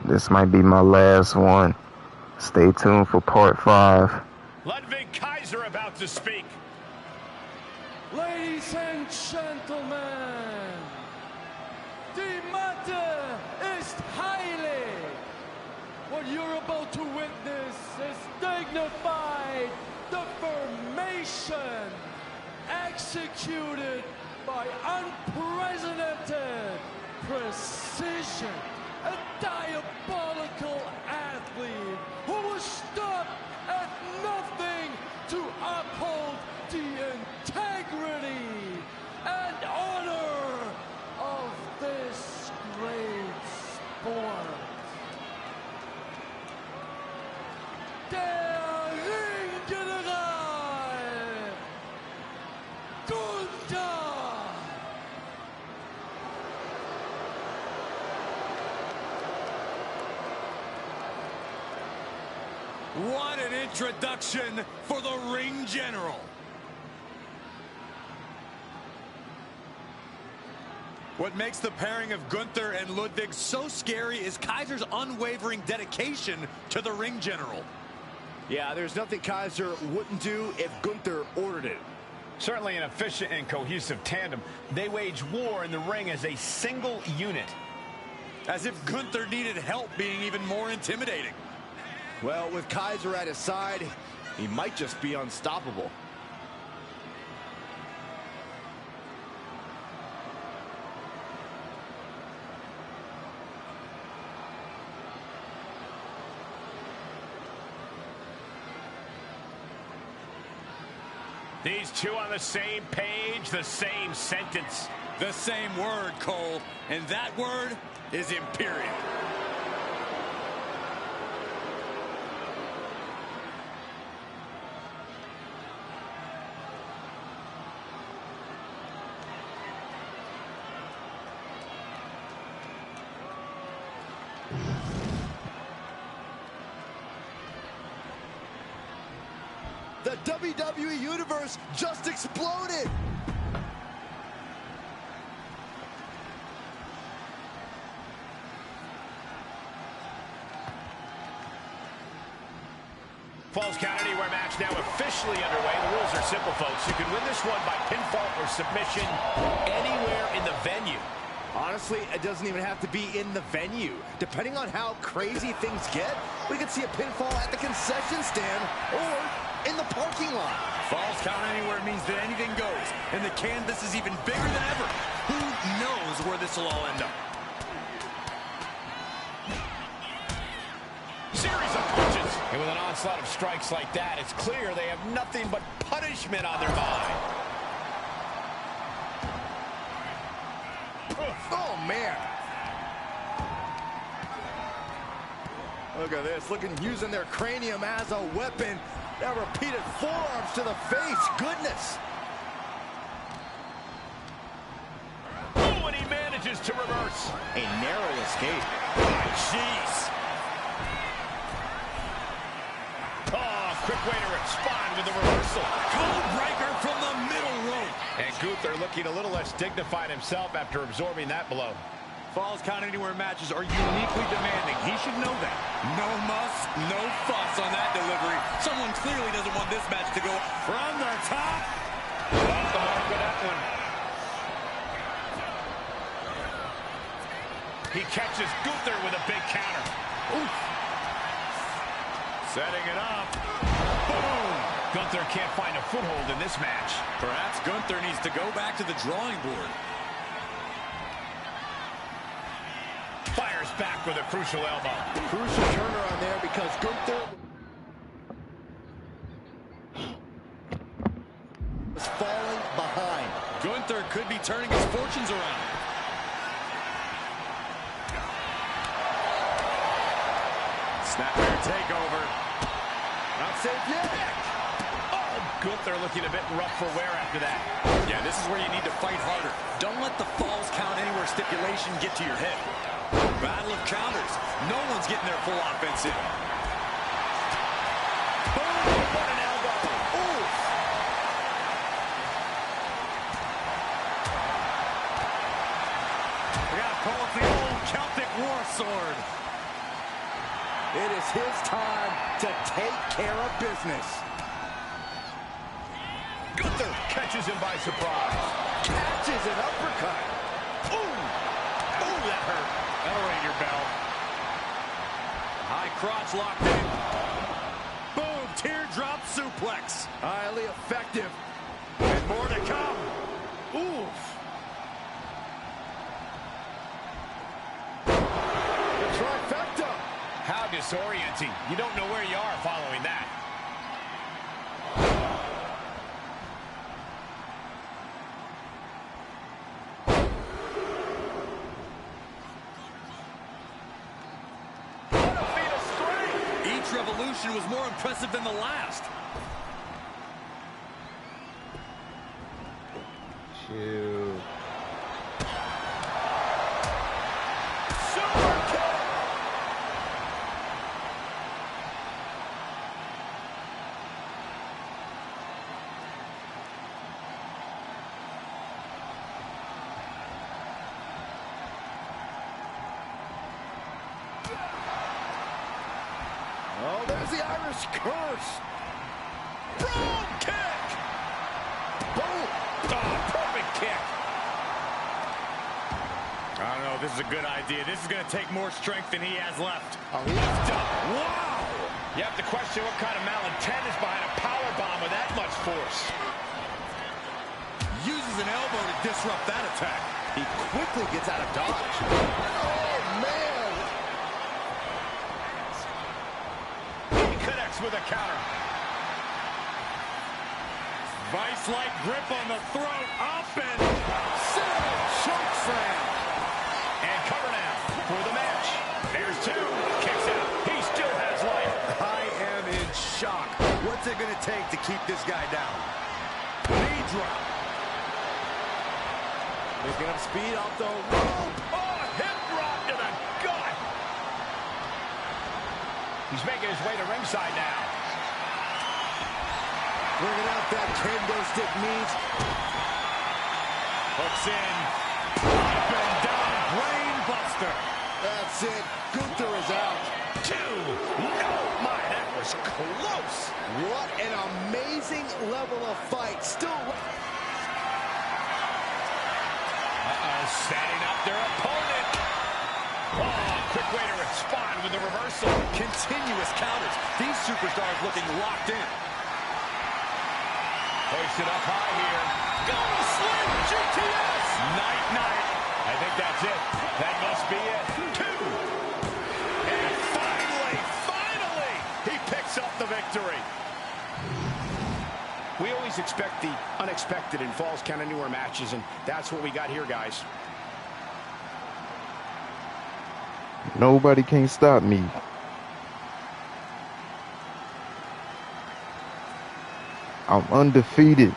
This might be my last one. Stay tuned for part 5. Ludwig Kaiser about to speak. Ladies and gentlemen, die Matte ist heilig. What you're about to witness is dignified deformation executed by unprecedented precision. A diabolical athlete who will stop at nothing to uphold the integrity and honor of this great sport. Der Ringgeneral Gunther. What an introduction for the Ring General. What makes the pairing of Gunther and Ludwig so scary is Kaiser's unwavering dedication to the Ring General. Yeah, there's nothing Kaiser wouldn't do if Gunther ordered it. Certainly an efficient and cohesive tandem. They wage war in the ring as a single unit. As if Gunther needed help being even more intimidating. Well, with Kaiser at his side, he might just be unstoppable. These two on the same page, the same sentence. The same word, Cole, and that word is Imperium. The WWE Universe just exploded! Falls Count Anywhere match now officially underway. The rules are simple, folks. You can win this one by pinfall or submission anywhere in the venue. Honestly, it doesn't even have to be in the venue. Depending on how crazy things get, we could see a pinfall at the concession stand or in the parking lot. Falls Count Anywhere means that anything goes, and the canvas is even bigger than ever. Who knows where this will all end up? Series of punches. And with an onslaught of strikes like that, it's clear they have nothing but punishment on their mind. Oh, man. Look at this. Using their cranium as a weapon. Now repeated forearms to the face. Goodness. Oh, and he manages to reverse. A narrow escape. Jeez. Oh, quick way to respond with the reversal. Code breaker from the middle rope. And Gunther looking a little less dignified himself after absorbing that blow. Falls Count Anywhere matches are uniquely demanding. He should know that. No muss, no fuss on that delivery. Someone clearly doesn't want this match to go from the top. Off the mark with that one. He catches Gunther with a big counter. Oof. Setting it up. Boom. Gunther can't find a foothold in this match. Perhaps Gunther needs to go back to the drawing board. Fires back with a crucial elbow. Crucial turnaround there because Gunther was falling behind. Gunther could be turning his fortunes around. Snapmare takeover. Not safe yet. Oh, Gunther looking a bit rough for wear after that. Yeah, this is where you need to fight harder. Don't let the Falls Count Anywhere stipulation get to your head. Battle of counters. No one's getting their full offense in. Boom! What an elbow! Oof! We gotta call it the old Celtic war sword. It is his time to take care of business. Gunther catches him by surprise. Catches an uppercut. Ooh! Ooh, that hurt. That'll ring your bell. High crotch locked in. Boom, teardrop suplex. Highly effective. And more to come. Oof! The trifecta. How disorienting. You don't know where you are following that. Revolution was more impressive than the last. Chill. Super kick. Oh, there's the Irish curse. Broom kick! Boom. Oh, perfect kick. I don't know if this is a good idea. This is going to take more strength than he has left. A lift up. Wow! You have to question what kind of malintent is behind a power bomb with that much force. Uses an elbow to disrupt that attack. He quickly gets out of dodge. Oh, man. He connects with a counter. Vice-like grip on the throat. Up and Choke slam. And cover now for the match. There's two. Kicks out. He still has life. I am in shock. What's it going to take to keep this guy down? knee drop. Picking up speed off the rope. Oh, hip drop to the gut. He's making his way to ringside now. Bringing out that kendo stick means. Hooks in. Up and down. Brain buster. That's it. Gunther is out. Two. No, my, that was close. What an amazing level of fight. Still. Setting up their opponent. Oh, quick way to respond with the reversal. Continuous counters. These superstars looking locked in. Hoisted up high here. Gonna sling GTS. Night, night. I think that's it. That must be it. Two. And finally, he picks up the victory. We always expect the unexpected in Falls Count Anywhere matches, and that's what we got here, guys. Nobody can stop me. I'm undefeated.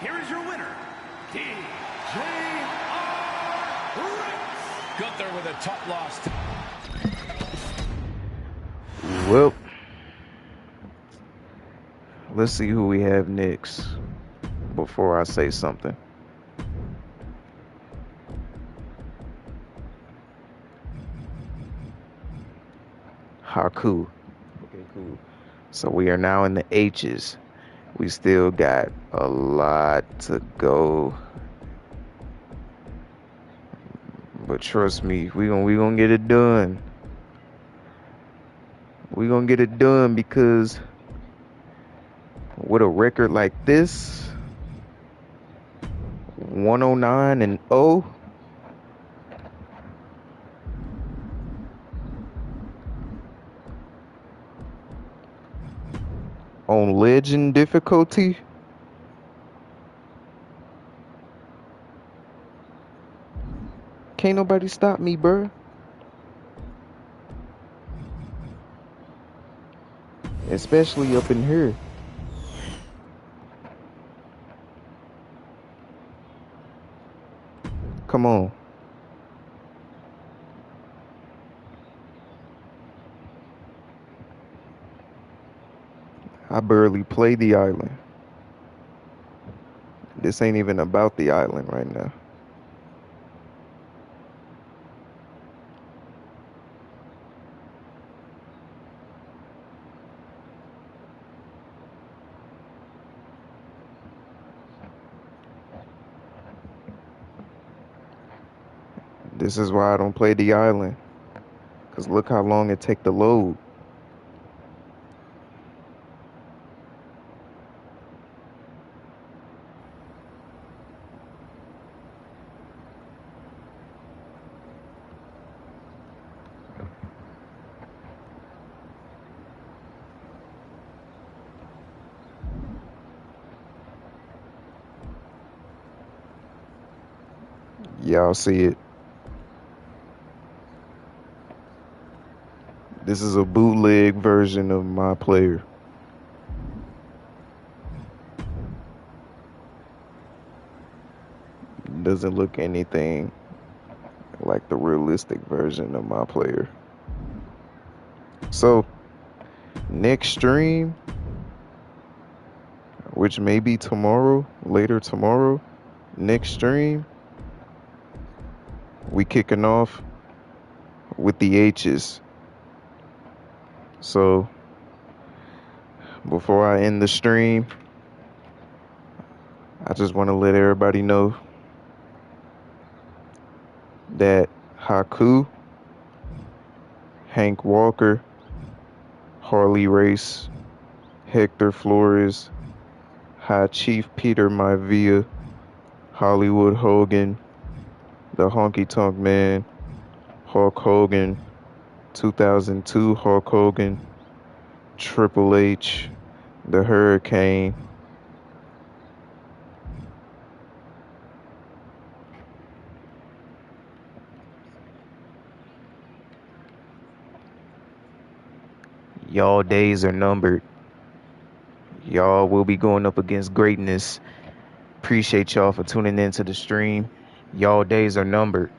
here is your winner, DJR Wright. Gunther with a tough loss. Well, let's see who we have next before I say something. Haku. Okay, cool. So we are now in the H's. We still got a lot to go. But trust me, we gonna get it done. We gonna get it done because with a record like this, 109-0, on legend difficulty, can't nobody stop me, bruh. Especially up in here. Come on. I barely play the island. This ain't even about the island right now. This is why I don't play the island. Cause look how long it take to load. Y'all see it. This is a bootleg version of my player. Doesn't look anything like the realistic version of my player. So, next stream, which may be tomorrow, later tomorrow, next stream, we kicking off with the H's. So, before I end the stream, I just want to let everybody know that Haku, Hank Walker, Harley Race, Hector Flores, High Chief Peter Maivia, Hollywood Hogan, the Honky Tonk Man, Hulk Hogan, 2002 Hulk Hogan, Triple H, the Hurricane, y'all days are numbered. Y'all will be going up against greatness. Appreciate y'all for tuning in to the stream. Y'all days are numbered.